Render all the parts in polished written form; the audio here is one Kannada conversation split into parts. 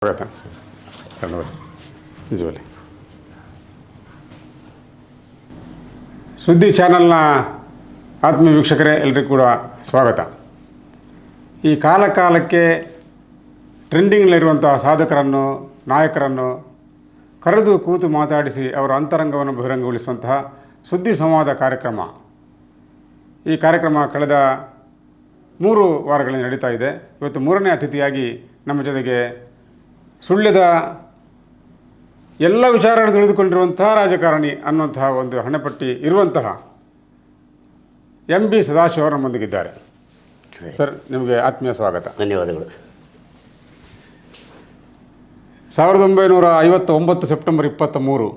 ಸ್ವಾಗತ. ಧನ್ಯವಾದ. ನಿಜವಲ್ಲಿ ಸುದ್ದಿ ಚಾನಲ್ನ ಆತ್ಮೀಯ ವೀಕ್ಷಕರೇ, ಎಲ್ರಿಗೂ ಕೂಡ ಸ್ವಾಗತ. ಈ ಕಾಲಕ್ಕೆ ಟ್ರೆಂಡಿಂಗ್ನಲ್ಲಿರುವಂಥ ಸಾಧಕರನ್ನು, ನಾಯಕರನ್ನು ಕರೆದು ಕೂತು ಮಾತಾಡಿಸಿ ಅವರ ಅಂತರಂಗವನ್ನು ಬಹಿರಂಗಗೊಳಿಸುವಂತಹ ಸುದ್ದಿ ಸಂವಾದ ಕಾರ್ಯಕ್ರಮ. ಈ ಕಾರ್ಯಕ್ರಮ ಕಳೆದ 3 ವಾರಗಳಿಂದ ನಡೀತಾ ಇದೆ. ಇವತ್ತು 3ನೇ ಅತಿಥಿಯಾಗಿ ನಮ್ಮ ಜೊತೆಗೆ ಸುಳ್ಯದ ಎಲ್ಲ ವಿಚಾರಗಳನ್ನು ತಿಳಿದುಕೊಂಡಿರುವಂತಹ ರಾಜಕಾರಣಿ ಅನ್ನುವಂತಹ ಒಂದು ಹಣೆಪಟ್ಟಿ ಇರುವಂತಹ MB ಸದಾಶಿವ ಅವರು ನಮ್ಮೊಂದಿಗಿದ್ದಾರೆ. ಸರ್, ನಿಮಗೆ ಆತ್ಮೀಯ ಸ್ವಾಗತ. ಧನ್ಯವಾದಗಳು. 1959 ಸೆಪ್ಟೆಂಬರ್ 23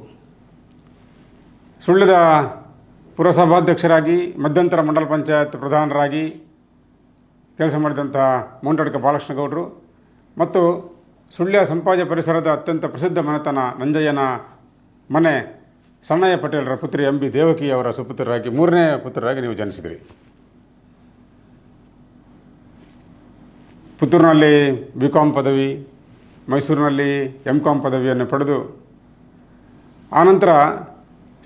ಸುಳ್ಯದ ಪುರಸಭಾಧ್ಯಕ್ಷರಾಗಿ, ಮಧ್ಯಂತರ ಮಂಡಲ ಪಂಚಾಯತ್ ಪ್ರಧಾನರಾಗಿ ಕೆಲಸ ಮಾಡಿದಂಥ ಮೋಂಟಡ್ಕ ಬಾಲಕೃಷ್ಣಗೌಡರು ಮತ್ತು ಸುಳ್ಯ ಸಂಪಾಜೆ ಪರಿಸರದ ಅತ್ಯಂತ ಪ್ರಸಿದ್ಧ ಮನೆತನ ನಂಜಯ್ಯನ ಮನೆ ಸಣ್ಣಯ್ಯ ಪಟೇಲರ ಪುತ್ರಿ MB ದೇವಕಿ ಅವರ ಸುಪುತ್ರರಾಗಿ 3ನೇ ಪುತ್ರರಾಗಿ ನೀವು ಜನಿಸಿದ್ರಿ. ಪುತ್ತೂರಿನಲ್ಲಿ BCom ಪದವಿ, ಮೈಸೂರಿನಲ್ಲಿ MCom ಪದವಿಯನ್ನು ಪಡೆದು ಆನಂತರ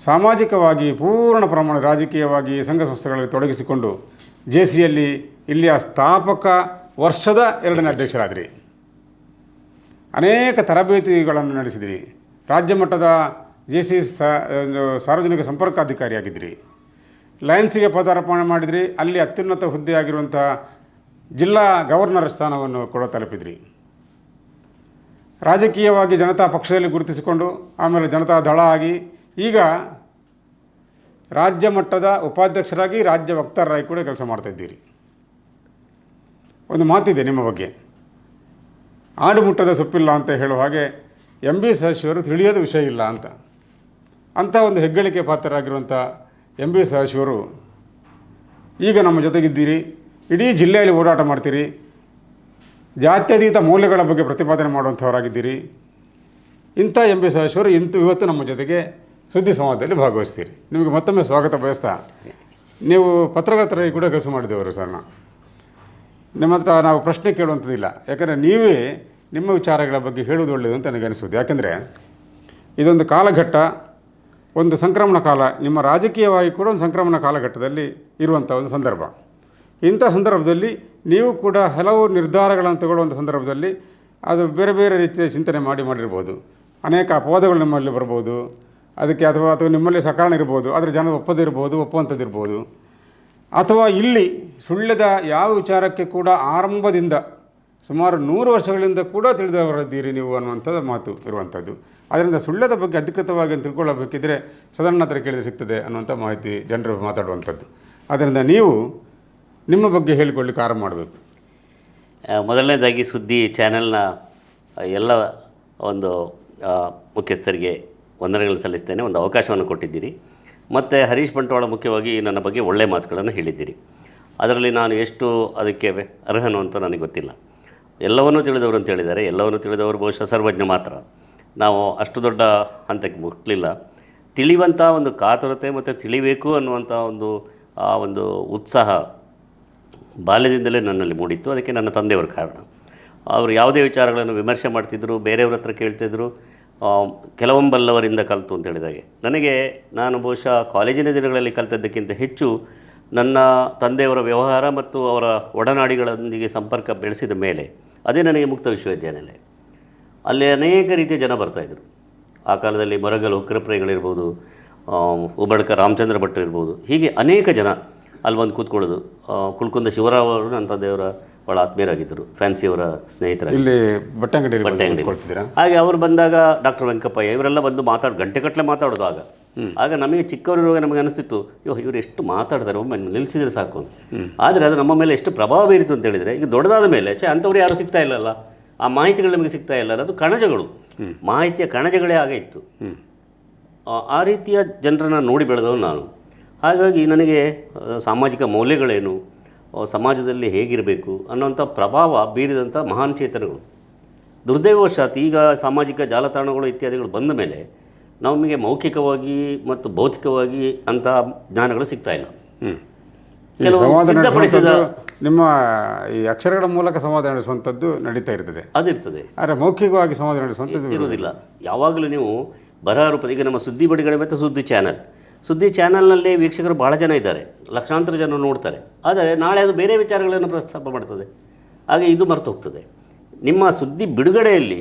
ಸಾಮಾಜಿಕವಾಗಿ ಪೂರ್ಣ ಪ್ರಮಾಣ ರಾಜಕೀಯವಾಗಿ ಸಂಘ ಸಂಸ್ಥೆಗಳಲ್ಲಿ ತೊಡಗಿಸಿಕೊಂಡು JCಯಲ್ಲಿ ಇಲ್ಲಿಯ ಸ್ಥಾಪಕ ವರ್ಷದ 2ನೇ ಅಧ್ಯಕ್ಷರಾದಿರಿ. ಅನೇಕ ತರಬೇತಿಗಳನ್ನು ನಡೆಸಿದಿರಿ. ರಾಜ್ಯ ಮಟ್ಟದ JC ಸಾರ್ವಜನಿಕ ಸಂಪರ್ಕಾಧಿಕಾರಿಯಾಗಿದ್ದಿರಿ. ಲಯನ್ಸಿಗೆ ಪದಾರ್ಪಣೆ ಮಾಡಿದ್ರಿ. ಅಲ್ಲಿ ಅತ್ಯುನ್ನತ ಹುದ್ದೆಯಾಗಿರುವಂಥ ಜಿಲ್ಲಾ ಗವರ್ನರ್ ಸ್ಥಾನವನ್ನು ಕೂಡ ತಲುಪಿದ್ರಿ. ರಾಜಕೀಯವಾಗಿ ಜನತಾ ಪಕ್ಷದಲ್ಲಿ ಗುರುತಿಸಿಕೊಂಡು ಆಮೇಲೆ ಜನತಾ ದಳ ಆಗಿ ಈಗ ರಾಜ್ಯ ಮಟ್ಟದ ಉಪಾಧ್ಯಕ್ಷರಾಗಿ, ರಾಜ್ಯ ವಕ್ತಾರರಾಗಿ ಕೂಡ ಕೆಲಸ ಮಾಡ್ತಾಯಿದ್ದೀರಿ. ಒಂದು ಮಾತಿದೆ ನಿಮ್ಮ ಬಗ್ಗೆ, ಆಡು ಮುಟ್ಟದ ಸೊಪ್ಪಿಲ್ಲ ಅಂತ ಹೇಳುವ ಹಾಗೆ MB ಸದಾಶಿವರು ತಿಳಿಯೋದು ವಿಷಯ ಇಲ್ಲ ಅಂಥ ಒಂದು ಹೆಗ್ಗಳಿಕೆ ಪಾತ್ರರಾಗಿರುವಂಥ MB ಸದಾಶಿವರು ಈಗ ನಮ್ಮ ಜೊತೆಗಿದ್ದೀರಿ. ಇಡೀ ಜಿಲ್ಲೆಯಲ್ಲಿ ಓಡಾಟ ಮಾಡ್ತೀರಿ. ಜಾತ್ಯತೀತ ಮೌಲ್ಯಗಳ ಬಗ್ಗೆ ಪ್ರತಿಪಾದನೆ ಮಾಡುವಂಥವರಾಗಿದ್ದೀರಿ. ಇಂಥ MB ಸದಾಶಿವರು ಇವತ್ತು ನಮ್ಮ ಜೊತೆಗೆ ಸುದ್ದಿ ಸಂವಾದದಲ್ಲಿ ಭಾಗವಹಿಸ್ತೀರಿ. ನಿಮಗೆ ಮತ್ತೊಮ್ಮೆ ಸ್ವಾಗತ ಬಯಸ್ತಾ, ನೀವು ಪತ್ರಕರ್ತರಾಗಿ ಕೂಡ ಕೆಲಸ ಮಾಡಿದವರು ಸರ್. ನಿಮ್ಮ ಹತ್ರ ನಾವು ಪ್ರಶ್ನೆ ಕೇಳುವಂಥದ್ದಿಲ್ಲ, ಯಾಕಂದರೆ ನೀವೇ ನಿಮ್ಮ ವಿಚಾರಗಳ ಬಗ್ಗೆ ಹೇಳುವುದು ಒಳ್ಳೆಯದು ಅಂತ ನನಗನ್ನಿಸೋದು. ಯಾಕೆಂದರೆ ಇದೊಂದು ಕಾಲಘಟ್ಟ, ಒಂದು ಸಂಕ್ರಮಣ ಕಾಲ, ನಿಮ್ಮ ರಾಜಕೀಯವಾಗಿ ಕೂಡ ಒಂದು ಸಂಕ್ರಮಣ ಕಾಲಘಟ್ಟದಲ್ಲಿ ಇರುವಂಥ ಒಂದು ಸಂದರ್ಭ. ಇಂಥ ಸಂದರ್ಭದಲ್ಲಿ ನೀವು ಕೂಡ ಹಲವು ನಿರ್ಧಾರಗಳನ್ನು ತಗೊಳ್ಳುವಂಥ ಸಂದರ್ಭದಲ್ಲಿ ಅದು ಬೇರೆ ಬೇರೆ ರೀತಿಯ ಚಿಂತನೆ ಮಾಡಿರ್ಬೋದು. ಅನೇಕ ಅಪವಾದಗಳು ನಿಮ್ಮಲ್ಲಿ ಬರ್ಬೋದು, ಅದಕ್ಕೆ ಅಥವಾ ನಿಮ್ಮಲ್ಲಿ ಸಕಾರಣ ಇರ್ಬೋದು, ಆದರೆ ಜನ ಒಪ್ಪದಿರ್ಬೋದು, ಒಪ್ಪುವಂಥದ್ದಿರ್ಬೋದು. ಅಥವಾ ಇಲ್ಲಿ ಸುಳ್ಯದ ಯಾವ ವಿಚಾರಕ್ಕೆ ಕೂಡ ಆರಂಭದಿಂದ ಸುಮಾರು 100 ವರ್ಷಗಳಿಂದ ಕೂಡ ತಿಳಿದವರಿದ್ದೀರಿ ನೀವು ಅನ್ನುವಂಥದ್ದು ಮಾತು ಇರುವಂಥದ್ದು. ಅದರಿಂದ ಸುಳ್ಯದ ಬಗ್ಗೆ ಅಧಿಕೃತವಾಗಿ ತಿಳ್ಕೊಳ್ಳಬೇಕಿದ್ರೆ ಸದನ ಹತ್ರ ಕೇಳಿದರೆ ಸಿಗ್ತದೆ ಅನ್ನುವಂಥ ಮಾಹಿತಿ ಜನರು ಮಾತಾಡುವಂಥದ್ದು. ಆದ್ದರಿಂದ ನೀವು ನಿಮ್ಮ ಬಗ್ಗೆ ಹೇಳಿಕೊಳ್ಳಿಕ್ಕೆ ಆರಂಭ ಮಾಡಬೇಕು. ಮೊದಲನೇದಾಗಿ ಸುದ್ದಿ ಚಾನೆಲ್ನ ಎಲ್ಲ ಒಂದು ಮುಖ್ಯಸ್ಥರಿಗೆ ವಂದನೆಗಳನ್ನು ಸಲ್ಲಿಸ್ತೇನೆ. ಒಂದು ಅವಕಾಶವನ್ನು ಕೊಟ್ಟಿದ್ದೀರಿ. ಮತ್ತು ಹರೀಶ್ ಬಂಟ್ವಾಳ ಮುಖ್ಯವಾಗಿ ನನ್ನ ಬಗ್ಗೆ ಒಳ್ಳೆಯ ಮಾತುಗಳನ್ನು ಹೇಳಿದ್ದೀರಿ. ಅದರಲ್ಲಿ ನಾನು ಎಷ್ಟು ಅದಕ್ಕೆ ಅರ್ಹನು ಅಂತ ನನಗೆ ಗೊತ್ತಿಲ್ಲ. ಎಲ್ಲವನ್ನೂ ತಿಳಿದವರು ಅಂತ ಹೇಳಿದ್ದಾರೆ. ಎಲ್ಲವನ್ನೂ ತಿಳಿದವರು ಬಹುಶಃ ಸರ್ವಜ್ಞ ಮಾತ್ರ. ನಾವು ಅಷ್ಟು ದೊಡ್ಡ ಹಂತಕ್ಕೆ ಮುಟ್ಟಲಿಲ್ಲ. ತಿಳಿಯುವಂಥ ಒಂದು ಕಾತುರತೆ ಮತ್ತು ತಿಳಿಬೇಕು ಅನ್ನುವಂಥ ಒಂದು ಉತ್ಸಾಹ ಬಾಲ್ಯದಿಂದಲೇ ನನ್ನಲ್ಲಿ ಮೂಡಿತ್ತು. ಅದಕ್ಕೆ ನನ್ನ ತಂದೆಯವರ ಕಾರಣ. ಅವರು ಯಾವುದೇ ವಿಚಾರಗಳನ್ನು ವಿಮರ್ಶೆ ಮಾಡ್ತಿದ್ದರು, ಬೇರೆಯವ್ರ ಹತ್ರ ಕೇಳ್ತಿದ್ರು. ಕೆಲವೊಂಬಲ್ಲವರಿಂದ ಕಲಿತು ಅಂತ ಹೇಳಿದಾಗೆ ನಾನು ಬಹುಶಃ ಕಾಲೇಜಿನ ದಿನಗಳಲ್ಲಿ ಕಲಿತದ್ದಕ್ಕಿಂತ ಹೆಚ್ಚು ನನ್ನ ತಂದೆಯವರ ವ್ಯವಹಾರ ಮತ್ತು ಅವರ ಒಡನಾಡಿಗಳೊಂದಿಗೆ ಸಂಪರ್ಕ ಬೆಳೆಸಿದ ಮೇಲೆ ಅದೇ ನನಗೆ ಮುಕ್ತ ವಿಶ್ವವಿದ್ಯಾನಿಲಯ. ಅಲ್ಲಿ ಅನೇಕ ರೀತಿಯ ಜನ ಬರ್ತಾಯಿದ್ರು. ಆ ಕಾಲದಲ್ಲಿ ಮರಗಲ್ ಉಗ್ರಪ್ರೇಗಳಿರ್ಬೋದು, ಉಬಡ್ಕ ರಾಮಚಂದ್ರ ಭಟ್ ಇರ್ಬೋದು, ಹೀಗೆ ಅನೇಕ ಜನ ಅಲ್ಲಿ ಬಂದು ಕೂತ್ಕೊಳ್ಳೋದು. ಕುಲ್ಕುಂದ ಶಿವರಾವ್ ಅವರು ನನ್ನ ತಂದೆಯವರ ಭಾಳ ಆತ್ಮೀಯರಾಗಿದ್ದರು, ಫ್ಯಾನ್ಸಿಯವರ ಸ್ನೇಹಿತರಾಗಿ. ಇಲ್ಲಿ ಬಟ್ಟೆ ಅಂಗಡಿ ಹಾಗೆ ಅವರು ಬಂದಾಗ ಡಾಕ್ಟರ್ ವೆಂಕಪ್ಪಯ್ಯ ಇವರೆಲ್ಲ ಬಂದು ಗಂಟೆಗಟ್ಟಲೆ ಮಾತಾಡೋದು. ಆಗ ನಮಗೆ ಚಿಕ್ಕವರಿರುವಾಗ ನಮಗೆ ಅನಿಸ್ತಿತ್ತು, ಇವರು ಎಷ್ಟು ಮಾತಾಡ್ತಾರೆ, ಒಮ್ಮೆ ನಿಲ್ಲಿಸಿದ್ರೆ ಸಾಕು. ಆದರೆ ಅದು ನಮ್ಮ ಮೇಲೆ ಎಷ್ಟು ಪ್ರಭಾವ ಬೀರಿತು ಅಂತ ಹೇಳಿದರೆ, ಈಗ ದೊಡ್ಡದಾದ ಮೇಲೆ ಅಂಥವ್ರು ಯಾರು ಸಿಗ್ತಾ ಇಲ್ಲಲ್ಲ, ಆ ಮಾಹಿತಿಗಳು ನಮಗೆ ಸಿಗ್ತಾ ಇಲ್ಲಲ್ಲ. ಅದು ಕಣಜಗಳು, ಮಾಹಿತಿಯ ಕಣಜಗಳೇ ಆಗಿತ್ತು. ಆ ರೀತಿಯ ಜನರನ್ನು ನೋಡಿ ಬೆಳೆದವನು ನಾನು. ಹಾಗಾಗಿ ನನಗೆ ಸಾಮಾಜಿಕ ಮೌಲ್ಯಗಳೇನು, ಸಮಾಜದಲ್ಲಿ ಹೇಗಿರಬೇಕು ಅನ್ನೋಂಥ ಪ್ರಭಾವ ಬೀರಿದಂಥ ಮಹಾನ್ ಚೇತನಗಳು. ದುರ್ದೈವವಶಾತ್ ಈಗ ಸಾಮಾಜಿಕ ಜಾಲತಾಣಗಳು ಇತ್ಯಾದಿಗಳು ಬಂದ ಮೇಲೆ ನಮಗೆ ಮೌಖಿಕವಾಗಿ ಮತ್ತು ಭೌತಿಕವಾಗಿ ಅಂಥ ಜ್ಞಾನಗಳು ಸಿಗ್ತಾ ಇಲ್ಲ. ಕೆಲವು ಸಿದ್ಧಪಡಿಸಿದ ನಿಮ್ಮ ಈ ಅಕ್ಷರಗಳ ಮೂಲಕ ಸಂವಾದ ನಡೆಸುವಂಥದ್ದು ನಡೀತಾ ಇರ್ತದೆ, ಅದಿರ್ತದೆ. ಆದರೆ ಮೌಖಿಕವಾಗಿ ಸಂವಾದ ನಡೆಸುವಂಥದ್ದು ಇರೋದಿಲ್ಲ. ಯಾವಾಗಲೂ ನೀವು ಬರಹ ರೂಪದ, ಈಗ ನಮ್ಮ ಸುದ್ದಿ ಬಿಡುಗಡೆ ಮತ್ತು ಸುದ್ದಿ ಚಾನಲ್ನಲ್ಲಿ ವೀಕ್ಷಕರು ಭಾಳ ಜನ ಇದ್ದಾರೆ, ಲಕ್ಷಾಂತರ ಜನ ನೋಡ್ತಾರೆ. ಆದರೆ ನಾಳೆ ಅದು ಬೇರೆ ವಿಚಾರಗಳನ್ನು ಪ್ರಸ್ತಾಪ ಮಾಡ್ತದೆ, ಹಾಗೆ ಇದು ಮರೆತು ಹೋಗ್ತದೆ. ನಿಮ್ಮ ಸುದ್ದಿ ಬಿಡುಗಡೆಯಲ್ಲಿ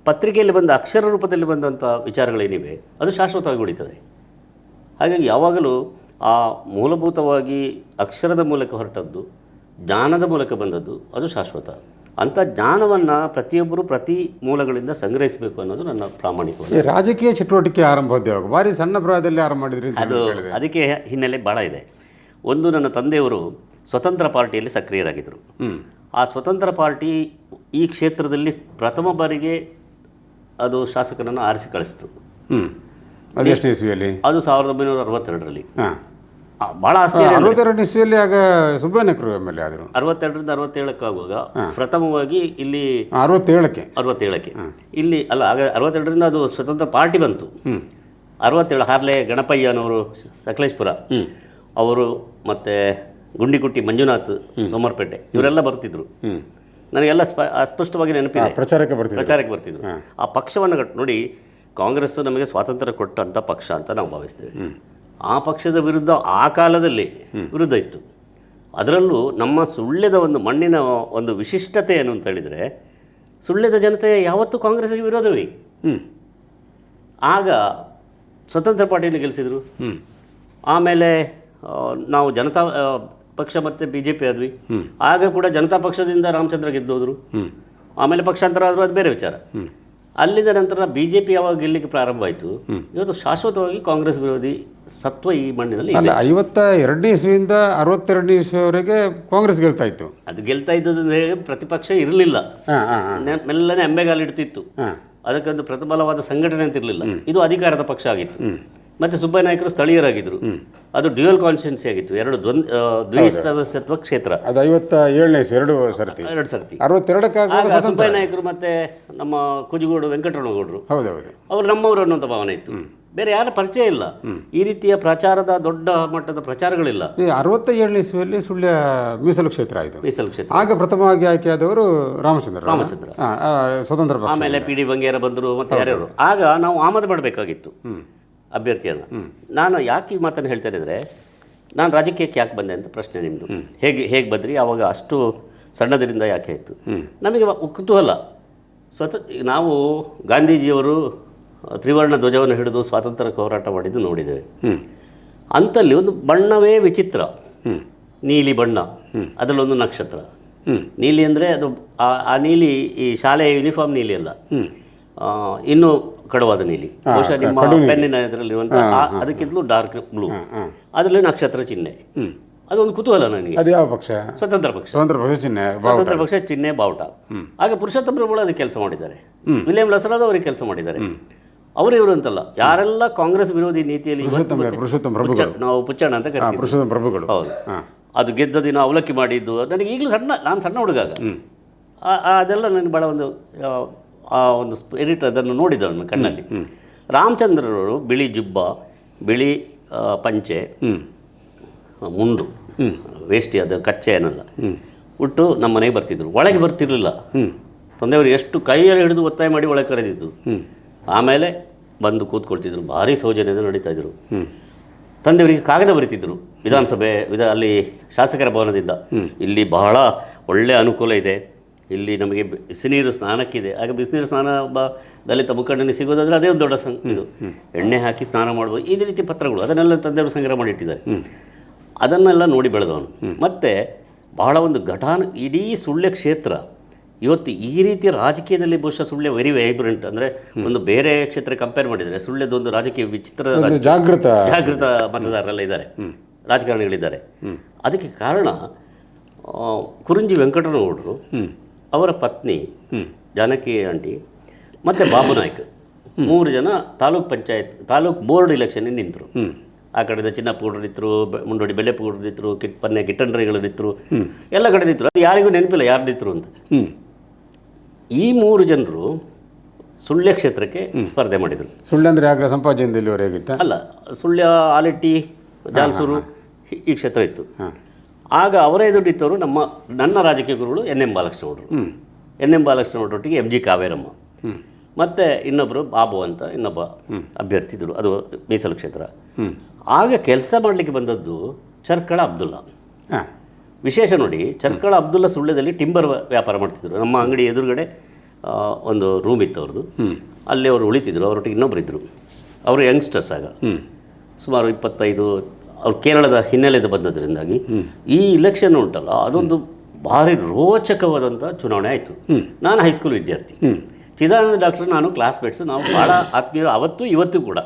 ಪತ್ರಿಕೆಯಲ್ಲಿ ಬಂದ ಅಕ್ಷರ ರೂಪದಲ್ಲಿ ಬಂದಂಥ ವಿಚಾರಗಳೇನಿವೆ ಅದು ಶಾಶ್ವತವಾಗಿ ಉಳಿತದೆ. ಹಾಗಾಗಿ ಯಾವಾಗಲೂ ಆ ಮೂಲಭೂತವಾಗಿ ಅಕ್ಷರದ ಮೂಲಕ ಹೊರಟದ್ದು, ಜ್ಞಾನದ ಮೂಲಕ ಬಂದದ್ದು ಅದು ಶಾಶ್ವತ. ಅಂಥ ಜ್ಞಾನವನ್ನು ಪ್ರತಿಯೊಬ್ಬರು ಪ್ರತಿ ಮೂಲಗಳಿಂದ ಸಂಗ್ರಹಿಸಬೇಕು ಅನ್ನೋದು ನನ್ನ ಪ್ರಾಮಾಣಿಕವಾದ. ರಾಜಕೀಯ ಚಟುವಟಿಕೆ ಆರಂಭವಾದ ಭಾರಿ ಸಣ್ಣ ಪ್ರಾಯದಲ್ಲಿ ಆರಂಭ ಮಾಡಿದ್ರಿ ಅದು ಅದಕ್ಕೆ ಹಿನ್ನೆಲೆ ಭಾಳ ಇದೆ. ಒಂದು, ನನ್ನ ತಂದೆಯವರು ಸ್ವತಂತ್ರ ಪಾರ್ಟಿಯಲ್ಲಿ ಸಕ್ರಿಯರಾಗಿದ್ದರು. ಆ ಸ್ವತಂತ್ರ ಪಾರ್ಟಿ ಈ ಕ್ಷೇತ್ರದಲ್ಲಿ ಪ್ರಥಮ ಬಾರಿಗೆ ಅದು ಶಾಸಕನನ್ನು ಆರಿಸಿ ಕಳಿಸ್ತು. ಅದು ಎಷ್ಟು ಇಸ್ವಿಯಲ್ಲಿ? ಅದು 1962ರಲ್ಲಿ. ಭಾಳ 62 ಇಸ್ವಿಯಲ್ಲಿ ಆಗ ಸುಬ್ಬಯ್ಯನಕರು ಎಮ್.ಎಲ್.ಎ ಆದರು. 62ರಿಂದ 67 ಪ್ರಥಮವಾಗಿ ಇಲ್ಲಿ 67ಕ್ಕೆ ಇಲ್ಲಿ ಅಲ್ಲ, ಆಗ 62ರಿಂದ ಅದು ಸ್ವತಂತ್ರ ಪಾರ್ಟಿ ಬಂತು. 67 ಹಾರ್ಲೆ ಗಣಪಯ್ಯನವರು ಸಕಲೇಶ್ಪುರ ಅವರು ಮತ್ತು ಗುಂಡಿಕುಟ್ಟಿ ಮಂಜುನಾಥ್ ಸೋಮರ್ಪೇಟೆ ಇವರೆಲ್ಲ ಬರ್ತಿದ್ರು. ನನಗೆಲ್ಲ ಅಸ್ಪಷ್ಟವಾಗಿ ನೆನಪಿದೆ. ಪ್ರಚಾರಕ್ಕೆ ಬರ್ತಿದ್ರು. ಆ ಪಕ್ಷವನ್ನು ನೋಡಿ, ಕಾಂಗ್ರೆಸ್ ನಮಗೆ ಸ್ವಾತಂತ್ರ್ಯ ಕೊಟ್ಟಂಥ ಪಕ್ಷ ಅಂತ ನಾವು ಭಾವಿಸ್ತೇವೆ. ಆ ಪಕ್ಷದ ವಿರುದ್ಧ ಆ ಕಾಲದಲ್ಲಿ ವಿರುದ್ಧ ಇತ್ತು. ಅದರಲ್ಲೂ ನಮ್ಮ ಸುಳ್ಯದ ಒಂದು ಮಣ್ಣಿನ ಒಂದು ವಿಶಿಷ್ಟತೆ ಏನು ಅಂತ ಹೇಳಿದರೆ, ಸುಳ್ಯದ ಜನತೆ ಯಾವತ್ತೂ ಕಾಂಗ್ರೆಸ್ಗೆ ವಿರೋಧವೇ. ಆಗ ಸ್ವತಂತ್ರ ಪಾರ್ಟಿಯನ್ನು ಗೆಲ್ಲಿಸಿದರು. ಆಮೇಲೆ ನಾವು ಜನತಾ ಪಕ್ಷ ಮತ್ತು BJP ಆದ್ವಿ. ಆಗ ಕೂಡ ಜನತಾ ಪಕ್ಷದಿಂದ ರಾಮಚಂದ್ರ ಗೆದ್ದೋದ್ರು. ಆಮೇಲೆ ಪಕ್ಷಾಂತರ ಆದರೂ ಅದು ಬೇರೆ ವಿಚಾರ. ಅಲ್ಲಿಂದ ನಂತರ BJP ಯಾವಾಗ ಗೆಲ್ಲಲಿಕ್ಕೆ ಪ್ರಾರಂಭ ಆಯಿತು, ಇವತ್ತು ಶಾಶ್ವತವಾಗಿ ಕಾಂಗ್ರೆಸ್ ವಿರೋಧಿ ಸತ್ವ ಈ ಮಣ್ಣಿನಲ್ಲಿ. 52ನೇ ಇಸ್ವಿಯಿಂದ 62ನೇ ಇಸ್ವಿಯವರೆಗೆ ಕಾಂಗ್ರೆಸ್ ಗೆಲ್ತಾ ಇತ್ತು. ಅದು ಗೆಲ್ತಾ ಇದ್ದದಂದ್ರೆ ಪ್ರತಿಪಕ್ಷ ಇರಲಿಲ್ಲ, ಮೆಲ್ಲನೆ ಅಂಬೆಗಾಲಿಡ್ತಿತ್ತು. ಅದಕ್ಕೊಂದು ಪ್ರತಿಬಲವಾದ ಸಂಘಟನೆ ಅಂತ ಇರಲಿಲ್ಲ. ಇದು ಅಧಿಕಾರದ ಪಕ್ಷ ಆಗಿತ್ತು. ಮತ್ತು ಸುಬ್ಬಯ್ಯ ನಾಯಕರು ಸ್ಥಳೀಯರಾಗಿದ್ದರು. ಅದು ಡ್ಯುಯಲ್ ಕಾನ್ಸ್ಟಿಟ್ಯೂನ್ಸಿ ಆಗಿತ್ತು, ಎರಡು ದ್ವಿಸದಸ್ಯತ್ವ ಕ್ಷೇತ್ರ. ಅದು 57ನೇ ಇಸ್ವಿ, ಎರಡು ಸರ್ತಿ 62ಕ್ಕೆ ಸುಬ್ಬಯ್ಯ ನಾಯಕರು ಮತ್ತು ನಮ್ಮ ಕುಜುಗೋಡು ವೆಂಕಟರಮಣಗೌಡರು ಅವರು ನಮ್ಮವರು ಅನ್ನುವಂಥ ಭಾವನೆ ಇತ್ತು. ಬೇರೆ ಯಾರ ಪರಿಚಯ ಇಲ್ಲ. ಈ ರೀತಿಯ ಪ್ರಚಾರದ ದೊಡ್ಡ ಮಟ್ಟದ ಪ್ರಚಾರಗಳಿಲ್ಲ. 67ನೇ ಇಸ್ವಿಯಲ್ಲಿ ಸುಳ್ಯ ಮೀಸಲು ಕ್ಷೇತ್ರ ಆಯಿತು. ಆಗ ಪ್ರಥಮವಾಗಿ ಆಯ್ಕೆಯಾದವರು ರಾಮಚಂದ್ರ ಸ್ವತಂತ್ರ ಪಕ್ಷ. ಆಮೇಲೆ PD ಬಂಗೇರ ಬಂದರು ಮತ್ತು ಯಾರ್ಯಾರು. ಆಗ ನಾವು ಆಮದು ಮಾಡಬೇಕಾಗಿತ್ತು ಅಭ್ಯರ್ಥಿಯನ್ನು. ನಾನು ಯಾಕೆ ಈ ಮಾತನ್ನು ಹೇಳ್ತೇನೆ ಅಂದರೆ, ನಾನು ರಾಜಕೀಯಕ್ಕೆ ಯಾಕೆ ಬಂದೆ ಅಂತ ಪ್ರಶ್ನೆ ನಿಮ್ಮದು. ಹೇಗೆ ಬಂದ್ರಿ, ಆವಾಗ ಅಷ್ಟು ಸಣ್ಣದರಿಂದ ಯಾಕೆ ಆಯಿತು? ನಮಗೆ ಕುತೂಹಲ. ನಾವು ಗಾಂಧೀಜಿಯವರು ತ್ರಿವರ್ಣ ಧ್ವಜವನ್ನು ಹಿಡಿದು ಸ್ವಾತಂತ್ರ್ಯ ಹೋರಾಟ ಮಾಡಿದ್ದು ನೋಡಿದ್ದೇವೆ. ಅಂಥಲ್ಲಿ ಒಂದು ಬಣ್ಣವೇ ವಿಚಿತ್ರ, ನೀಲಿ ಬಣ್ಣ, ಅದರಲ್ಲೊಂದು ನಕ್ಷತ್ರ. ನೀಲಿ ಅಂದರೆ ಅದು ಆ ನೀಲಿ ಈ ಶಾಲೆಯ ಯೂನಿಫಾರ್ಮ್ ನೀಲಿ ಅಲ್ಲ, ಇನ್ನೂ ಕಡುವಾದ ನೀಲಿ. ಬಹುಶಃ ನಿಮ್ಮ ಪೆನ್ನಿನ ಇದರಲ್ಲಿರುವಂಥ ಅದಕ್ಕಿಂತಲೂ ಡಾರ್ಕ್ ಬ್ಲೂ, ಅದರಲ್ಲಿ ನಕ್ಷತ್ರ ಚಿಹ್ನೆ. ಅದೊಂದು ಕುತೂಹಲ ನನಗೆ. ಅದು ಯಾವ ಪಕ್ಷ? ಸ್ವತಂತ್ರ ಪಕ್ಷ ಚಿಹ್ನೆ ಬಾವುಟ. ಆಗ ಪುರುಷೋತ್ತಮ ಪ್ರಭುಗಳು ಅದಕ್ಕೆ ಕೆಲಸ ಮಾಡಿದ್ದಾರೆ, ವಿಲಿಯಂ ಲಸರಾದ್ ಅವರಿಗೆ ಕೆಲಸ ಮಾಡಿದ್ದಾರೆ. ಇವರು ಅಂತಲ್ಲ, ಯಾರೆಲ್ಲ ಕಾಂಗ್ರೆಸ್ ವಿರೋಧಿ ನೀತಿಯಲ್ಲಿ ನಾವು ಪುಚ್ಚಣ್ಣ ಅಂತ ಕರಿತೀವಿ. ಹೌದು, ಅದು ಗೆದ್ದ ದಿನ ಅವಲಕ್ಕಿ ಮಾಡಿದ್ದು ನನಗೆ ಈಗಲೂ ನಾನು ಸಣ್ಣ ಹುಡುಗಾಗ ಅದೆಲ್ಲ ನನಗೆ ಭಾಳ ಒಂದು ಸ್ಪಿರಿಟ್ ಅದನ್ನು ನೋಡಿದ ನನ್ನ ಕಣ್ಣಲ್ಲಿ. ರಾಮಚಂದ್ರರವರು ಬಿಳಿ ಜುಬ್ಬ, ಬಿಳಿ ಪಂಚೆ, ಮುಂಡು, ವೇಷ್ಟಿ, ಅದು ಕಚ್ಚೆ ಏನಲ್ಲ ಉಟ್ಟು ನಮ್ಮ ಮನೆಗೆ ಬರ್ತಿದ್ರು. ಒಳಗೆ ಬರ್ತಿರ್ಲಿಲ್ಲ. ತಂದೆಯವರು ಎಷ್ಟು ಕೈಯಲ್ಲಿ ಹಿಡಿದು ಒತ್ತಾಯ ಮಾಡಿ ಒಳಗೆ ಕರೆದಿದ್ದು. ಆಮೇಲೆ ಬಂದು ಕೂತ್ಕೊಳ್ತಿದ್ರು, ಭಾರಿ ಸೌಜನ್ಯದ ನಡೀತಾ ಇದ್ರು. ತಂದೆಯವರಿಗೆ ಕಾಗದ ಬರೀತಿದ್ರು ವಿಧಾನಸಭೆ ಅಲ್ಲಿ ಶಾಸಕರ ಭವನದಿಂದ, ಇಲ್ಲಿ ಬಹಳ ಒಳ್ಳೆಯ ಅನುಕೂಲ ಇದೆ, ಇಲ್ಲಿ ನಮಗೆ ಬಿಸಿನೀರು ಸ್ನಾನಕ್ಕಿದೆ. ಆಗ ಬಿಸಿನೀರು ಸ್ನಾನ ಒಬ್ಬ ದಲಿತ ಮುಖಂಡನಿಗೆ ಸಿಗೋದಾದರೆ ಅದೇ ಒಂದು ದೊಡ್ಡ ಇದು, ಎಣ್ಣೆ ಹಾಕಿ ಸ್ನಾನ ಮಾಡ್ಬೋದು, ಈ ರೀತಿ ಪತ್ರಗಳು ಅದನ್ನೆಲ್ಲ ತಂದೆಯವರು ಸಂಗ್ರಹ ಮಾಡಿಟ್ಟಿದ್ದಾರೆ. ಅದನ್ನೆಲ್ಲ ನೋಡಿ ಬೆಳೆದವನು. ಮತ್ತು ಬಹಳ ಒಂದು ಇಡೀ ಸುಳ್ಯ ಕ್ಷೇತ್ರ ಇವತ್ತು ಈ ರೀತಿಯ ರಾಜಕೀಯದಲ್ಲಿ ಬಹುಶಃ ಸುಳ್ಯ ವೆರಿ ವೈಬ್ರೆಂಟ್. ಅಂದರೆ ಒಂದು ಬೇರೆ ಕ್ಷೇತ್ರ ಕಂಪೇರ್ ಮಾಡಿದರೆ ಸುಳ್ಯದೊಂದು ರಾಜಕೀಯ ವಿಚಿತ್ರ ಜಾಗೃತ ಮತದಾರರೆಲ್ಲ ಇದ್ದಾರೆ, ರಾಜಕಾರಣಿಗಳಿದ್ದಾರೆ. ಅದಕ್ಕೆ ಕಾರಣ ಕುರುಂಜಿ ವೆಂಕಟರಮಣಗೌಡರು, ಅವರ ಪತ್ನಿ ಜಾನಕಿ ಆಂಟಿ ಮತ್ತು ಬಾಬು ನಾಯ್ಕ, 3 ಜನ ತಾಲೂಕ್ ಬೋರ್ಡ್ ಎಲೆಕ್ಷನ್ನಿಗೆ ನಿಂತರು. ಆ ಕಡೆಯಿಂದ ಚಿನ್ನಪ್ಪಗೌಡರು ನಿಂತರು, ಮುಂಡೋಡಿ ಬೆಳ್ಳೆಪ್ಪಗೌಡರು ನಿಂತರು, ಕಿಟ್ಟಂಡ್ರಿಗಳು ನಿಂತರು, ಎಲ್ಲ ಕಡೆ ನಿಂತರು. ಅದು ಯಾರಿಗೂ ನೆನಪಿಲ್ಲ ಯಾರು ನಿಂತರು ಅಂತ. ಈ 3 ಜನರು ಸುಳ್ಯ ಕ್ಷೇತ್ರಕ್ಕೆ ಸ್ಪರ್ಧೆ ಮಾಡಿದರು. ಸುಳ್ಯ ಅಂದರೆ ಆಗ ಸಂಪಾಜನದಲ್ಲಿ ಅಲ್ಲ, ಸುಳ್ಯ, ಆಲಟ್ಟಿ, ಜಾಲ್ಸೂರು ಈ ಕ್ಷೇತ್ರ ಇತ್ತು. ಆಗ ಅವರೇ ದುಡ್ಡಿತ್ತವರು ನನ್ನ ರಾಜಕೀಯ ಗುರುಗಳು ಎನ್ ಎಂ ಬಾಲಕೃಷ್ಣಗೌಡರು. ಎನ್ ಎಂ ಬಾಲಕೃಷ್ಣಗೌಡರೊಟ್ಟಿಗೆ ಎಂ ಜಿ ಕಾವೇರಮ್ಮ, ಮತ್ತು ಇನ್ನೊಬ್ಬರು ಬಾಬು ಅಂತ ಇನ್ನೊಬ್ಬ ಅಭ್ಯರ್ಥಿದ್ರು, ಅದು ಮೀಸಲು ಕ್ಷೇತ್ರ. ಆಗ ಕೆಲಸ ಮಾಡಲಿಕ್ಕೆ ಬಂದದ್ದು ಚರ್ಕಳ ಅಬ್ದುಲ್ಲಾ. ವಿಶೇಷ ನೋಡಿ, ಚರ್ಕಳ ಅಬ್ದುಲ್ಲಾ ಸುಳ್ಳ್ಯದಲ್ಲಿ ಟಿಂಬರ್ ವ್ಯಾಪಾರ ಮಾಡ್ತಿದ್ರು. ನಮ್ಮ ಅಂಗಡಿ ಎದುರುಗಡೆ ಒಂದು ರೂಮ್ ಇತ್ತು ಅವ್ರದ್ದು, ಅಲ್ಲಿ ಅವರು ಉಳಿತಿದ್ರು. ಅವರೊಟ್ಟಿಗೆ ಇನ್ನೊಬ್ಬರು ಇದ್ದರು, ಅವರು ಯಂಗ್ಸ್ಟರ್ಸ್. ಆಗ ಸುಮಾರು 25, ಅವ್ರು ಕೇರಳದ ಹಿನ್ನೆಲೆಯಿಂದ ಬಂದದ್ರಿಂದಾಗಿ ಈ ಇಲೆಕ್ಷನ್ ಉಂಟಲ್ಲ, ಅದೊಂದು ಭಾರಿ ರೋಚಕವಾದಂಥ ಚುನಾವಣೆ ಆಯಿತು. ನಾನು ಹೈಸ್ಕೂಲ್ ವಿದ್ಯಾರ್ಥಿ, ಚಿದಾನಂದ ಡಾಕ್ಟರ್ ನಾನು ಕ್ಲಾಸ್ಮೇಟ್ಸ್, ನಾವು ಭಾಳ ಆತ್ಮೀಯರು ಅವತ್ತು ಇವತ್ತು ಕೂಡ.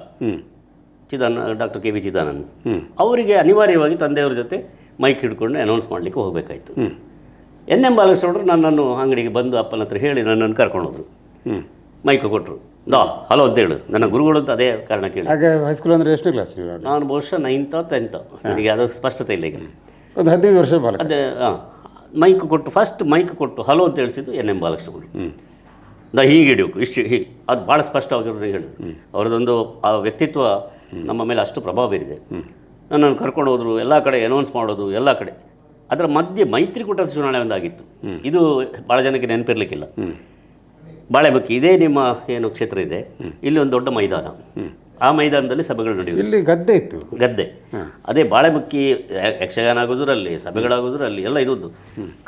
ಡಾಕ್ಟರ್ ಕೆ ವಿ ಚಿದಾನಂದ್ ಅವರಿಗೆ ಅನಿವಾರ್ಯವಾಗಿ ತಂದೆಯವ್ರ ಜೊತೆ ಮೈಕ್ ಹಿಡ್ಕೊಂಡು ಅನೌನ್ಸ್ ಮಾಡಲಿಕ್ಕೆ ಹೋಗಬೇಕಾಯ್ತು. ಎನ್ ಎಂ ಬಾಲಕೃಷ್ಣಗೌಡರು ನನ್ನನ್ನು ಅಂಗಡಿಗೆ ಬಂದು ಅಪ್ಪನ ಹತ್ರ ಹೇಳಿ ನನ್ನನ್ನು ಕರ್ಕೊಂಡು ಹೋದರು, ಮೈಕ್ ಕೊಟ್ಟರು. ಹಲೋ ಅಂತ ಹೇಳು, ನನ್ನ ಗುರುಗಳು ಅಂತ ಅದೇ ಕಾರಣ ಕೇಳಿ. ಹಾಗೆ ಹೈಸ್ಕೂಲ್ ಅಂದರೆ ಎಷ್ಟು ಕ್ಲಾಸ್? ನಾನು ಬಹುಶಃ 9th or 10th, ನನಗೆ ಅದು ಸ್ಪಷ್ಟತೆ ಇಲ್ಲ ಈಗ. ಒಂದು 15 ವರ್ಷ ಬಾಲ. ಅದೇ ಮೈಕ್ ಕೊಟ್ಟು, ಫಸ್ಟ್ ಮೈಕ್ ಕೊಟ್ಟು ಹಲೋ ಅಂತ ಹೇಳಿಸಿದ್ದು ಎನ್ ಎಂ ಬಾಲಕೃಷ್ಣಗೌಡರು. ಹೀಗೆ ಹಿಡಿಯೋಕು ಇಷ್ಟು ಅದು ಭಾಳ ಸ್ಪಷ್ಟವಾಗಿರೋದು ಹೇಳಿದ್ರು. ಅವರದೊಂದು ಆ ವ್ಯಕ್ತಿತ್ವ ನಮ್ಮ ಮೇಲೆ ಅಷ್ಟು ಪ್ರಭಾವ ಬೀರಿದೆ. ನನ್ನನ್ನು ಕರ್ಕೊಂಡು ಹೋದರು, ಎಲ್ಲ ಕಡೆ ಅನೌನ್ಸ್ ಮಾಡೋದು, ಎಲ್ಲ ಕಡೆ. ಅದರ ಮಧ್ಯೆ ಮೈತ್ರಿಕೂಟದ ಚುನಾವಣೆ ಒಂದಾಗಿತ್ತು. ಇದು ಭಾಳ ಜನಕ್ಕೆ ನೆನಪಿರಲಿಕ್ಕಿಲ್ಲ. ಬಾಳೆಬಕ್ಕಿ, ಇದೇ ನಿಮ್ಮ ಏನು ಕ್ಷೇತ್ರ ಇದೆ, ಇಲ್ಲಿ ಒಂದು ದೊಡ್ಡ ಮೈದಾನ, ಆ ಮೈದಾನದಲ್ಲಿ ಸಭೆಗಳು ನಡೆಯುವುದು. ಇಲ್ಲಿ ಗದ್ದೆ ಇತ್ತು, ಗದ್ದೆ. ಅದೇ ಬಾಳೆಬಕ್ಕಿ ಯಕ್ಷಗಾನ ಆಗೋದ್ರಲ್ಲಿ, ಸಭೆಗಳಾಗೋದ್ರಲ್ಲಿ ಎಲ್ಲ ಇದೊಂದು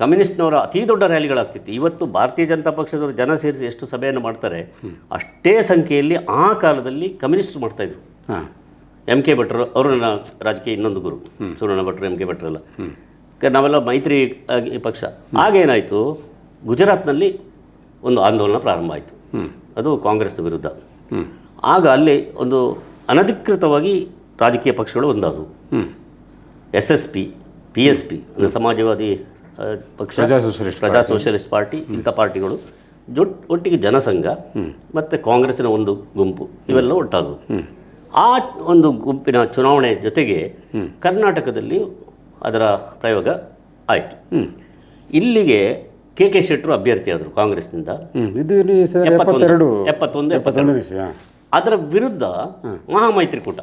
ಕಮ್ಯುನಿಸ್ಟ್ನವರ ಅತಿ ದೊಡ್ಡ ರ್ಯಾಲಿಗಳಾಗ್ತಿತ್ತು. ಇವತ್ತು ಭಾರತೀಯ ಜನತಾ ಪಕ್ಷದವರು ಜನ ಸೇರಿಸಿ ಎಷ್ಟು ಸಭೆಯನ್ನು ಮಾಡ್ತಾರೆ, ಅಷ್ಟೇ ಸಂಖ್ಯೆಯಲ್ಲಿ ಆ ಕಾಲದಲ್ಲಿ ಕಮ್ಯುನಿಸ್ಟ್ರು ಮಾಡ್ತಾಯಿದ್ರು. ಎಂ ಕೆ ಭಟ್ರು ಅವರು ನನ್ನ ರಾಜಕೀಯ ಇನ್ನೊಂದು ಗುರು, ಸುವರ್ಣ ಭಟ್ರು, ಎಂ ಕೆ ಭಟ್ರೆಲ್ಲ. ನಾವೆಲ್ಲ ಮೈತ್ರಿ ಪಕ್ಷ. ಆಗೇನಾಯಿತು, ಗುಜರಾತ್ನಲ್ಲಿ ಒಂದು ಆಂದೋಲನ ಪ್ರಾರಂಭ ಆಯಿತು, ಅದು ಕಾಂಗ್ರೆಸ್ ವಿರುದ್ಧ. ಆಗ ಅಲ್ಲಿ ಒಂದು ಅನಧಿಕೃತವಾಗಿ ರಾಜಕೀಯ ಪಕ್ಷಗಳು ಒಂದಾದವು. SSP, PSP ಅಂದರೆ ಸಮಾಜವಾದಿ ಪಕ್ಷ, ಪ್ರಜಾ ಸೋಷಲಿಸ್ಟ್ ಪಾರ್ಟಿ, ಇಂಥ ಪಾರ್ಟಿಗಳು ಒಟ್ಟಿಗೆ ಜನಸಂಘ ಮತ್ತು ಕಾಂಗ್ರೆಸ್ಸಿನ ಒಂದು ಗುಂಪು, ಇವೆಲ್ಲ ಒಟ್ಟಾದವು. ಆ ಒಂದು ಗುಂಪಿನ ಚುನಾವಣೆ ಜೊತೆಗೆ ಕರ್ನಾಟಕದಲ್ಲಿ ಅದರ ಪ್ರಯೋಗ ಆಯಿತು. ಇಲ್ಲಿಗೆ KK ಶೆಟ್ಟರು ಅಭ್ಯರ್ಥಿಯಾದರು ಕಾಂಗ್ರೆಸ್ನಿಂದ. 71. ಅದರ ವಿರುದ್ಧ ಮಹಾಮೈತ್ರಿಕೂಟ,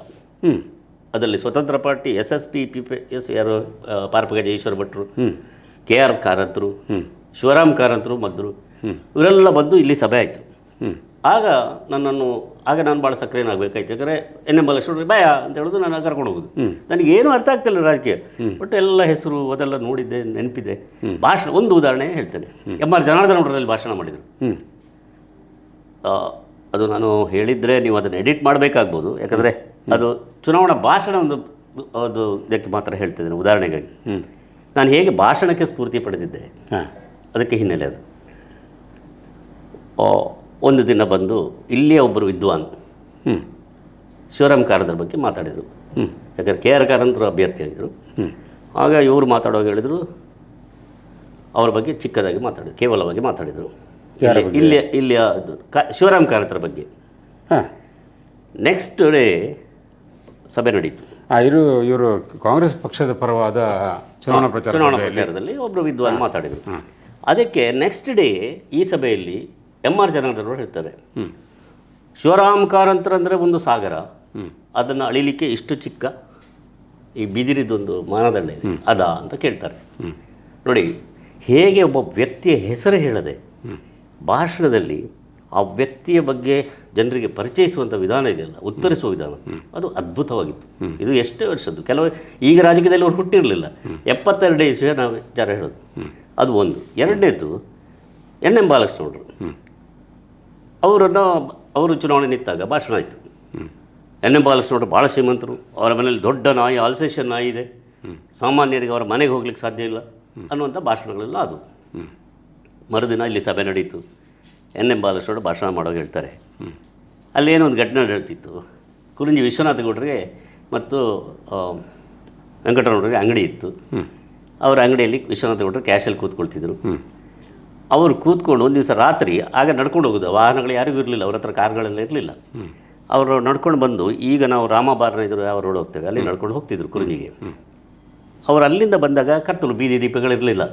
ಅದರಲ್ಲಿ ಸ್ವತಂತ್ರ ಪಾರ್ಟಿ, SSP, PS, ಯಾರು ಪಾರ್ಪಗಜ ಈಶ್ವರ ಭಟ್ರು, KR ಕಾರಂತರು, ಶಿವರಾಮ್ ಕಾರಂತರು ಮದ್ರು, ಇವರೆಲ್ಲ ಬಂದು ಇಲ್ಲಿ ಸಭೆ ಆಯಿತು. ಆಗ ನಾನು ಭಾಳ ಸಕ್ರಿಯನಾಗಬೇಕಾಯ್ತು. ಯಾಕಂದರೆ ಎನ್ ಎಂ ಬಾಲಕೃಷ್ಣ ಭಯ ಅಂತ ಹೇಳೋದು, ನಾನು ಕರ್ಕೊಂಡು ಹೋಗೋದು. ನನಗೇನು ಅರ್ಥ ಆಗ್ತಿಲ್ಲ ರಾಜಕೀಯ, ಬಟ್ ಎಲ್ಲ ಹೆಸರು ಅದೆಲ್ಲ ನೋಡಿದ್ದೆ, ನೆನಪಿದೆ. ಭಾಷಣ ಒಂದು ಉದಾಹರಣೆ ಹೇಳ್ತೇನೆ. MR ಜನಾರ್ದನ ಗೌಡರಲ್ಲಿ ಭಾಷಣ ಮಾಡಿದರು. ಅದು ನಾನು ಹೇಳಿದರೆ ನೀವು ಅದನ್ನು ಎಡಿಟ್ ಮಾಡಬೇಕಾಗ್ಬೋದು, ಯಾಕಂದರೆ ಅದು ಚುನಾವಣಾ ಭಾಷಣ ಅದು ಇದಕ್ಕೆ ಮಾತ್ರ ಹೇಳ್ತಿದ್ದೇನೆ ಉದಾಹರಣೆಗಾಗಿ. ನಾನು ಹೇಗೆ ಭಾಷಣಕ್ಕೆ ಸ್ಫೂರ್ತಿ ಪಡೆದಿದ್ದೆ ಅದಕ್ಕೆ ಹಿನ್ನೆಲೆ ಅದು. ಒಂದು ದಿನ ಬಂದು ಇಲ್ಲಿಯ ಒಬ್ಬರು ವಿದ್ವಾನ್ ಶಿವರಾಮ್ ಕಾರಂತರ ಬಗ್ಗೆ ಮಾತಾಡಿದರು. ಯಾಕಂದರೆ KR ಕಾರಂತರು ಅಭ್ಯರ್ಥಿಯಾಗಿದ್ದರು. ಆಗ ಇವರು ಮಾತಾಡುವಾಗ ಹೇಳಿದರು, ಅವ್ರ ಬಗ್ಗೆ ಚಿಕ್ಕದಾಗಿ ಮಾತಾಡಿದ್ರು, ಕೇವಲವಾಗಿ ಮಾತಾಡಿದರು. ಇಲ್ಲಿಯ ಶಿವರಾಮ್ ಕಾರಂತರ ಬಗ್ಗೆ. ನೆಕ್ಸ್ಟ್ ಡೇ ಸಭೆ ನಡೀತು. ಇವರು ಕಾಂಗ್ರೆಸ್ ಪಕ್ಷದ ಪರವಾದ ಚುನಾವಣಾ ಪ್ರಚಾರದಲ್ಲಿ ಒಬ್ಬರು ವಿದ್ವಾನ್ ಮಾತಾಡಿದರು. ಅದಕ್ಕೆ ನೆಕ್ಸ್ಟ್ ಡೇ ಈ ಸಭೆಯಲ್ಲಿ MR ಜನಾರ್ದನ ಹೇಳ್ತಾರೆ, ಶಿವರಾಮ್ ಕಾರಂತರ ಅಂದರೆ ಒಂದು ಸಾಗರ, ಅದನ್ನು ಅಳಿಲಿಕ್ಕೆ ಇಷ್ಟು ಚಿಕ್ಕ ಈ ಬಿದಿರಿದೊಂದು ಮಾನದಂಡ ಇದೆ ಅದಾ ಅಂತ ಕೇಳ್ತಾರೆ. ನೋಡಿ ಹೇಗೆ ಒಬ್ಬ ವ್ಯಕ್ತಿಯ ಹೆಸರು ಹೇಳದೆ ಭಾಷಣದಲ್ಲಿ ಆ ವ್ಯಕ್ತಿಯ ಬಗ್ಗೆ ಜನರಿಗೆ ಪರಿಚಯಿಸುವಂಥ ವಿಧಾನ ಇದೆಯಲ್ಲ, ಉತ್ತರಿಸುವ ವಿಧಾನ, ಅದು ಅದ್ಭುತವಾಗಿತ್ತು. ಇದು ಎಷ್ಟೇ ವರ್ಷದ್ದು, ಕೆಲವು ಈಗ ರಾಜಕೀಯದಲ್ಲಿ ಅವ್ರು ಹುಟ್ಟಿರಲಿಲ್ಲ. 72 ಇಸ್ವಿಯ ನಾವು ವಿಚಾರ ಹೇಳೋದು, ಅದು ಒಂದು. ಎರಡನೇದು ಎನ್ ಎಂ ಬಾಲಕೃಷ್ಣಗೌಡರು, ಅವರು ಚುನಾವಣೆ ನಿಂತಾಗ ಭಾಷಣ ಆಯಿತು. ಎನ್ ಎಂ ಬಾಲಕೃಷ್ಣಗೌಡರು ಭಾಳ ಶ್ರೀಮಂತರು, ಅವರ ಮನೇಲಿ ದೊಡ್ಡ ನಾಯಿ, ಆಲ್ಸೇಷನ್ ನಾಯಿ ಇದೆ, ಸಾಮಾನ್ಯರಿಗೆ ಅವರ ಮನೆಗೆ ಹೋಗ್ಲಿಕ್ಕೆ ಸಾಧ್ಯ ಇಲ್ಲ ಅನ್ನುವಂಥ ಭಾಷಣಗಳೆಲ್ಲ ಅದು. ಮರುದಿನ ಇಲ್ಲಿ ಸಭೆ ನಡೀತು. ಎನ್ ಎಂ ಬಾಲಕೃಷ್ಣಗೌಡರು ಭಾಷಣ ಮಾಡೋಕೆ ಹೇಳ್ತಾರೆ. ಅಲ್ಲೇನೋ ಒಂದು ಘಟನೆ ಹೇಳ್ತಿತ್ತು. ಕುರುಂಜಿ ವಿಶ್ವನಾಥ ಗೌಡರಿಗೆ ಮತ್ತು ವೆಂಕಟರಮಣರಿಗೆ ಅಂಗಡಿ ಇತ್ತು. ಅವರ ಅಂಗಡಿಯಲ್ಲಿ ವಿಶ್ವನಾಥ ಗೌಡರು ಕ್ಯಾಶಲ್ಲಿ ಕೂತ್ಕೊಳ್ತಿದ್ರು. ಅವರು ಕೂತ್ಕೊಂಡು ಒಂದು ದಿವಸ ರಾತ್ರಿ, ಆಗ ನಡ್ಕೊಂಡು ಹೋಗೋದು, ವಾಹನಗಳು ಯಾರಿಗೂ ಇರಲಿಲ್ಲ, ಅವ್ರ ಹತ್ರ ಕಾರ್ಗಳೆಲ್ಲ ಇರಲಿಲ್ಲ. ಅವರು ನಡ್ಕೊಂಡು ಬಂದು, ಈಗ ನಾವು ರಾಮಬಾರನ ಎದುರು ಯಾವ ರೋಡ್ ಹೋಗ್ತೇವೆ ಅಲ್ಲಿ ನಡ್ಕೊಂಡು ಹೋಗ್ತಿದ್ರು ಕುರುಂಜಿಗೆ. ಅವರು ಅಲ್ಲಿಂದ ಬಂದಾಗ ಕತ್ತಲು, ಬೀದಿ ದೀಪಗಳಿರಲಿಲ್ಲ.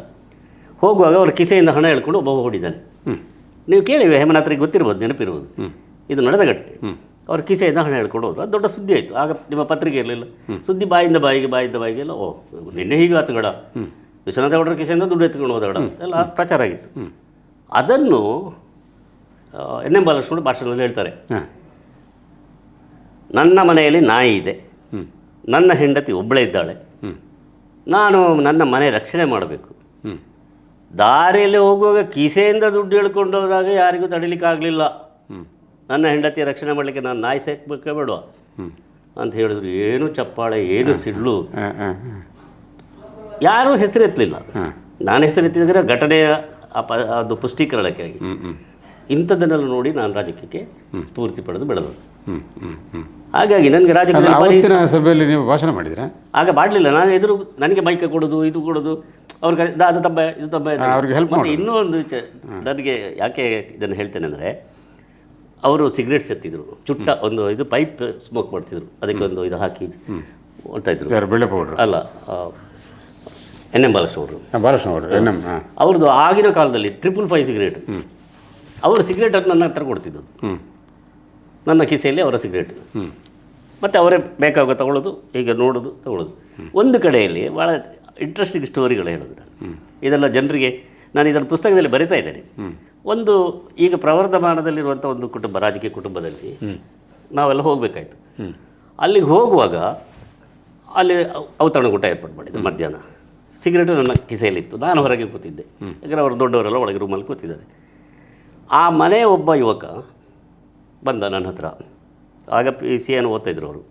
ಹೋಗುವಾಗ ಅವ್ರ ಕಿಸೆಯಿಂದ ಹಣ ಹೇಳ್ಕೊಂಡು ಒಬ್ಬ ಓಡಿದ್ದಾನೆ. ನೀವು ಕೇಳಿ ಹೇಮನಾಥರಿಗೆ ಗೊತ್ತಿರ್ಬೋದು, ನೆನಪಿರ್ಬೋದು. ಇದು ನಡೆದ ಘಟನೆ. ಅವ್ರ ಕಿಸೆಯಿಂದ ಹಣ ಹೇಳ್ಕೊಂಡು ಹೋದ್ರು. ಅದು ದೊಡ್ಡ ಸುದ್ದಿ ಆಯಿತು. ಆಗ ನಿಮ್ಮ ಪತ್ರಿಕೆ ಇರಲಿಲ್ಲ, ಸುದ್ದಿ ಬಾಯಿಂದ ಬಾಯಿಗೆ ಎಲ್ಲ ಓ ನಿನ್ನೆ ಹೀಗೆ ಆತು ಗಡ, ವಿಶ್ವನಾಥ ಗೌಡರ ಕಿಸೆಯಿಂದ ದುಡ್ಡು ಎತ್ಕೊಂಡು ಹೋದ ಗಡ ಎಲ್ಲ ಪ್ರಚಾರ ಆಗಿತ್ತು. ಅದನ್ನು ಎನ್ ಎಂ ಬಾಲಕೃಷ್ಣ ಭಾಷಣದಲ್ಲಿ ಹೇಳ್ತಾರೆ, ನನ್ನ ಮನೆಯಲ್ಲಿ ನಾಯಿ ಇದೆ, ನನ್ನ ಹೆಂಡತಿ ಒಬ್ಬಳೇ ಇದ್ದಾಳೆ, ನಾನು ನನ್ನ ಮನೆ ರಕ್ಷಣೆ ಮಾಡಬೇಕು. ದಾರಿಯಲ್ಲಿ ಹೋಗುವಾಗ ಕಿಸೆಯಿಂದ ದುಡ್ಡು ಹೇಳ್ಕೊಂಡು ಹೋದಾಗ ಯಾರಿಗೂ ತಡಿಲಿಕ್ಕಾಗಲಿಲ್ಲ. ನನ್ನ ಹೆಂಡತಿ ರಕ್ಷಣೆ ಮಾಡಲಿಕ್ಕೆ ನಾನು ನಾಯಿ ಸಾಕಬೇಕೇ ಬೇಡ ಅಂತ ಹೇಳಿದ್ರು. ಏನು ಚಪ್ಪಾಳೆ, ಏನು ಸಿಡ್ಲು, ಯಾರೂ ಹೆಸರೆತ್ತಲಿಲ್ಲ. ನಾನು ಹೆಸರೆತ್ತಿದ್ರೆ ಘಟನೆಯ ಅದು ಪುಷ್ಟೀಕರಣಕ್ಕಾಗಿ. ಇಂಥದ್ದನ್ನೆಲ್ಲ ನೋಡಿ ನಾನು ರಾಜಕೀಯಕ್ಕೆ ಸ್ಫೂರ್ತಿ ಪಡೆದು ಬೆಳೆದದ್ದು. ಹಾಗಾಗಿ ನನಗೆ ರಾಜಕೀಯ ಸಭೆಯಲ್ಲಿ ನೀವು ಭಾಷಣ ಮಾಡಿದ್ರೆ ಆಗ ಮಾಡಲಿಲ್ಲ. ನಾನು ಎದುರು ನನಗೆ ಮೈಕ ಕೊಡೋದು, ಇದು ಕೊಡೋದು, ಅವ್ರಿಗೆ ಅದು ತಬ್ಬ ಇದು ತಬ್ಬ. ಅವ್ರಿಗೆ ಹೆಲ್ಪ್ ಮತ್ತು ಇನ್ನೂ ಒಂದು ನನಗೆ ಯಾಕೆ ಇದನ್ನು ಹೇಳ್ತೇನೆ ಅಂದರೆ, ಅವರು ಸಿಗರೇಟ್ಸ್ ಎತ್ತಿದ್ರು, ಚುಟ್ಟ ಒಂದು ಇದು ಪೈಪ್ ಸ್ಮೋಕ್ ಮಾಡ್ತಿದ್ರು, ಅದಕ್ಕೆ ಒಂದು ಇದು ಹಾಕಿ ಹೊಡ್ತಾಯಿದ್ರು. ಬೆಳ್ಳೆ ಪೌಡ್ರು ಅಲ್ಲ, ಎನ್ ಎಂ ಬಾಲಕೃಷ್ಣ ಅವರು ಅವ್ರದ್ದು ಆಗಿನ ಕಾಲದಲ್ಲಿ 555 ಸಿಗರೇಟ್. ಅವರು ಸಿಗರೇಟನ್ನು ನನ್ನ ಹತ್ರ ಕೊಡ್ತಿದ್ದದ್ದು, ನನ್ನ ಕಿಸೆಯಲ್ಲಿ ಅವರ ಸಿಗರೇಟ್. ಮತ್ತು ಅವರೇ ಬೇಕಾಗ ತಗೊಳ್ಳೋದು, ಈಗ ನೋಡೋದು, ತಗೊಳ್ಳೋದು. ಒಂದು ಕಡೆಯಲ್ಲಿ ಭಾಳ ಇಂಟ್ರೆಸ್ಟಿಂಗ್ ಸ್ಟೋರಿಗಳು ಹೇಳೋದು. ಇದೆಲ್ಲ ಜನರಿಗೆ ನಾನು ಇದನ್ನು ಪುಸ್ತಕದಲ್ಲಿ ಬರಿತಾ ಇದ್ದೇನೆ. ಒಂದು ಈಗ ಪ್ರವರ್ಧಮಾನದಲ್ಲಿರುವಂಥ ಒಂದು ಕುಟುಂಬ, ರಾಜಕೀಯ ಕುಟುಂಬದಲ್ಲಿ ನಾವೆಲ್ಲ ಹೋಗಬೇಕಾಯ್ತು. ಅಲ್ಲಿಗೆ ಹೋಗುವಾಗ ಅಲ್ಲಿ ಔತಣಕೂಟ ಏರ್ಪಾಡು ಮಾಡಿದ್ದೆ. ಮಧ್ಯಾಹ್ನ ಸಿಗರೇಟು ನನ್ನ ಕಿಸೆಯಲ್ಲಿತ್ತು, ನಾನು ಹೊರಗೆ ಕೂತಿದ್ದೆ. ಯಾಕಂದರೆ ಅವರು ದೊಡ್ಡವರೆಲ್ಲ ಒಳಗೆ ರೂಮಲ್ಲಿ ಕೂತಿದ್ದಾರೆ. ಆ ಮನೆ ಒಬ್ಬ ಯುವಕ ಬಂದ ನನ್ನ ಹತ್ರ. ಆಗ PCA ಏನು ಓದ್ತಾಯಿದ್ರು ಅವರು.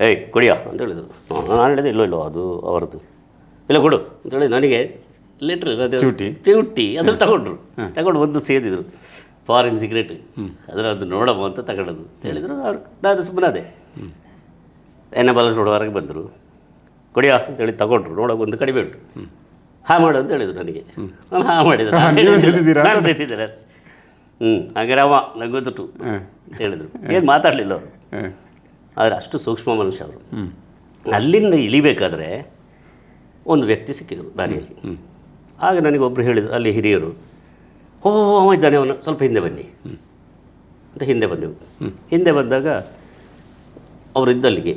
ಏಯ್ ಕೊಡಿಯಾ ಅಂತ ಹೇಳಿದರು. ನಾನು ಹೇಳಿದೆ ಇಲ್ಲೋ ಅದು ಅವರದ್ದು. ಇಲ್ಲ ಕೊಡು ಅಂತೇಳಿ ನನಗೆ ಲೆಟ್ರ್ ಚುಟ್ಟಿ ಅದ್ರಲ್ಲಿ ತಗೊಂಡು ಒಂದು ಸೇದಿದ್ರು, ಫಾರಿನ್ ಸಿಗರೇಟ್, ಅದರದ್ದು ನೋಡಮ್ಮ ಅಂತ ತಗೊಳ್ಳೋದು ಅಂತ ಹೇಳಿದರು. ಅವ್ರು ನಾನು ಸುಮ್ಮನಾದೆ. ಎನ್ ಎಂ ಬಾಲಕೃಷ್ಣ ಹೊರಗೆ ಬಂದರು. ಕೊಡಿಯಾ ಅಂತೇಳಿ ತಗೊಂಡ್ರು. ನೋಡೋಕೆ ಒಂದು ಕಡಿಮೆ ಉಂಟು, ಮಾಡು ಅಂತ ಹೇಳಿದ್ರು ನನಗೆ. ನಾನು ಮಾಡಿದೆ, ನಾನು ಸೇತಿದ್ದಾರೆ. ಹಾಗಾದ್ರೆ ಅವ ನಂಗೆ ಗೊತ್ತು ಅಂತ ಹೇಳಿದರು. ಏನು ಮಾತಾಡಲಿಲ್ಲ ಅವರು, ಆದರೆ ಅಷ್ಟು ಸೂಕ್ಷ್ಮ ಮನುಷ್ಯ ಅವರು. ಅಲ್ಲಿಂದ ಇಳಿಬೇಕಾದ್ರೆ ಒಂದು ವ್ಯಕ್ತಿ ಸಿಕ್ಕಿದರು ದಾರಿಯಲ್ಲಿ. ಆಗ ನನಗೊಬ್ಬರು ಹೇಳಿದರು, ಅಲ್ಲಿ ಹಿರಿಯರು, ಅವ ಇದ್ದಾನೆ, ಅವನು ಸ್ವಲ್ಪ ಹಿಂದೆ ಬನ್ನಿ ಅಂತ ಹಿಂದೆ ಬಂದೆವು. ಹಿಂದೆ ಬಂದಾಗ ಅವರು ಇದ್ದಲ್ಲಿಗೆ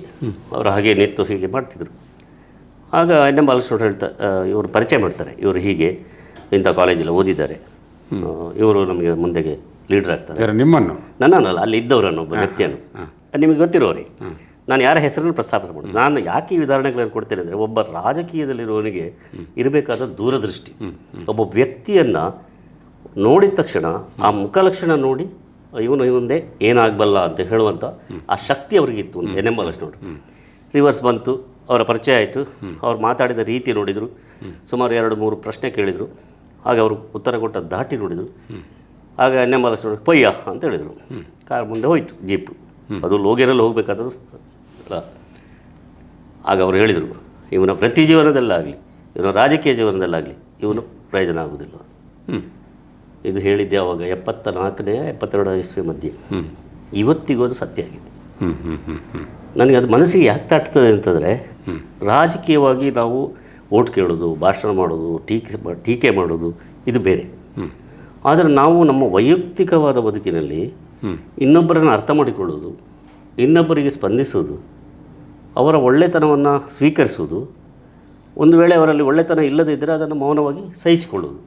ಅವರು ಹಾಗೆ ನಿಂತು ಹೀಗೆ ಮಾಡ್ತಿದ್ರು. ಆಗ ಎನ್ ಎಂ ಬಾಲಕೃಷ್ಣ ಇವರು ಪರಿಚಯ ಮಾಡ್ತಾರೆ, ಇವರು ಹೀಗೆ ಇಂಥ ಕಾಲೇಜಲ್ಲಿ ಓದಿದ್ದಾರೆ, ಇವರು ನಮಗೆ ಮುಂದೆಗೆ ಲೀಡರ್ ಆಗ್ತಾರೆ. ನಿಮ್ಮನ್ನು ನನ್ನಲ್ಲ, ಅಲ್ಲಿ ಇದ್ದವರನ್ನು, ಒಬ್ಬ ವ್ಯಕ್ತಿಯನ್ನು, ನಿಮಗೆ ಗೊತ್ತಿರೋರಿ. ನಾನು ಯಾರ ಹೆಸರನ್ನು ಪ್ರಸ್ತಾಪ ಮಾಡೋದು. ನಾನು ಯಾಕೆ ಈ ಉದಾಹರಣೆಗಳನ್ನು ಕೊಡ್ತೇನೆ ಅಂದರೆ, ಒಬ್ಬ ರಾಜಕೀಯದಲ್ಲಿರುವವನಿಗೆ ಇರಬೇಕಾದ ದೂರದೃಷ್ಟಿ. ಒಬ್ಬ ವ್ಯಕ್ತಿಯನ್ನು ನೋಡಿದ ತಕ್ಷಣ ಆ ಮುಖಲಕ್ಷಣ ನೋಡಿ ಇವನೇ ಏನಾಗಬಲ್ಲ ಅಂತ ಹೇಳುವಂಥ ಆ ಶಕ್ತಿ ಅವರಿಗಿತ್ತು. ಎನ್ ಎಂ ಬಾಲಕೃಷ್ಣ ಅವರು ರಿವರ್ಸ್ ಬಂತು, ಅವರ ಪರಿಚಯ ಆಯಿತು, ಅವ್ರು ಮಾತಾಡಿದ ರೀತಿ ನೋಡಿದರು, ಸುಮಾರು 2-3 ಪ್ರಶ್ನೆ ಕೇಳಿದರು. ಹಾಗೆ ಅವರು ಉತ್ತರ ಕೊಟ್ಟ ದಾಟಿ ನೋಡಿದರು. ಆಗ ಎನ್ ಎಂ ಬಾಲಕೃಷ್ಣ ಪೊಯ್ಯ ಅಂತ ಹೇಳಿದರು. ಕಾರ್ ಮುಂದೆ ಹೋಯಿತು, ಜೀಪು, ಅದು ಲೋಗೇರಲ್ಲಿ ಹೋಗಬೇಕಾದ. ಆಗ ಅವರು ಹೇಳಿದರು, ಇವನ ವೃತ್ತಿ ಜೀವನದಲ್ಲಾಗಲಿ, ಇವನ ರಾಜಕೀಯ ಜೀವನದಲ್ಲಾಗಲಿ ಇವನು ಪ್ರಯೋಜನ ಆಗುವುದಿಲ್ಲ. ಇದು ಹೇಳಿದ್ದೆ ಅವಾಗ 74ನೇ 72 ಇಸ್ವಿ ಮಧ್ಯೆ. ಇವತ್ತಿಗೂ ಅದು ಸತ್ಯ ಆಗಿದೆ. ನನಗೆ ಅದು ಮನಸ್ಸಿಗೆ ಯಾಕೆ ತಟ್ತದೆ ಅಂತಂದರೆ, ರಾಜಕೀಯವಾಗಿ ನಾವು ಓಟ್ ಕೇಳೋದು, ಭಾಷಣ ಮಾಡೋದು, ಟೀಕೆ ಮಾಡೋದು ಇದು ಬೇರೆ. ಆದರೆ ನಾವು ನಮ್ಮ ವೈಯಕ್ತಿಕವಾದ ಬದುಕಿನಲ್ಲಿ ಇನ್ನೊಬ್ಬರನ್ನು ಅರ್ಥ ಮಾಡಿಕೊಳ್ಳೋದು, ಇನ್ನೊಬ್ಬರಿಗೆ ಸ್ಪಂದಿಸೋದು, ಅವರ ಒಳ್ಳೆತನವನ್ನು ಸ್ವೀಕರಿಸೋದು, ಒಂದು ವೇಳೆ ಅವರಲ್ಲಿ ಒಳ್ಳೆತನ ಇಲ್ಲದೇ ಇದ್ದರೆ ಅದನ್ನು ಮೌನವಾಗಿ ಸಹಿಸಿಕೊಳ್ಳೋದು,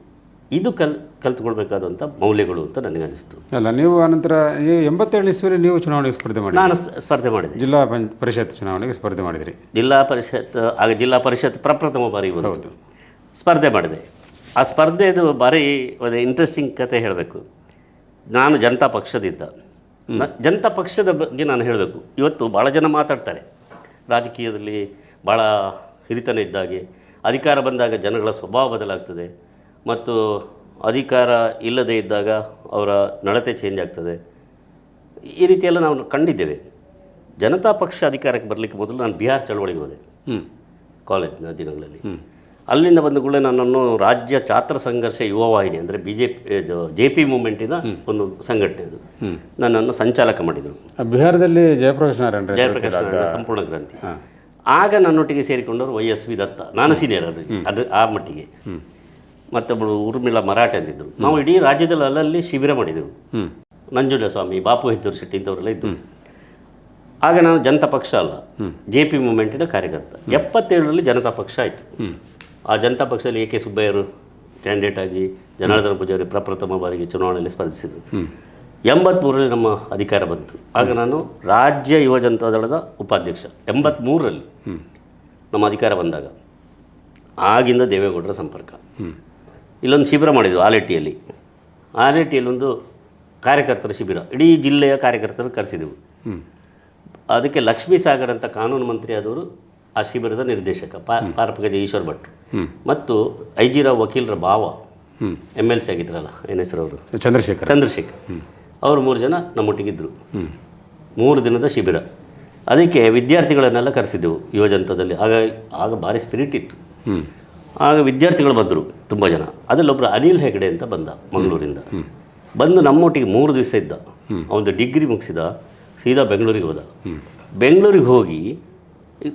ಇದು ಕಲ್ತ್ಕೊಳ್ಬೇಕಾದಂಥ ಮೌಲ್ಯಗಳು ಅಂತ ನನಗೆ ಅನಿಸ್ತು. ಅಲ್ಲ, ನೀವು ಆನಂತರ 87 ಇಸ್ವಿಯಲ್ಲಿ ನೀವು ಚುನಾವಣೆಗೆ ಸ್ಪರ್ಧೆ ಮಾಡಿ? ನಾನು ಸ್ಪರ್ಧೆ ಮಾಡಿದೆ. ಜಿಲ್ಲಾ ಪರಿಷತ್ ಚುನಾವಣೆಗೆ ಸ್ಪರ್ಧೆ ಮಾಡಿದ್ರಿ? ಜಿಲ್ಲಾ ಪರಿಷತ್ ಪ್ರಪ್ರಥಮ ಬಾರಿ ಹೌದು ಸ್ಪರ್ಧೆ ಮಾಡಿದೆ. ಆ ಸ್ಪರ್ಧೆದು ಭಾರಿ ಒಂದು ಇಂಟ್ರೆಸ್ಟಿಂಗ್ ಕತೆ ಹೇಳಬೇಕು. ನಾನು ಜನತಾ ಪಕ್ಷದಿದ್ದ. ಜನತಾ ಪಕ್ಷದ ಬಗ್ಗೆ ನಾನು ಹೇಳಬೇಕು. ಇವತ್ತು ಭಾಳ ಜನ ಮಾತಾಡ್ತಾರೆ ರಾಜಕೀಯದಲ್ಲಿ ಭಾಳ ಹಿರಿತನ ಇದ್ದಾಗೆ, ಅಧಿಕಾರ ಬಂದಾಗ ಜನಗಳ ಸ್ವಭಾವ ಬದಲಾಗ್ತದೆ ಮತ್ತು ಅಧಿಕಾರ ಇಲ್ಲದೇ ಇದ್ದಾಗ ಅವರ ನಡತೆ ಚೇಂಜ್ ಆಗ್ತದೆ. ಈ ರೀತಿಯೆಲ್ಲ ನಾವು ಕಂಡಿದ್ದೇವೆ. ಜನತಾ ಪಕ್ಷ ಅಧಿಕಾರಕ್ಕೆ ಬರಲಿಕ್ಕೆ ಮೊದಲು ನಾನು ಬಿಹಾರ್ ಚಳವಳಿಗೆ ಹೋದೆ ಕಾಲೇಜಿನ ದಿನಗಳಲ್ಲಿ. ಅಲ್ಲಿಂದ ಬಂದ ಕೂಡಲೇ ನನ್ನನ್ನು ರಾಜ್ಯ ಛಾತ್ರ ಸಂಘರ್ಷ ಯುವ ವಾಹಿನಿ ಅಂದರೆ JP ಮೂವ್ಮೆಂಟಿನ ಒಂದು ಸಂಘಟನೆ, ಅದು ನನ್ನನ್ನು ಸಂಚಾಲಕ ಮಾಡಿದರು. ಬಿಹಾರದಲ್ಲಿ ಜಯಪ್ರಕಾಶ್ ನಾರಾಯಣ ಸಂಪೂರ್ಣ ಕ್ರಾಂತಿ. ಆಗ ನನ್ನೊಟ್ಟಿಗೆ ಸೇರಿಕೊಂಡವರು YSV ದತ್ತ, ನಾನು ಸೀನಿಯರ್ ಅದು ಆ ಮಟ್ಟಿಗೆ. ಮತ್ತೊಬ್ಬಳು ಊರ್ಮಿಳಾ ಮರಾಠೆ ಅಂತಿದ್ದರು. ನಾವು ಇಡೀ ರಾಜ್ಯದಲ್ಲಿ ಅಲ್ಲಲ್ಲಿ ಶಿಬಿರ ಮಾಡಿದೆವು. ನಂಜುಂಡಸ್ವಾಮಿ, ಬಾಪು ಹೆದ್ದೂರು ಶೆಟ್ಟಿ ಇಂಥವರೆಲ್ಲ ಇದ್ದರು. ಆಗ ನಾನು ಜನತಾ ಪಕ್ಷ ಅಲ್ಲ, JP ಮೂಮೆಂಟಿನ ಕಾರ್ಯಕರ್ತ. 77ರಲ್ಲಿ ಜನತಾ ಪಕ್ಷ ಆಯಿತು. ಆ ಜನತಾ ಪಕ್ಷದಲ್ಲಿ AK ಸುಬ್ಬಯ್ಯರು ಕ್ಯಾಂಡಿಡೇಟ್ ಆಗಿ, ಜನಾರ್ದನ ಪೂಜಾರಿ ಪ್ರಪ್ರಥಮ ಬಾರಿಗೆ ಚುನಾವಣೆಯಲ್ಲಿ ಸ್ಪರ್ಧಿಸಿದರು. 83ರಲ್ಲಿ ನಮ್ಮ ಅಧಿಕಾರ ಬಂತು. ಆಗ ನಾನು ರಾಜ್ಯ ಯುವ ಜನತಾ ದಳದ ಉಪಾಧ್ಯಕ್ಷ. 83ರಲ್ಲಿ ನಮ್ಮ ಅಧಿಕಾರ ಬಂದಾಗ ಆಗಿಂದ ದೇವೇಗೌಡರ ಸಂಪರ್ಕ. ಇಲ್ಲೊಂದು ಶಿಬಿರ ಮಾಡಿದ್ವಿ ಆಲೇಟಿಯಲ್ಲಿ. ಒಂದು ಕಾರ್ಯಕರ್ತರ ಶಿಬಿರ, ಇಡೀ ಜಿಲ್ಲೆಯ ಕಾರ್ಯಕರ್ತರು ಕರೆಸಿದೆವು. ಅದಕ್ಕೆ ಲಕ್ಷ್ಮೀ ಸಾಗರ್ ಅಂತ ಕಾನೂನು ಮಂತ್ರಿ ಆದವರು ಆ ಶಿಬಿರದ ನಿರ್ದೇಶಕ, ಪಾರಪಗಜ ಈಶ್ವರ್ ಭಟ್, ಮತ್ತು IG ರಾವ್ ವಕೀಲರ ಭಾವ MLC ಆಗಿದ್ರಲ್ಲ, ಏನು ಹೆಸರು ಅವರು, ಚಂದ್ರಶೇಖರ್, ಅವರು 3 ಜನ ನಮ್ಮೊಟ್ಟಿಗಿದ್ದರು. 3 ದಿನದ ಶಿಬಿರ. ಅದಕ್ಕೆ ವಿದ್ಯಾರ್ಥಿಗಳನ್ನೆಲ್ಲ ಕರೆಸಿದ್ದೆವು ಯುವಜನತಾದಲ್ಲಿ. ಆಗ ಭಾರಿ ಸ್ಪಿರಿಟ್ ಇತ್ತು. ಆಗ ವಿದ್ಯಾರ್ಥಿಗಳು ಬಂದರು ತುಂಬ ಜನ. ಅದರಲ್ಲೊಬ್ಬರು ಅನಿಲ್ ಹೆಗಡೆ ಅಂತ ಬಂದ ಮಂಗಳೂರಿಂದ. ಬಂದು ನಮ್ಮೊಟ್ಟಿಗೆ 3 ದಿವಸ ಇದ್ದ. ಅವನು ಡಿಗ್ರಿ ಮುಗಿಸಿದ, ಸೀದಾ ಬೆಂಗಳೂರಿಗೆ ಹೋದ. ಬೆಂಗಳೂರಿಗೆ ಹೋಗಿ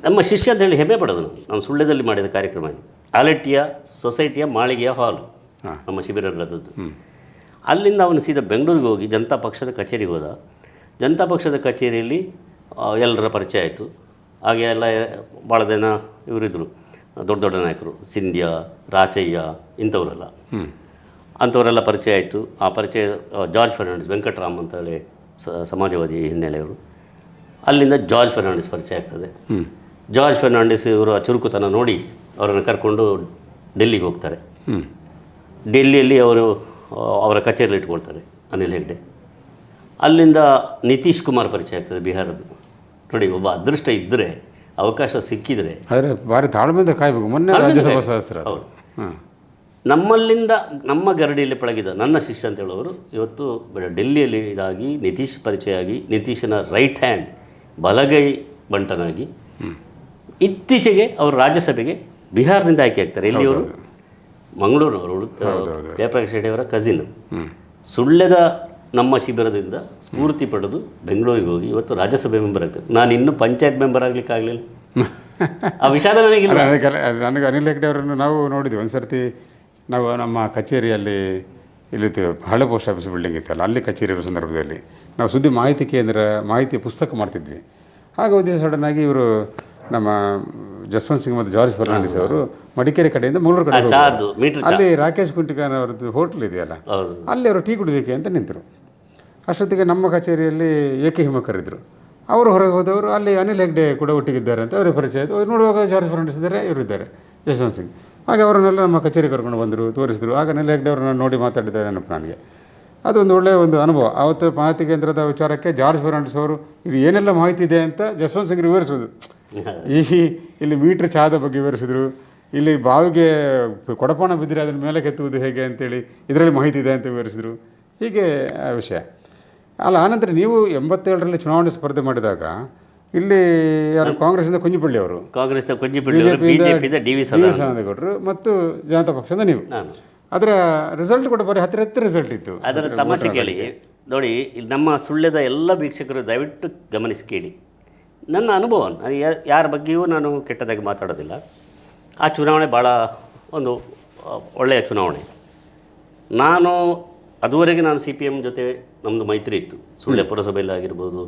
ನಮ್ಮ ಶಿಷ್ಯ ಅಂತ ಹೇಳಿ ಹೆಮ್ಮೆ ಪಡೋದು. ನಾನು ಸುಳ್ಳ್ಯದಲ್ಲಿ ಮಾಡಿದ ಕಾರ್ಯಕ್ರಮ ಇದು. ಆಲೆಟ್ಟಿಯ ಸೊಸೈಟಿಯ ಮಾಳಿಗೆಯ ಹಾಲು ನಮ್ಮ ಶಿಬಿರ ಇರೋದದ್ದು. ಅಲ್ಲಿಂದ ಅವನು ಸೀದಾ ಬೆಂಗಳೂರಿಗೆ ಹೋಗಿ ಜನತಾ ಪಕ್ಷದ ಕಚೇರಿಗೆ ಹೋದ. ಜನತಾ ಪಕ್ಷದ ಕಚೇರಿಯಲ್ಲಿ ಎಲ್ಲರ ಪರಿಚಯ ಆಯಿತು. ಹಾಗೆ ಎಲ್ಲ ಭಾಳ ಜನ ಇವರಿದ್ದರು, ದೊಡ್ಡ ದೊಡ್ಡ ನಾಯಕರು, ಸಿಂಧ್ಯಾ, ರಾಚಯ್ಯ ಇಂಥವರೆಲ್ಲ. ಅಂಥವರೆಲ್ಲ ಪರಿಚಯ ಆಯಿತು. ಆ ಪರಿಚಯ ಜಾರ್ಜ್ ಫರ್ನಾಂಡಿಸ್, ವೆಂಕಟರಾಮ್ ಅಂತ ಹೇಳಿ ಸಮಾಜವಾದಿ ಹಿನ್ನೆಲೆಯವರು. ಅಲ್ಲಿಂದ ಜಾರ್ಜ್ ಫರ್ನಾಂಡಿಸ್ ಪರಿಚಯ ಆಗ್ತದೆ. ಜಾರ್ಜ್ ಫರ್ನಾಂಡಿಸ್ ಇವರ ಚುರುಕುತನ ನೋಡಿ ಅವರನ್ನು ಕರ್ಕೊಂಡು ಡೆಲ್ಲಿಗೆ ಹೋಗ್ತಾರೆ. ಡೆಲ್ಲಿಯಲ್ಲಿ ಅವರ ಕಚೇರಿಯಲ್ಲಿ ಇಟ್ಕೊಳ್ತಾರೆ ಅನಿಲ್ ಹೆಗ್ಡೆ. ಅಲ್ಲಿಂದ ನಿತೀಶ್ ಕುಮಾರ್ ಪರಿಚಯ ಆಗ್ತದೆ, ಬಿಹಾರದ್ದು. ನೋಡಿ, ಒಬ್ಬ ಅದೃಷ್ಟ ಇದ್ದರೆ, ಅವಕಾಶ ಸಿಕ್ಕಿದರೆ. ಆದರೆ ಭಾರಿ ತಾಳ್ಮೆಯಿಂದ ಕಾಯಬೇಕು. ಮೊನ್ನೆ ರಾಜ್ಯಸಭಾ ಸದಸ್ಯರು ಅವರು ನಮ್ಮಲ್ಲಿಂದ, ನಮ್ಮ ಗರಡಿಯಲ್ಲಿ ಪಳಗಿದ ನನ್ನ ಶಿಷ್ಯ ಅಂತ ಹೇಳೋರು ಇವತ್ತು ಡೆಲ್ಲಿಯಲ್ಲಿ ಇದಾಗಿ ನಿತೀಶ್ ಪರಿಚಯ ಆಗಿ, ನಿತೀಶನ ರೈಟ್ ಹ್ಯಾಂಡ್, ಬಲಗೈ ಬಂಟನಾಗಿ ಇತ್ತೀಚೆಗೆ ಅವರು ರಾಜ್ಯಸಭೆಗೆ ಬಿಹಾರದಿಂದ ಆಯ್ಕೆ ಆಗ್ತಾರೆ. ಎಲ್ಲಿಯವರು? ಮಂಗಳೂರಿನವರು, ಜಯಪ್ರಕಾಶ್ ರೆಡ್ಡಿ ಅವರ ಕಸಿನ್. ಸುಳ್ಳ್ಯದ ನಮ್ಮ ಶಿಬಿರದಿಂದ ಸ್ಫೂರ್ತಿ ಪಡೆದು ಬೆಂಗಳೂರಿಗೆ ಹೋಗಿ ಇವತ್ತು ರಾಜ್ಯಸಭೆ ಮೆಂಬರ್ ಆಗ್ತದೆ. ನಾನು ಇನ್ನೂ ಪಂಚಾಯತ್ ಮೆಂಬರ್ ಆಗಲಿಕ್ಕೆ ಆಗಲಿಲ್ಲ. ಆ ವಿಷಾದ ನನಗಿಲ್ಲ. ನನಗೆ ಅನಿಲ್ ಹೆಗ್ಡೆ ಅವರನ್ನು ನಾವು ನೋಡಿದ್ವಿ ಒಂದು ಸರ್ತಿ. ನಾವು ನಮ್ಮ ಕಚೇರಿಯಲ್ಲಿ ಇಲ್ಲಿತ್ತು, ಹಳೆ ಪೋಸ್ಟ್ ಆಫೀಸ್ ಬಿಲ್ಡಿಂಗ್ ಇತ್ತಲ್ಲ, ಅಲ್ಲಿ ಕಚೇರಿ ಇರೋ ಸಂದರ್ಭದಲ್ಲಿ ನಾವು ಸುದ್ದಿ ಮಾಹಿತಿ ಕೇಂದ್ರ ಮಾಹಿತಿ ಪುಸ್ತಕ ಮಾಡ್ತಿದ್ವಿ. ಆಗ ಒಂದು ದಿವಸ ಸಡನ್ನಾಗಿ ಇವರು ನಮ್ಮ ಜಸ್ವಂತ್ ಸಿಂಗ್ ಮತ್ತು ಜಾರ್ಜ್ ಫರ್ನಾಂಡಿಸ್ ಅವರು ಮಡಿಕೇರಿ ಕಡೆಯಿಂದ ಮಂಗಳೂರು ಕಡೆ, ಅಲ್ಲಿ ರಾಕೇಶ್ ಕುಂಟಿಕಾನ್ ಅವರದ್ದು ಹೋಟ್ಲ್ ಇದೆಯಲ್ಲ, ಅಲ್ಲಿ ಅವರು ಟೀ ಕುಡಿಯೋಕ್ಕೆ ಅಂತ ನಿಂತರು. ಅಷ್ಟೊತ್ತಿಗೆ ನಮ್ಮ ಕಚೇರಿಯಲ್ಲಿ AK ಹಿಮಕರ್ ಇದ್ದರು. ಅವರು ಹೊರಗೆ ಹೋದವರು ಅಲ್ಲಿ ಅನಿಲ್ ಹೆಗ್ಡೆ ಕೂಡ ಒಟ್ಟಿಗಿದ್ದಾರೆ ಅಂತ ಅವರಿಗೆ ಪರಿಚಯ ಆಯಿತು. ಅವ್ರು ನೋಡುವಾಗ ಜಾರ್ಜ್ ಫರ್ನಾಂಡಿಸ್ ಇದ್ದಾರೆ, ಇವರು ಇದ್ದಾರೆ, ಜಸ್ವಂತ್ ಸಿಂಗ್. ಹಾಗೆ ಅವರನ್ನೆಲ್ಲ ನಮ್ಮ ಕಚೇರಿ ಕರ್ಕೊಂಡು ಬಂದರು, ತೋರಿಸಿದ್ರು. ಆಗ ಅನಿಲ್ ಹೆಗ್ಡೆ ಅವರನ್ನು ನೋಡಿ ಮಾತಾಡಿದ್ದಾರೆ ನೆನಪು ನನಗೆ. ಅದೊಂದು ಒಳ್ಳೆಯ ಒಂದು ಅನುಭವ. ಆವತ್ತು ಮಾಹಿತಿ ಕೇಂದ್ರದ ವಿಚಾರಕ್ಕೆ ಜಾರ್ಜ್ ಫರ್ನಾಂಡಿಸ್ ಅವರು ಇಲ್ಲಿ ಏನೆಲ್ಲ ಮಾಹಿತಿ ಇದೆ ಅಂತ ಜಸ್ವಂತ್ ಸಿಂಗ್ ವಿವರಿಸೋದು. ಇಲ್ಲಿ ಮೀಟ್ರ್ ಚಹಾದ ಬಗ್ಗೆ ವಿವರಿಸಿದ್ರು, ಇಲ್ಲಿ ಬಾವಿಗೆ ಕೊಡಪಾನ ಬಿದ್ದರೆ ಅದನ್ನು ಮೇಲೆ ಕೆತ್ತುವುದು ಹೇಗೆ ಅಂತೇಳಿ ಇದರಲ್ಲಿ ಮಾಹಿತಿ ಇದೆ ಅಂತ ವಿವರಿಸಿದರು. ಹೀಗೆ ಆ ವಿಷಯ ಅಲ್ಲ. ಆನಂತರ ನೀವು 87ರಲ್ಲಿ ಚುನಾವಣೆ ಸ್ಪರ್ಧೆ ಮಾಡಿದಾಗ ಇಲ್ಲಿ ಯಾರು ಕಾಂಗ್ರೆಸ್ಸಿಂದ ಕುಂಜಿಪಳ್ಳಿ ಅವರು, ಬಿಜೆಪಿಯಿಂದ ಡಿ ವಿ ಸದಾನಂದಗೌಡರು ಮತ್ತು ಜನತಾ ಪಕ್ಷದ ನೀವು. ಅದರ ರಿಸಲ್ಟ್ ಕೂಡ ಬರೀ ಹತ್ತಿರ ರಿಸಲ್ಟ್ ಇತ್ತು. ಅದರ ತಮಾಷೆ ಕೇಳಿ ನೋಡಿ, ಇಲ್ಲಿ ನಮ್ಮ ಸುಳ್ಳ್ಯದ ಎಲ್ಲ ವೀಕ್ಷಕರು ದಯವಿಟ್ಟು ಗಮನಿಸಿ ಕೇಳಿ. ನನ್ನ ಅನುಭವ, ಯಾರ ಬಗ್ಗೆಯೂ ನಾನು ಕೆಟ್ಟದಾಗಿ ಮಾತಾಡೋದಿಲ್ಲ. ಆ ಚುನಾವಣೆ ಭಾಳ ಒಂದು ಒಳ್ಳೆಯ ಚುನಾವಣೆ. ನಾನು ಅದುವರೆಗೆ ನಾನು CPM ಜೊತೆ ನಮ್ಮದು ಮೈತ್ರಿ ಇತ್ತು. ಸುಳ್ಯ ಪುರಸಭೆಯಲ್ಲಿ ಆಗಿರ್ಬೋದು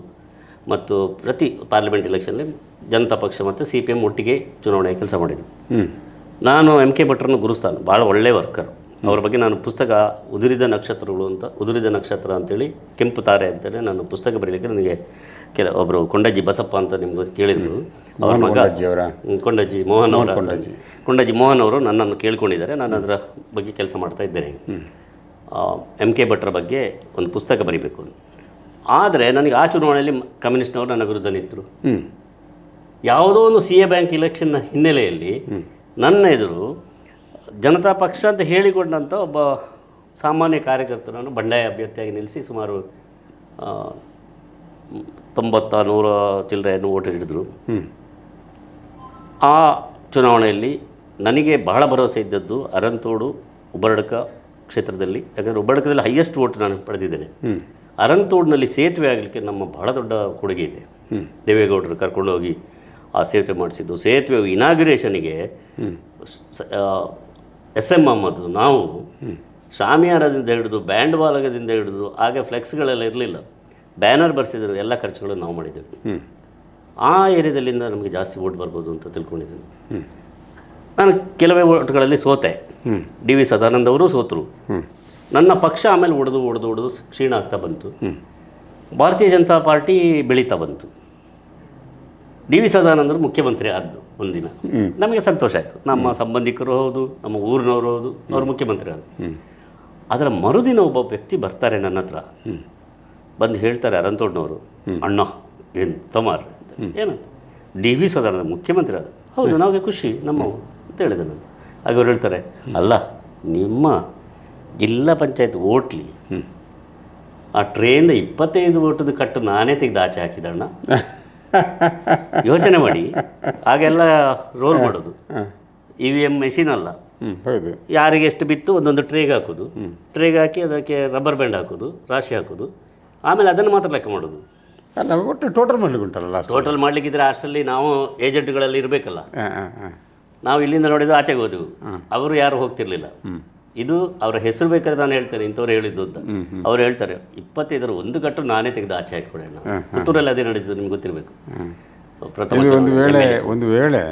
ಮತ್ತು ಪ್ರತಿ ಪಾರ್ಲಿಮೆಂಟ್ ಎಲೆಕ್ಷನ್ನಲ್ಲಿ ಜನತಾ ಪಕ್ಷ ಮತ್ತು CPM ಒಟ್ಟಿಗೆ ಚುನಾವಣೆ ಕೆಲಸ ಮಾಡಿದ್ವಿ. ನಾನು MK ಭಟ್ರನ್ನು ಗುರುಸ್ತಾನ, ಭಾಳ ಒಳ್ಳೆಯ ವರ್ಕರ್. ಅವ್ರ ಬಗ್ಗೆ ನಾನು ಪುಸ್ತಕ ಉದುರಿದ ನಕ್ಷತ್ರಗಳು ಅಂತ, ಉದುರಿದ ನಕ್ಷತ್ರ ಅಂತೇಳಿ, ಕೆಂಪು ತಾರೆ ಅಂತೇಳಿ ನಾನು ಪುಸ್ತಕ ಬರೀಲಿಕ್ಕೆ ನನಗೆ ಒಬ್ಬರು ಕೊಂಡಜ್ಜಿ ಬಸಪ್ಪ ಅಂತ ನಿಮ್ಗೆ ಕೇಳಿದ್ರು. ಅವ್ರ ಮಗ ಕೊಂಡಜ್ಜಿ ಮೋಹನ್ ಅವರು ನನ್ನನ್ನು ಕೇಳ್ಕೊಂಡಿದ್ದಾರೆ. ನಾನು ಅದರ ಬಗ್ಗೆ ಕೆಲಸ ಮಾಡ್ತಾ ಇದ್ದೇನೆ. MK ಭಟ್ರ ಬಗ್ಗೆ ಒಂದು ಪುಸ್ತಕ ಬರೀಬೇಕು. ಆದರೆ ನನಗೆ ಆ ಚುನಾವಣೆಯಲ್ಲಿ ಕಮ್ಯುನಿಸ್ಟ್ನವರು ನನ್ನ ವಿರುದ್ಧ ನಿಂತರು. ಯಾವುದೋ ಒಂದು CA ಬ್ಯಾಂಕ್ ಇಲೆಕ್ಷನ್ನ ಹಿನ್ನೆಲೆಯಲ್ಲಿ ನನ್ನ ಎದುರು ಜನತಾ ಪಕ್ಷ ಅಂತ ಹೇಳಿಕೊಂಡಂಥ ಒಬ್ಬ ಸಾಮಾನ್ಯ ಕಾರ್ಯಕರ್ತರನ್ನು ಬಂಡಾಯ ಅಭ್ಯರ್ಥಿಯಾಗಿ ನಿಲ್ಲಿಸಿ ಸುಮಾರು 90-100 ಚಿಲ್ಲರೆಯನ್ನು ಓಟ್ ಹಿಡಿದ್ರು. ಆ ಚುನಾವಣೆಯಲ್ಲಿ ನನಗೆ ಬಹಳ ಭರವಸೆ ಇದ್ದದ್ದು ಅರಂತೋಡು ಉಬರಡ್ಕ ಕ್ಷೇತ್ರದಲ್ಲಿ. ಯಾಕಂದರೆ ಉಬರಡ್ಕದಲ್ಲಿ ಹೈಯೆಸ್ಟ್ ವೋಟ್ ನಾನು ಪಡೆದಿದ್ದೇನೆ. ಅರಂತೋಡ್ನಲ್ಲಿ ಸೇತುವೆ ಆಗಲಿಕ್ಕೆ ನಮ್ಮ ಬಹಳ ದೊಡ್ಡ ಕೊಡುಗೆ ಇದೆ. ದೇವೇಗೌಡರು ಕರ್ಕೊಂಡೋಗಿ ಆ ಸೇತುವೆ ಮಾಡಿಸಿದ್ದು. ಸೇತುವೆ ಇನಾಗ್ಯುರೇಷನಿಗೆ SM ಅಹ್ಮದ್ ನಾವು ಶಾಮಿಯಾನದಿಂದ ಹಿಡಿದು ಬ್ಯಾಂಡ್ ಬಾಲಕದಿಂದ ಹಿಡಿದು ಆಗ ಫ್ಲೆಕ್ಸ್ಗಳೆಲ್ಲ ಇರಲಿಲ್ಲ, ಬ್ಯಾನರ್ ಬರ್ಸಿದ್ರು, ಎಲ್ಲ ಖರ್ಚುಗಳು ನಾವು ಮಾಡಿದ್ದೇವೆ. ಆ ಏರಿಯಾದಲ್ಲಿಂದ ನಮಗೆ ಜಾಸ್ತಿ ಓಟ್ ಬರ್ಬೋದು ಅಂತ ತಿಳ್ಕೊಂಡಿದ್ದೀನಿ. ನಾನು ಕೆಲವೇ ಓಟ್ಗಳಲ್ಲಿ ಸೋತೆ. ಡಿ ವಿ ಸದಾನಂದ ಅವರು ಸೋತರು. ನನ್ನ ಪಕ್ಷ ಆಮೇಲೆ ಒಡೆದು ಕ್ಷೀಣ ಆಗ್ತಾ ಬಂತು. ಭಾರತೀಯ ಜನತಾ ಪಾರ್ಟಿ ಬೆಳೀತಾ ಬಂತು. ಡಿ ವಿ ಸದಾನಂದರು ಮುಖ್ಯಮಂತ್ರಿ ಆದ್ದು ಒಂದಿನ. ನಮಗೆ ಸಂತೋಷ ಆಯಿತು. ನಮ್ಮ ಸಂಬಂಧಿಕರು ಹೌದು, ನಮ್ಮ ಊರಿನವರು ಹೌದು, ಅವರು ಮುಖ್ಯಮಂತ್ರಿ ಆದರು. ಅದರ ಮರುದಿನ ಒಬ್ಬ ವ್ಯಕ್ತಿ ಬರ್ತಾರೆ ನನ್ನ ಹತ್ರ, ಬಂದು ಹೇಳ್ತಾರೆ, ಅರಂತೋಡ್ನವರು, ಅಣ್ಣ ಎಂತ ಮಾರ್ರೆ ಏನಂತ, ಡಿ ವಿ ಸದಾನಂದ ಮುಖ್ಯಮಂತ್ರಿ ಆದ. ಹೌದು, ನಮಗೆ ಖುಷಿ ನಮ್ಮವು ಅಂತ ಹೇಳಿದೆ ನಾನು. ಆಗ ಅವ್ರು ಹೇಳ್ತಾರೆ, ಅಲ್ಲ ನಿಮ್ಮ ಜಿಲ್ಲಾ ಪಂಚಾಯತ್ ಓಟ್ಲಿ ಆ ಟ್ರೇನ್ 25 ಓಟದ ಕಟ್ಟು ನಾನೇ ತೆಗೆದು ಆಚೆ ಹಾಕಿದಣ್ಣ. ಯೋಚನೆ ಮಾಡಿ, ಆಗೆಲ್ಲ ರೋಲ್ ಮಾಡೋದು, EVM ಮೆಷಿನ್ ಅಲ್ಲ, ಯಾರಿಗೆ ಎಷ್ಟು ಬಿತ್ತು ಒಂದೊಂದು ಟ್ರೇಗೆ ಹಾಕೋದು, ಟ್ರೇಗೆ ಹಾಕಿ ಅದಕ್ಕೆ ರಬ್ಬರ್ ಬ್ಯಾಂಡ್ ಹಾಕೋದು, ರಾಶಿ ಹಾಕೋದು, ಆಮೇಲೆ ಅದನ್ನು ಮಾತ್ರ ಲೆಕ್ಕ ಮಾಡೋದು. ಅಲ್ಲ, ಒಟ್ಟು ಟೋಟಲ್ ಮಾಡ್ಲಿಕ್ಕೆ ಉಂಟಲ್ಲ. ಟೋಟಲ್ ಮಾಡಲಿಕ್ಕಿದ್ರೆ ಅಷ್ಟರಲ್ಲಿ ನಾವು ಏಜೆಂಟ್ಗಳಲ್ಲಿ ಇರಬೇಕಲ್ಲ. ನಾವು ಇಲ್ಲಿಂದ ನೋಡಿದ್ದು ಆಚೆಗೆ ಹೋದೆವು, ಅವರು ಯಾರು ಹೋಗ್ತಿರ್ಲಿಲ್ಲ. ಇದು ಅವರ ಹೆಸರು ಬೇಕಾದ್ರೆ ನಾನು ಹೇಳ್ತೇನೆ, ಇಂಥವ್ರು ಹೇಳಿದ್ದು ಅಂತ. ಅವ್ರು ಹೇಳ್ತಾರೆ, 25ರ ಒಂದು ಕಟ್ಟು ನಾನೇ ತೆಗೆದು ಆಚೆ ಹಾಕಿಕೊಡೋಣ. ಪುತ್ತೂರಲ್ಲಿ ಅದೇ ನಡೆದಿದ್ದು, ನಿಮ್ಗೆ ಗೊತ್ತಿರಬೇಕು. ಒಂದು ವೇಳೆ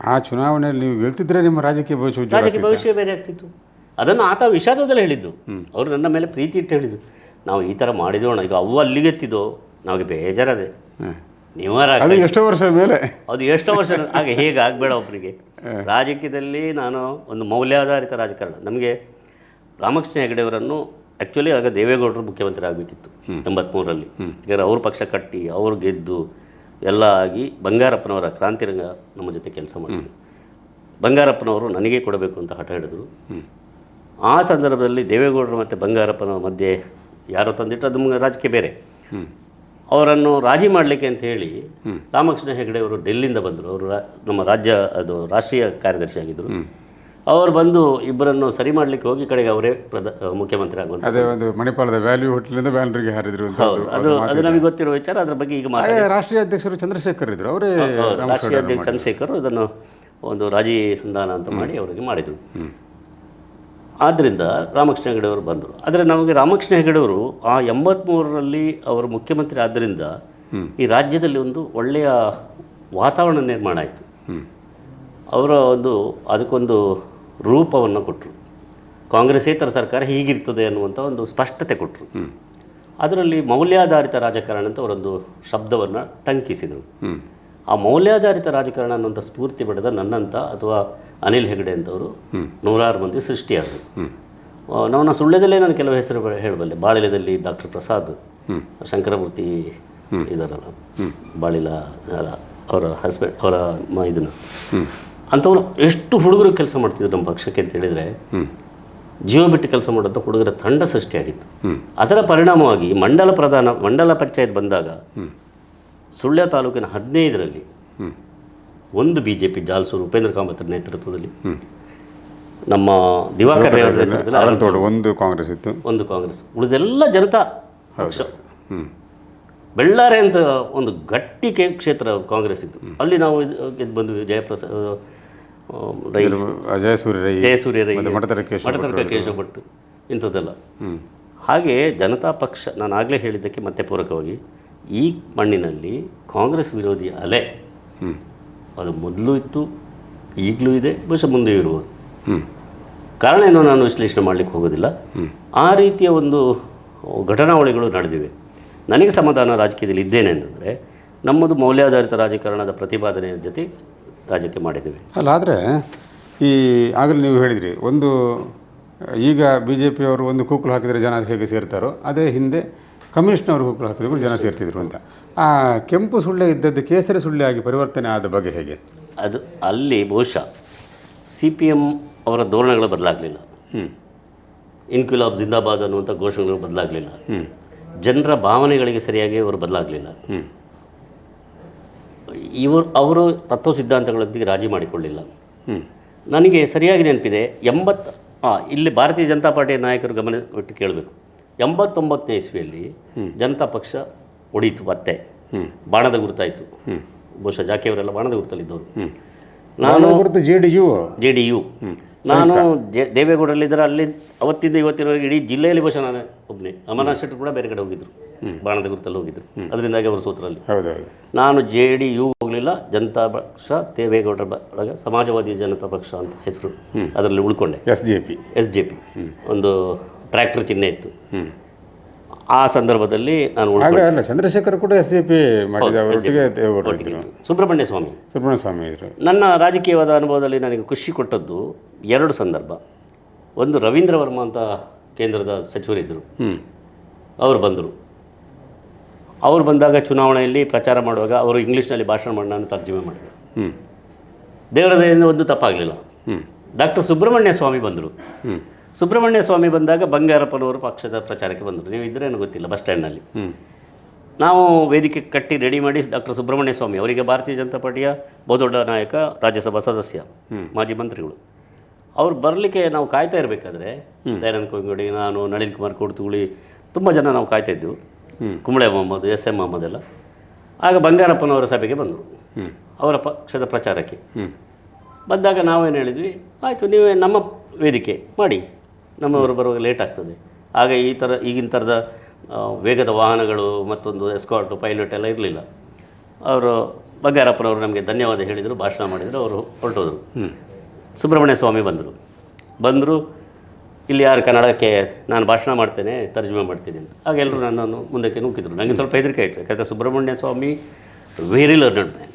ಆ ಚುನಾವಣೆಯಲ್ಲಿ ನೀವು ಗೆಲ್ತಿದ್ರೆ ನಿಮ್ಮ ರಾಜಕೀಯ ಭವಿಷ್ಯ ಬೇರೆ ಆಗ್ತಿತ್ತು. ಅದನ್ನು ಆತ ವಿಷಾದದಲ್ಲಿ ಹೇಳಿದ್ದು. ಅವರು ನನ್ನ ಮೇಲೆ ಪ್ರೀತಿ ಇಟ್ಟು ಹೇಳಿದ್ದು, ನಾವು ಈ ಥರ ಮಾಡಿದೋಣ, ಈಗ ಅವು ಅಲ್ಲಿಗೆತ್ತಿದ್ದೋ ನಮಗೆ ಬೇಜಾರದೆ, ಎಷ್ಟೋ ವರ್ಷ ಮೇಲೆ ಅದು ಎಷ್ಟೋ ವರ್ಷ. ಹಾಗೆ ಹೇಗೆ ಆಗಬೇಡ ಒಬ್ಬರಿಗೆ. ರಾಜಕೀಯದಲ್ಲಿ ನಾನು ಒಂದು ಮೌಲ್ಯಾಧಾರಿತ ರಾಜಕಾರಣ. ನಮಗೆ ರಾಮಕೃಷ್ಣ ಹೆಗಡೆಯವರನ್ನು ಆ್ಯಕ್ಚುಲಿ ಆಗ ದೇವೇಗೌಡರು ಮುಖ್ಯಮಂತ್ರಿ ಆಗಬೇಕಿತ್ತು 83ರಲ್ಲಿ. ಈಗ ಅವ್ರ ಪಕ್ಷ ಕಟ್ಟಿ ಅವ್ರು ಗೆದ್ದು ಎಲ್ಲ ಆಗಿ ಬಂಗಾರಪ್ಪನವರ ಕ್ರಾಂತಿರಂಗ ನಮ್ಮ ಜೊತೆ ಕೆಲಸ ಮಾಡಿದ್ರು. ಬಂಗಾರಪ್ಪನವರು ನನಗೇ ಕೊಡಬೇಕು ಅಂತ ಹಠ ಹಿಡಿದ್ರು. ಆ ಸಂದರ್ಭದಲ್ಲಿ ದೇವೇಗೌಡರು ಮತ್ತು ಬಂಗಾರಪ್ಪನ ಮಧ್ಯೆ ಯಾರೋ ತಂದಿಟ್ಟು ಅದು ರಾಜಕೀಯ ಬೇರೆ. ಅವರನ್ನು ರಾಜಿ ಮಾಡಲಿಕ್ಕೆ ಅಂತ ಹೇಳಿ ರಾಮಕೃಷ್ಣ ಹೆಗಡೆಯವರು ಡೆಲ್ಲಿಯಿಂದ ಬಂದರು. ಅವರು ನಮ್ಮ ರಾಷ್ಟ್ರೀಯ ಕಾರ್ಯದರ್ಶಿ ಆಗಿದ್ದರು. ಅವರು ಬಂದು ಇಬ್ಬರನ್ನು ಸರಿ ಮಾಡಲಿಕ್ಕೆ ಹೋಗಿ ಕಡೆಗೆ ಅವರೇ ಮುಖ್ಯಮಂತ್ರಿ ಆಗುವಂಥ. ಅದೇ ಒಂದು ಮಣಿಪಾಲದ ವ್ಯಾಲ್ಯೂ ಹೋಟೆಲಿಂದ ಬ್ಯಾನರ್ಗೆ ಹಾರಿದ್ರು. ಅದು ನಮಗೆ ಗೊತ್ತಿರೋ ವಿಚಾರ. ಅದ್ರ ಬಗ್ಗೆ ಈಗ ರಾಷ್ಟ್ರೀಯ ಅಧ್ಯಕ್ಷರು ಚಂದ್ರಶೇಖರ್ ಇದ್ರು, ಅವರೇ ರಾಷ್ಟ್ರೀಯ ಅಧ್ಯಕ್ಷ ಚಂದ್ರಶೇಖರ್ ಇದನ್ನು ಒಂದು ರಾಜಿ ಸಂಧಾನ ಅಂತ ಮಾಡಿ ಅವರಿಗೆ ಮಾಡಿದರು. ಆದ್ದರಿಂದ ರಾಮಕೃಷ್ಣ ಹೆಗಡೆಯವರು ಬಂದರು. ಆದರೆ ನಮಗೆ ರಾಮಕೃಷ್ಣ ಹೆಗಡೆಯವರು ಆ 83ರಲ್ಲಿ ಅವರು ಮುಖ್ಯಮಂತ್ರಿ ಆದ್ದರಿಂದ ಈ ರಾಜ್ಯದಲ್ಲಿ ಒಂದು ಒಳ್ಳೆಯ ವಾತಾವರಣ ನಿರ್ಮಾಣ ಆಯಿತು. ಅವರ ಅದಕ್ಕೊಂದು ರೂಪವನ್ನು ಕೊಟ್ಟರು. ಕಾಂಗ್ರೆಸ್ಸೇತರ ಸರ್ಕಾರ ಹೀಗಿರ್ತದೆ ಅನ್ನುವಂಥ ಒಂದು ಸ್ಪಷ್ಟತೆ ಕೊಟ್ಟರು. ಅದರಲ್ಲಿ ಮೌಲ್ಯಾಧಾರಿತ ರಾಜಕಾರಣ ಅಂತ ಅವರೊಂದು ಶಬ್ದವನ್ನು ಟಂಕಿಸಿದರು. ಆ ಮೌಲ್ಯಾಧಾರಿತ ರಾಜಕಾರಣ ಅನ್ನುವಂಥ ಸ್ಫೂರ್ತಿ ಪಡೆದ ನನ್ನಂಥ ಅಥವಾ ಅನಿಲ್ ಹೆಗಡೆ ಅಂತವರು 100 ಮಂದಿ ಸೃಷ್ಟಿಯಾದರು. ನಾವು ಸುಳ್ಳ್ಯದಲ್ಲೇ ನಾನು ಕೆಲವು ಹೆಸರು ಹೇಳಬಲ್ಲೆ. ಬಾಳಿಲದಲ್ಲಿ ಡಾಕ್ಟರ್ ಪ್ರಸಾದ್, ಶಂಕರಮೂರ್ತಿ ಇದಾರಲ್ಲ, ಬಾಳಿಲ ಅವರ ಹಸ್ಬೆಂಡ್, ಅವರ ಇದನ್ನು ಅಂಥವ್ರು ಎಷ್ಟು ಹುಡುಗರು ಕೆಲಸ ಮಾಡ್ತಿದ್ರು ನಮ್ಮ ಪಕ್ಷಕ್ಕೆ ಅಂತ ಹೇಳಿದರೆ, ಜೀವ ಬಿಟ್ಟು ಕೆಲಸ ಮಾಡೋಂಥ ಹುಡುಗರ ತಂಡ ಸೃಷ್ಟಿಯಾಗಿತ್ತು. ಅದರ ಪರಿಣಾಮವಾಗಿ ಮಂಡಲ ಪಂಚಾಯತ್ ಬಂದಾಗ ಸುಳ್ಯ ತಾಲೂಕಿನ 15ರಲ್ಲಿ ಒಂದು BJP ಜಾಲ್ಸೂರು ಉಪೇಂದ್ರ ಕಾಮತ್ರ ನೇತೃತ್ವದಲ್ಲಿ, ನಮ್ಮ ದಿವಾಕರ್ ನೇತೃತ್ವದಲ್ಲಿ ಒಂದು ಕಾಂಗ್ರೆಸ್ ಇತ್ತು, ಒಂದು ಕಾಂಗ್ರೆಸ್, ಉಳಿದೆಲ್ಲ ಜನತಾ ಪಕ್ಷ. ಬೆಳ್ಳಾರೆ ಅಂತ ಒಂದು ಗಟ್ಟಿ ಕ್ಷೇತ್ರ ಕಾಂಗ್ರೆಸ್ ಇತ್ತು. ಅಲ್ಲಿ ನಾವು ಗೆದ್ದು ಬಂದ್ವಿ. ಜಯಸೂರ್ಯ ರೈ, ಮಠದ ಕೇಶವ ಭಟ್, ಇಂಥದ್ದೆಲ್ಲ. ಹಾಗೆ ಜನತಾ ಪಕ್ಷ, ನಾನು ಆಗಲೇ ಹೇಳಿದ್ದಕ್ಕೆ ಮತ್ತೆ ಪೂರಕವಾಗಿ, ಈ ಮಣ್ಣಿನಲ್ಲಿ ಕಾಂಗ್ರೆಸ್ ವಿರೋಧಿ ಅಲೆ ಅದು ಮೊದಲು ಇತ್ತು, ಈಗಲೂ ಇದೆ, ಬಹುಶಃ ಮುಂದೆ ಇರುವುದು. ಕಾರಣ ಏನೋ ನಾನು ವಿಶ್ಲೇಷಣೆ ಮಾಡಲಿಕ್ಕೆ ಹೋಗೋದಿಲ್ಲ. ಆ ರೀತಿಯ ಒಂದು ಘಟನಾವಳಿಗಳು ನಡೆದಿವೆ. ನನಗೆ ಸಮಾಧಾನ ರಾಜಕೀಯದಲ್ಲಿ ಇದ್ದೇನೆ ಅಂತಂದರೆ, ನಮ್ಮದು ಮೌಲ್ಯಾಧಾರಿತ ರಾಜಕಾರಣದ ಪ್ರತಿಪಾದನೆಯ ಜೊತೆ ರಾಜಕೀಯ ಮಾಡಿದ್ದೇವೆ. ಅಲ್ಲ, ಆದರೆ ಈ ಆಗಲೇ ನೀವು ಹೇಳಿದ್ರಿ, ಒಂದು ಈಗ BJP ಅವರು ಒಂದು ಕೂಕಲು ಹಾಕಿದರೆ ಜನ ಹೇಗೆ ಸೇರ್ತಾರೋ ಅದೇ ಹಿಂದೆ ಕಮ್ಯುನಿಸ್ಟ್ ಅವರು ಕೂಕಲು ಹಾಕಿದ್ರು ಜನ ಸೇರ್ತಿದ್ರು ಅಂತ. ಆ ಕೆಂಪು ಸುಳ್ಳೆ ಇದ್ದದ್ದು ಕೇಸರಿ ಸುಳ್ಳೆ ಆಗಿ ಪರಿವರ್ತನೆ ಆದ ಬಗ್ಗೆ ಹೇಗೆ? ಅದು ಅಲ್ಲಿ ಬಹುಶಃ CPM ಅವರ ಧೋರಣೆಗಳು ಬದಲಾಗಲಿಲ್ಲ. ಇನ್ಕ್ವಿಲಾಬ್ ಜಿಂದಾಬಾದ್ ಅನ್ನುವಂಥ ಘೋಷಣೆಗಳು ಬದಲಾಗಲಿಲ್ಲ. ಜನರ ಭಾವನೆಗಳಿಗೆ ಸರಿಯಾಗಿ ಅವರು ಬದಲಾಗಲಿಲ್ಲ. ಅವರು ತತ್ವ ಸಿದ್ಧಾಂತಗಳೊಂದಿಗೆ ರಾಜಿ ಮಾಡಿಕೊಳ್ಳಿಲ್ಲ. ನನಗೆ ಸರಿಯಾಗಿ ನೆನಪಿದೆ, ಇಲ್ಲಿ ಭಾರತೀಯ ಜನತಾ ಪಾರ್ಟಿಯ ನಾಯಕರು ಗಮನ ಇಟ್ಟು ಕೇಳಬೇಕು. 89ನೇ ಇಸ್ವಿಯಲ್ಲಿ ಜನತಾ ಪಕ್ಷ ಒಡೀತು, ಮತ್ತೆ ಬಾಣದ ಗುರುತಾಯಿತು. ಬಹುಶಃ ಜಾಕಿಯವರೆಲ್ಲ ಬಾಣದ ಗುರುತಲ್ಲಿದ್ದವರು. ನಾನು JDU ನಾನು ದೇವೇಗೌಡರಲ್ಲಿದ್ದರೆ ಅಲ್ಲಿ ಅವತ್ತಿಂದ ಇವತ್ತಿನವರೆಗೆ ಇಡೀ ಜಿಲ್ಲೆಯಲ್ಲಿ ಬಹುಶಃ ನಾನು ಒಬ್ಬನೇ. ಅಮರನಾಥ್ ಶೆಟ್ಟರು ಕೂಡ ಬೇರೆ ಕಡೆ ಹೋಗಿದ್ರು, ಬಾಣದ ಗುರುತಲ್ಲಿ ಹೋಗಿದ್ರು, ಅದರಿಂದಾಗಿ ಅವರು ಸೋತರಲ್ಲಿ. ಹೌದೌದು. ನಾನು JDU ಹೋಗಲಿಲ್ಲ, ಜನತಾ ಪಕ್ಷ, ದೇವೇಗೌಡರ ಒಳಗೆ ಸಮಾಜವಾದಿ ಜನತಾ ಪಕ್ಷ ಅಂತ ಹೆಸರು, ಅದರಲ್ಲಿ ಉಳ್ಕೊಂಡೆ. SJP ಒಂದು ಟ್ರ್ಯಾಕ್ಟರ್ ಚಿಹ್ನೆ ಇತ್ತು. ಆ ಸಂದರ್ಭದಲ್ಲಿ ನಾನು ಅಲ್ಲ, ಚಂದ್ರಶೇಖರ್ ಕೂಡ SJP ಮಾಡಿದ ಸುಬ್ರಹ್ಮಣ್ಯ ಸ್ವಾಮಿ ಇದ್ರು. ನನ್ನ ರಾಜಕೀಯವಾದ ಅನುಭವದಲ್ಲಿ ನನಗೆ ಖುಷಿ ಕೊಟ್ಟದ್ದು 2 ಸಂದರ್ಭ. ಒಂದು ರವೀಂದ್ರ ವರ್ಮ ಅಂತ ಕೇಂದ್ರದ ಸಚಿವರಿದ್ದರು, ಅವರು ಬಂದರು. ಅವರು ಬಂದಾಗ ಚುನಾವಣೆಯಲ್ಲಿ ಪ್ರಚಾರ ಮಾಡುವಾಗ ಅವರು ಇಂಗ್ಲೀಷ್ನಲ್ಲಿ ಭಾಷಣ ಮಾಡಿ ನಾನು ತರ್ಜುಮೆ ಮಾಡಿದೆ. ದೇವರ ದಯೆಯಿಂದ ಒಂದು ತಪ್ಪಾಗಲಿಲ್ಲ. ಡಾಕ್ಟರ್ ಸುಬ್ರಹ್ಮಣ್ಯ ಸ್ವಾಮಿ ಬಂದರು. ಸುಬ್ರಹ್ಮಣ್ಯ ಸ್ವಾಮಿ ಬಂದಾಗ ಬಂಗಾರಪ್ಪನವರು ಪಕ್ಷದ ಪ್ರಚಾರಕ್ಕೆ ಬಂದರು. ನೀವು ಇದ್ರೇನು ಗೊತ್ತಿಲ್ಲ, ಬಸ್ ಸ್ಟ್ಯಾಂಡ್ನಲ್ಲಿ ನಾವು ವೇದಿಕೆ ಕಟ್ಟಿ ರೆಡಿ ಮಾಡಿ ಡಾಕ್ಟರ್ ಸುಬ್ರಹ್ಮಣ್ಯ ಸ್ವಾಮಿ ಅವರಿಗೆ ಭಾರತೀಯ ಜನತಾ ಪಾರ್ಟಿಯ ಬಹುದೊಡ್ಡ ನಾಯಕ, ರಾಜ್ಯಸಭಾ ಸದಸ್ಯ, ಮಾಜಿ ಮಂತ್ರಿಗಳು, ಅವ್ರು ಬರಲಿಕ್ಕೆ ನಾವು ಕಾಯ್ತಾ ಇರಬೇಕಾದ್ರೆ ದಯಾನಂದ ಕೋಂಗಡಿ, ನಾನು, ನಳಿನ್ ಕುಮಾರ್ ಕೌಡ್ತುಗುಳಿ, ತುಂಬ ಜನ ನಾವು ಕಾಯ್ತಾ ಇದ್ದೆವು. ಕುಂಬಳೆ ಮೊಹಮ್ಮದ್, SM ಮೊಹಮ್ಮದ್ ಎಲ್ಲ. ಆಗ ಬಂಗಾರಪ್ಪನವರ ಸಭೆಗೆ ಬಂದರು, ಅವರ ಪಕ್ಷದ ಪ್ರಚಾರಕ್ಕೆ ಬಂದಾಗ ನಾವೇನು ಹೇಳಿದ್ವಿ, ಆಯಿತು ನೀವೇ ನಮ್ಮ ವೇದಿಕೆ ಮಾಡಿ, ನಮ್ಮವರು ಬರುವಾಗ ಲೇಟ್ ಆಗ್ತದೆ. ಆಗ ಈಗಿನ ಥರದ ವೇಗದ ವಾಹನಗಳು ಮತ್ತೊಂದು ಎಸ್ಕಾರ್ಟ್ ಪೈಲಟ್ ಎಲ್ಲ ಇರಲಿಲ್ಲ. ಅವರು ಬಂಗಾರಪ್ಪನವರು ನಮಗೆ ಧನ್ಯವಾದ ಹೇಳಿದರು, ಭಾಷಣ ಮಾಡಿದರು, ಅವರು ಹೊರಟೋದರು. ಸುಬ್ರಹ್ಮಣ್ಯ ಸ್ವಾಮಿ ಬಂದರು. ಇಲ್ಲಿ ಯಾರು ಕನ್ನಡಕ್ಕೆ ನಾನು ಭಾಷಣ ಮಾಡ್ತೇನೆ, ತರ್ಜುಮೆ ಮಾಡ್ತೀನಿ ಅಂತ. ಆಗ ಎಲ್ಲರೂ ನನ್ನನ್ನು ಮುಂದಕ್ಕೆ ನೂಕಿದ್ರು. ನನಗೆ ಸ್ವಲ್ಪ ಹೆದರಿಕೆ ಆಯಿತು, ಯಾಕಂದರೆ ಸುಬ್ರಹ್ಮಣ್ಯ ಸ್ವಾಮಿ ವೆರಿ ಲರ್ನಡ್ ಮ್ಯಾನ್.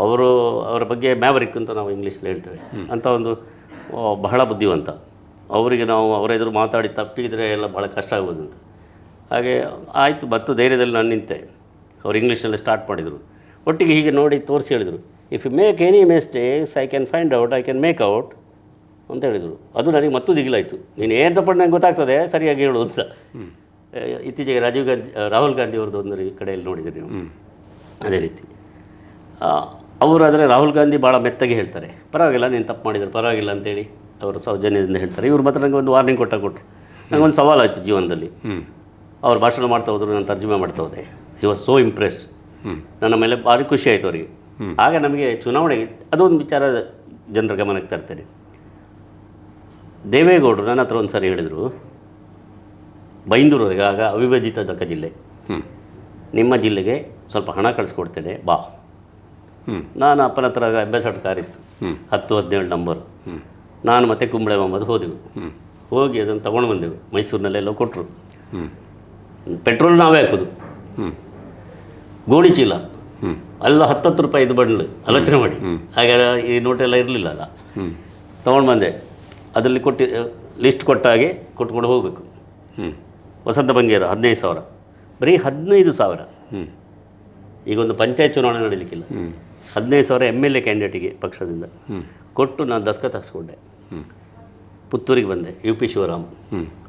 ಅವರ ಬಗ್ಗೆ ಮ್ಯಾವರಿಕ್ ಅಂತ ನಾವು ಇಂಗ್ಲೀಷಲ್ಲಿ ಹೇಳ್ತೇವೆ, ಅಂತ ಒಂದು ಬಹಳ ಬುದ್ಧಿವಂತ. ಅವರಿಗೆ ನಾವು ಅವರ ಎದುರು ಮಾತಾಡಿ ತಪ್ಪಿದರೆ ಎಲ್ಲ ಭಾಳ ಕಷ್ಟ ಆಗ್ಬೋದು ಅಂತ. ಹಾಗೆ ಆಯಿತು, ಮತ್ತು ಧೈರ್ಯದಲ್ಲಿ ನಾನು ನಿಂತೆ. ಅವರು ಇಂಗ್ಲೀಷಲ್ಲಿ ಸ್ಟಾರ್ಟ್ ಮಾಡಿದರು. ಒಟ್ಟಿಗೆ ಹೀಗೆ ನೋಡಿ ತೋರಿಸಿ ಹೇಳಿದರು, if you make any mistakes I can find out, I can make out ಅಂತ ಹೇಳಿದರು. ಅದು ನನಗೆ ಮತ್ತೂ ದಿಗಿಲಾಯಿತು. ನೀನು ಏನು ತಪ್ಪು ನಂಗೆ ಗೊತ್ತಾಗ್ತದೆ, ಸರಿಯಾಗಿ ಹೇಳು ಅಂತ. ಇತ್ತೀಚೆಗೆ ರಾಹುಲ್ ಗಾಂಧಿ ಅವ್ರದ್ದು ಒಂದು ಕಡೆಯಲ್ಲಿ ನೋಡಿದ್ದೀರಿ ನೀವು, ಅದೇ ರೀತಿ. ಅವರಾದರೆ ರಾಹುಲ್ ಗಾಂಧಿ ಭಾಳ ಮೆತ್ತಗೆ ಹೇಳ್ತಾರೆ, ಪರವಾಗಿಲ್ಲ ನೀನು ತಪ್ಪು ಮಾಡಿದರೆ ಪರವಾಗಿಲ್ಲ ಅಂತೇಳಿ ಅವರು ಸೌಜನ್ಯದಿಂದ ಹೇಳ್ತಾರೆ. ಇವರು ಮಾತ್ರ ನನಗೆ ಒಂದು ವಾರ್ನಿಂಗ್ ಕೊಟ್ಟರು. ನನಗೊಂದು ಸವಾಲಾಯಿತು ಜೀವನದಲ್ಲಿ. ಅವ್ರು ಭಾಷಣ ಮಾಡ್ತಾ ಹೋದ್ರು, ನಾನು ತರ್ಜುಮೆ ಮಾಡ್ತಾ ಹೋದೆ. He was so impressed. ನನ್ನ ಮೇಲೆ ಭಾರಿ ಖುಷಿ ಆಯಿತು ಅವರಿಗೆ. ಆಗ ನಮಗೆ ಚುನಾವಣೆಗೆ ಅದೊಂದು ವಿಚಾರ ಜನರ ಗಮನಕ್ಕೆ ತರ್ತೇನೆ. ದೇವೇಗೌಡರು ನನ್ನ ಹತ್ರ ಒಂದು ಸಾರಿ ಹೇಳಿದರು, ಬೈಂದೂರವರೆಗೆ ಆಗ ಅವಿಭಜಿತ ದಕ್ಕ ಜಿಲ್ಲೆ, ನಿಮ್ಮ ಜಿಲ್ಲೆಗೆ ಸ್ವಲ್ಪ ಹಣ ಕಳಿಸ್ಕೊಡ್ತೇನೆ ಬಾ. ನಾನು ಅಪ್ಪನ ಹತ್ರ ಅಂಬಾಸಡರ್ ಕಾರ್ ಇತ್ತು, 10-17 ನಂಬರ್. ನಾನು ಮತ್ತು ಕುಂಬಳೆ ಮೊಹಮ್ಮದ್ ಹೋದೆವು. ಹೋಗಿ ಅದನ್ನು ತೊಗೊಂಡು ಬಂದೆವು. ಮೈಸೂರಿನಲ್ಲೆಲ್ಲ ಕೊಟ್ಟರು. ಪೆಟ್ರೋಲ್ ನಾವೇ ಹಾಕೋದು, ಗೋಣಿ ಚೀಲ ಅಲ್ಲ, 10 ರೂಪಾಯಿದು ಬಂಡ್ಲು, ಆಲೋಚನೆ ಮಾಡಿ. ಹಾಗೆ ಈ ನೋಟೆಲ್ಲ ಇರಲಿಲ್ಲ ಅಲ್ಲ. ತೊಗೊಂಡು ಬಂದೆ. ಅದರಲ್ಲಿ ಲಿಸ್ಟ್ ಕೊಟ್ಟಾಗೆ ಕೊಟ್ಕೊಂಡು ಹೋಗಬೇಕು. ವಸಂತ ಬಂಗೇರ 15,000, ಬರೀ 15,000. ಈಗೊಂದು ಪಂಚಾಯತ್ ಚುನಾವಣೆ ನಡೀಲಿಕ್ಕಿಲ್ಲ, 15,000 MLA ಕ್ಯಾಂಡಿಡೇಟಿಗೆ ಪಕ್ಷದಿಂದ ಕೊಟ್ಟು ನಾನು ದಸ್ಕತ್ ಹಾಕ್ಸ್ಕೊಂಡೆ. ಪುತ್ತೂರಿಗೆ ಬಂದೆ, UP ಶಿವರಾಮ್.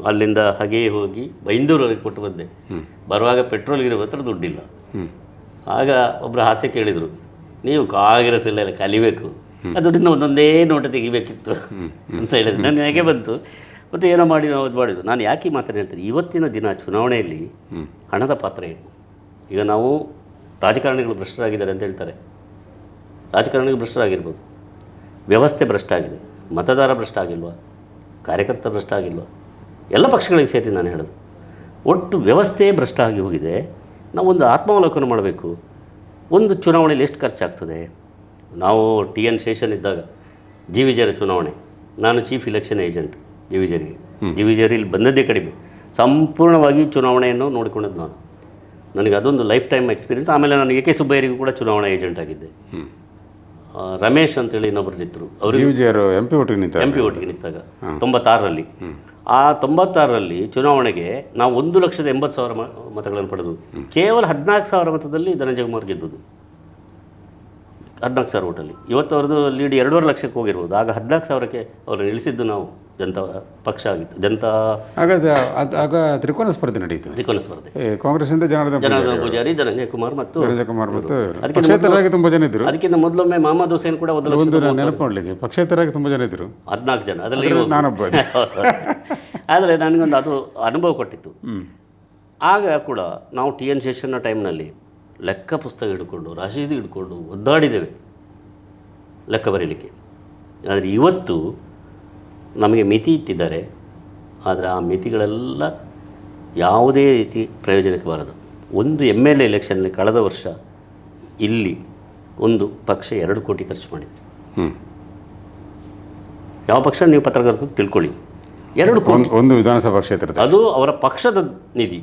ಅಲ್ಲಿಂದ ಹಾಗೇ ಹೋಗಿ ಬೈಂದೂರವರೆಗೆ ಕೊಟ್ಟು ಬಂದೆ. ಬರುವಾಗ ಪೆಟ್ರೋಲ್ಗಿರೋ ಹತ್ರ ದುಡ್ಡಿಲ್ಲ. ಆಗ ಒಬ್ಬರು ಹಾಸ್ಯ ಕೇಳಿದರು, ನೀವು ಕಾಂಗ್ರೆಸ್ ಎಲ್ಲ ಕಲಿಬೇಕು, ಆ ದುಡ್ಡಿಂದ ಒಂದೊಂದೇ ನೋಟ ತೆಗಿಬೇಕಿತ್ತು ಅಂತ ಹೇಳಿದ್ರು. ನನಗೆ ಹೇಗೆ ಬಂತು, ಮತ್ತು ಏನೋ ಮಾಡಿ ನಾವು ಇದು ಮಾಡಿದ್ದು. ನಾನು ಯಾಕೆ ಈ ಮಾತನ್ನು ಹೇಳ್ತೀನಿ, ಇವತ್ತಿನ ದಿನ ಚುನಾವಣೆಯಲ್ಲಿ ಹಣದ ಪಾತ್ರ ಏನು? ಈಗ ನಾವು ರಾಜಕಾರಣಿಗಳು ಭ್ರಷ್ಟರಾಗಿದ್ದಾರೆ ಅಂತ ಹೇಳ್ತಾರೆ. ರಾಜಕಾರಣಿಗಳು ಭ್ರಷ್ಟರಾಗಿರ್ಬೋದು, ವ್ಯವಸ್ಥೆ ಭ್ರಷ್ಟ ಆಗಿದೆ, ಮತದಾರ ಭ್ರಷ್ಟ ಆಗಿಲ್ವಾ, ಕಾರ್ಯಕರ್ತ ಭ್ರಷ್ಟ ಆಗಿಲ್ವಾ, ಎಲ್ಲ ಪಕ್ಷಗಳಿಗೆ ಸೇರಿ ನಾನು ಹೇಳೋದು. ಒಟ್ಟು ವ್ಯವಸ್ಥೆ ಭ್ರಷ್ಟ ಆಗಿ ಹೋಗಿದೆ. ನಾವೊಂದು ಆತ್ಮಾವಲೋಕನ ಮಾಡಬೇಕು. ಒಂದು ಚುನಾವಣೆಯಲ್ಲಿ ಎಷ್ಟು ಖರ್ಚಾಗ್ತದೆ? ನಾವು TN ಶೇಷನ್ ಇದ್ದಾಗ GVJರ ಚುನಾವಣೆ, ನಾನು ಚೀಫ್ ಇಲೆಕ್ಷನ್ ಏಜೆಂಟ್ GVJರಿಗೆ. GVJರಲ್ಲಿ ಬಂದದ್ದೇ ಕಡಿಮೆ, ಸಂಪೂರ್ಣವಾಗಿ ಚುನಾವಣೆಯನ್ನು ನೋಡಿಕೊಂಡದ್ದು ನಾನು. ನನಗೆ ಅದೊಂದು ಲೈಫ್ ಟೈಮ್ ಎಕ್ಸ್ಪೀರಿಯನ್ಸ್. ಆಮೇಲೆ ನಾನು AK ಸುಬ್ಬಯ್ಯರಿಗೂ ಕೂಡ ಚುನಾವಣಾ ಏಜೆಂಟ್ ಆಗಿದ್ದೆ. ರಮೇಶ್ ಅಂತೇಳಿ ಇನ್ನೊಬ್ಬರು ಇದ್ದರು, ಅವರು MP ಒಟ್ಟಿಗೆ ನಿಂತಾಗ 96ರಲ್ಲಿ. ಆ 96ರಲ್ಲಿ ಚುನಾವಣೆಗೆ ನಾವು 1,80,000 ಮತಗಳನ್ನು ಪಡೆದು ಕೇವಲ 14,000 ಮತದಲ್ಲಿ ಧನಂಜಯ ಕುಮಾರ್ ಗೆದ್ದುದು. 14,000 ಓಟಲ್ಲಿ. ಇವತ್ತು ಅವ್ರದ್ದು ಲೀಡ್ 2.5 ಲಕ್ಷಕ್ಕೆ ಹೋಗಿರ್ಬೋದು. ಆಗ 14,000ಕ್ಕೆ ಅವರು ನಿಲ್ಲಿಸಿದ್ದು ನಾವು ಜನತಾ ಪಕ್ಷ ಆಗಿತ್ತು. ಜನತಾ ಆಗ ತ್ರಿಕೋನ ಸ್ಪರ್ಧೆ ನಡೀತು. ತ್ರಿಕೋನ ಸ್ಪರ್ಧೆ ಕಾಂಗ್ರೆಸ್ಸಿಂದ ಜನಾರ್ದನ ಪೂಜಾರಿ, ಧನಂಜಯ ಕುಮಾರ್ ಮತ್ತು ತುಂಬ ಜನ ಇದ್ರು. ಅದಕ್ಕಿಂತ ಮೊದಲೊಮ್ಮೆ ಮೊಹಮ್ಮದ್ ಹುಸೇನ್ ಕೂಡ ನೆನಪು ಮಾಡಲಿಕ್ಕೆ ಪಕ್ಷೇತರಾಗಿ ತುಂಬ ಜನ ಇದ್ರು, 14 ಜನ. ಅದರಲ್ಲಿ ನಾನೊಬ್ಬ. ಆದರೆ ನನಗೊಂದು ಅದು ಅನುಭವ ಕೊಟ್ಟಿತ್ತು. ಆಗ ಕೂಡ ನಾವು TN ಶೇಷನ್ನ ಟೈಮ್ನಲ್ಲಿ ಲೆಕ್ಕ ಪುಸ್ತಕ ಹಿಡ್ಕೊಂಡು, ರಶೀದಿ ಹಿಡ್ಕೊಂಡು ಒದ್ದಾಡಿದ್ದೇವೆ ಲೆಕ್ಕ ಬರೀಲಿಕ್ಕೆ. ಆದರೆ ಇವತ್ತು ನಮಗೆ ಮಿತಿ ಇಟ್ಟಿದ್ದಾರೆ. ಆದರೆ ಆ ಮಿತಿಗಳೆಲ್ಲ ಯಾವುದೇ ರೀತಿ ಪ್ರಯೋಜನಕ್ಕೆ ಬಾರದು. ಒಂದು MLA ಎಲೆಕ್ಷನ್ನಲ್ಲಿ ಕಳೆದ ವರ್ಷ ಇಲ್ಲಿ ಒಂದು ಪಕ್ಷ 2 ಕೋಟಿ ಖರ್ಚು ಮಾಡಿದೆ. ಯಾವ ಪಕ್ಷ ನೀವು ಪತ್ರಕರ್ತರು ತಿಳ್ಕೊಳ್ಳಿ, 2 ಕೋಟಿ ಒಂದು ವಿಧಾನಸಭಾ ಕ್ಷೇತ್ರದ, ಅದು ಅವರ ಪಕ್ಷದ ನಿಧಿ.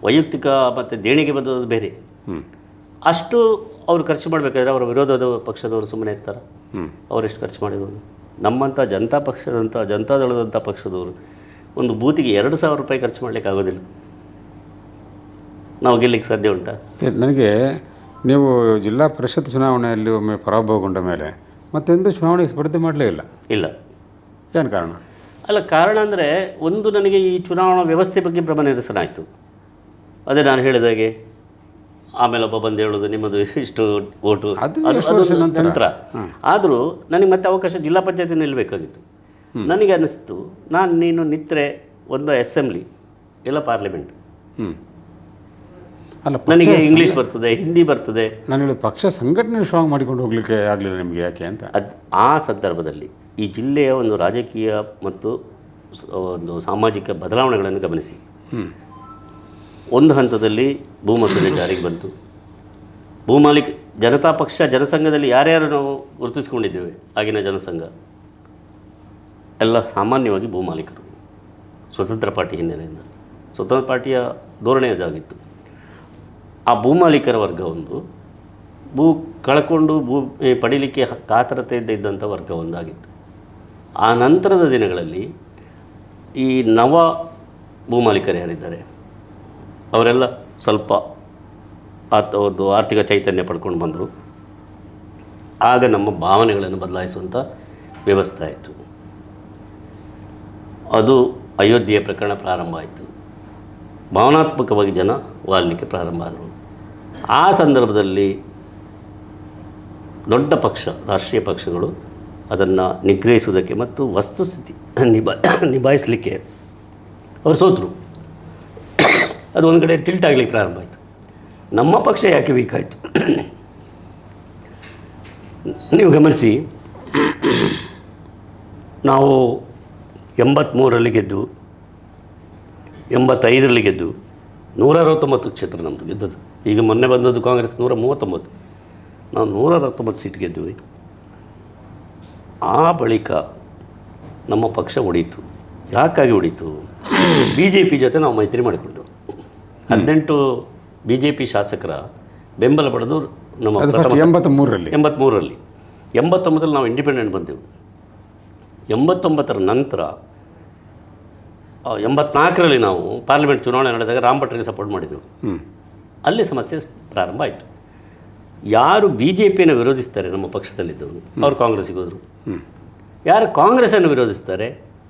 ವೈಯಕ್ತಿಕ ಮತ್ತು ದೇಣಿಗೆ ಬಂದದ್ದು ಬೇರೆ. ಅಷ್ಟು ಅವರು ಖರ್ಚು ಮಾಡಬೇಕಾದ್ರೆ ಅವರ ವಿರೋಧದ ಪಕ್ಷದವರು ಸುಮ್ಮನೆ ಇರ್ತಾರೆ? ಅವರೆಷ್ಟು ಖರ್ಚು ಮಾಡಿರೋದು? ನಮ್ಮಂಥ ಜನತಾದಳದಂಥ ಪಕ್ಷದವರು ಒಂದು ಬೂತಿಗೆ 2,000 ರೂಪಾಯಿ ಖರ್ಚು ಮಾಡಲಿಕ್ಕೆ ಆಗೋದಿಲ್ಲ. ನಾವು ಗೆಲ್ಲಿಕ್ಕೆ ಸಾಧ್ಯ ಉಂಟಾ? ನನಗೆ ನೀವು ಜಿಲ್ಲಾ ಪರಿಷತ್ ಚುನಾವಣೆಯಲ್ಲಿ ಒಮ್ಮೆ ಪರಾಭವಗೊಂಡ ಮೇಲೆ ಮತ್ತೆಂದು ಚುನಾವಣೆಗೆ ಸ್ಪರ್ಧೆ ಮಾಡಲೇ ಇಲ್ಲ. ಏನು ಕಾರಣ? ಅಲ್ಲ, ಕಾರಣ ಅಂದರೆ ಒಂದು, ನನಗೆ ಈ ಚುನಾವಣಾ ವ್ಯವಸ್ಥೆ ಬಗ್ಗೆ ಭ್ರಮ ನಿರಸನ ಆಯಿತು. ಅದೇ ನಾನು ಹೇಳಿದಾಗೆ, ಆಮೇಲೆ ಒಬ್ಬ ಬಂದು ಹೇಳೋದು ನಿಮ್ಮದು ಇಷ್ಟು ಓಟು, ಅದು ನಂತರ. ಆದರೂ ನನಗೆ ಮತ್ತೆ ಅವಕಾಶ ಜಿಲ್ಲಾ ಪಂಚಾಯತಿ ನಿಲ್ಲಬೇಕಾಗಿತ್ತು. ನನಗೆ ಅನ್ನಿಸ್ತು, ನೀನು ನಿಂತರೆ ಒಂದು ಅಸೆಂಬ್ಲಿ ಇಲ್ಲ ಪಾರ್ಲಿಮೆಂಟ್. ಅಲ್ಲ, ನನಗೆ ಇಂಗ್ಲೀಷ್ ಬರ್ತದೆ, ಹಿಂದಿ ಬರ್ತದೆ. ನಾನು ಹೇಳಿ ಪಕ್ಷ ಸಂಘಟನೆ ಸ್ಟ್ರಾಂಗ್ ಮಾಡಿಕೊಂಡು ಹೋಗಲಿಕ್ಕೆ ಆಗಲಿಲ್ಲ ನಿಮಗೆ, ಯಾಕೆ ಅಂತ. ಆ ಸಂದರ್ಭದಲ್ಲಿ ಈ ಜಿಲ್ಲೆಯ ಒಂದು ರಾಜಕೀಯ ಮತ್ತು ಒಂದು ಸಾಮಾಜಿಕ ಬದಲಾವಣೆಗಳನ್ನು ಗಮನಿಸಿ. ಒಂದು ಹಂತದಲ್ಲಿ ಭೂ ಮಸೂದೆ ಜಾರಿಗೆ ಬಂತು. ಭೂಮಾಲೀಕ ಜನತಾ ಪಕ್ಷ ಜನಸಂಘದಲ್ಲಿ ಯಾರ್ಯಾರು ನಾವು ಗುರುತಿಸ್ಕೊಂಡಿದ್ದೇವೆ, ಆಗಿನ ಜನಸಂಘ ಎಲ್ಲ ಸಾಮಾನ್ಯವಾಗಿ ಭೂಮಾಲೀಕರು, ಸ್ವತಂತ್ರ ಪಾರ್ಟಿ ಹಿನ್ನೆಲೆಯಿಂದ. ಸ್ವತಂತ್ರ ಪಾರ್ಟಿಯ ಧೋರಣೆ ಅದಾಗಿತ್ತು. ಆ ಭೂಮಾಲೀಕರ ವರ್ಗ ಒಂದು, ಭೂ ಕಳ್ಕೊಂಡು ಪಡೀಲಿಕ್ಕೆ ಕಾತರತೆಯಿಂದ ಇದ್ದಂಥ ವರ್ಗ ಒಂದಾಗಿತ್ತು. ಆ ನಂತರದ ದಿನಗಳಲ್ಲಿ ಈ ನವ ಭೂಮಾಲೀಕರು ಯಾರಿದ್ದಾರೆ ಅವರೆಲ್ಲ ಸ್ವಲ್ಪ ಒಂದು ಆರ್ಥಿಕ ಚೈತನ್ಯ ಪಡ್ಕೊಂಡು ಬಂದರು. ಆಗ ನಮ್ಮ ಭಾವನೆಗಳನ್ನು ಬದಲಾಯಿಸುವಂಥ ವ್ಯವಸ್ಥೆ ಆಯಿತು. ಅದು ಅಯೋಧ್ಯೆಯ ಪ್ರಕರಣ ಪ್ರಾರಂಭ ಆಯಿತು. ಭಾವನಾತ್ಮಕವಾಗಿ ಜನ ವಾಳಲಿಕ್ಕೆ ಪ್ರಾರಂಭ ಆದರು. ಆ ಸಂದರ್ಭದಲ್ಲಿ ದೊಡ್ಡ ಪಕ್ಷ, ರಾಷ್ಟ್ರೀಯ ಪಕ್ಷಗಳು ಅದನ್ನು ನಿಗ್ರಹಿಸುವುದಕ್ಕೆ ಮತ್ತು ವಸ್ತುಸ್ಥಿತಿ ನಿಭಾಯಿಸಲಿಕ್ಕೆ ಅವರು ಸೋತರು. ಅದು ಒಂದು ಕಡೆ ಟಿಲ್ಟ್ ಆಗಲಿಕ್ಕೆ ಪ್ರಾರಂಭ ಆಯಿತು. ನಮ್ಮ ಪಕ್ಷ ಯಾಕೆ ವೀಕ್ ಆಯಿತು ನೀವು ಗಮನಿಸಿ. ನಾವು 83ರಲ್ಲಿ ಗೆದ್ದು, 85ರಲ್ಲಿ ಗೆದ್ದು, 169 ಕ್ಷೇತ್ರ ನಮ್ಮದು ಗೆದ್ದದ್ದು. ಈಗ ಮೊನ್ನೆ ಬಂದದ್ದು ಕಾಂಗ್ರೆಸ್ 139, ನಾವು 119 ಸೀಟ್ ಗೆದ್ವಿ. ಆ ಬಳಿಕ ನಮ್ಮ ಪಕ್ಷ ಹೊಡೀತು. ಯಾಕಾಗಿ ಹೊಡೀತು? BJP ಜೊತೆ ನಾವು ಮೈತ್ರಿ ಮಾಡಿಕೊಂಡು 18 BJP ಶಾಸಕರ ಬೆಂಬಲ ಪಡೆದು ನಮ್ಮ 83ರಲ್ಲಿ 89ರಲ್ಲಿ ನಾವು ಇಂಡಿಪೆಂಡೆಂಟ್ ಬಂದೆವು. 89ರ ನಂತರ 84ರಲ್ಲಿ ನಾವು ಪಾರ್ಲಿಮೆಂಟ್ ಚುನಾವಣೆ ನಡೆದಾಗ ರಾಮ್ ಭಟ್ರಿಗೆ ಸಪೋರ್ಟ್ ಮಾಡಿದ್ದೆವು. ಅಲ್ಲಿ ಸಮಸ್ಯೆ ಪ್ರಾರಂಭ ಆಯಿತು. ಯಾರು BJPಯನ್ನು ವಿರೋಧಿಸ್ತಾರೆ ನಮ್ಮ ಪಕ್ಷದಲ್ಲಿದ್ದವರು ಅವರು ಕಾಂಗ್ರೆಸ್ಸಿಗೆ ಹೋದರು. ಯಾರು ಕಾಂಗ್ರೆಸ್ಸನ್ನು ವಿರೋಧಿಸ್ತಾರೆ,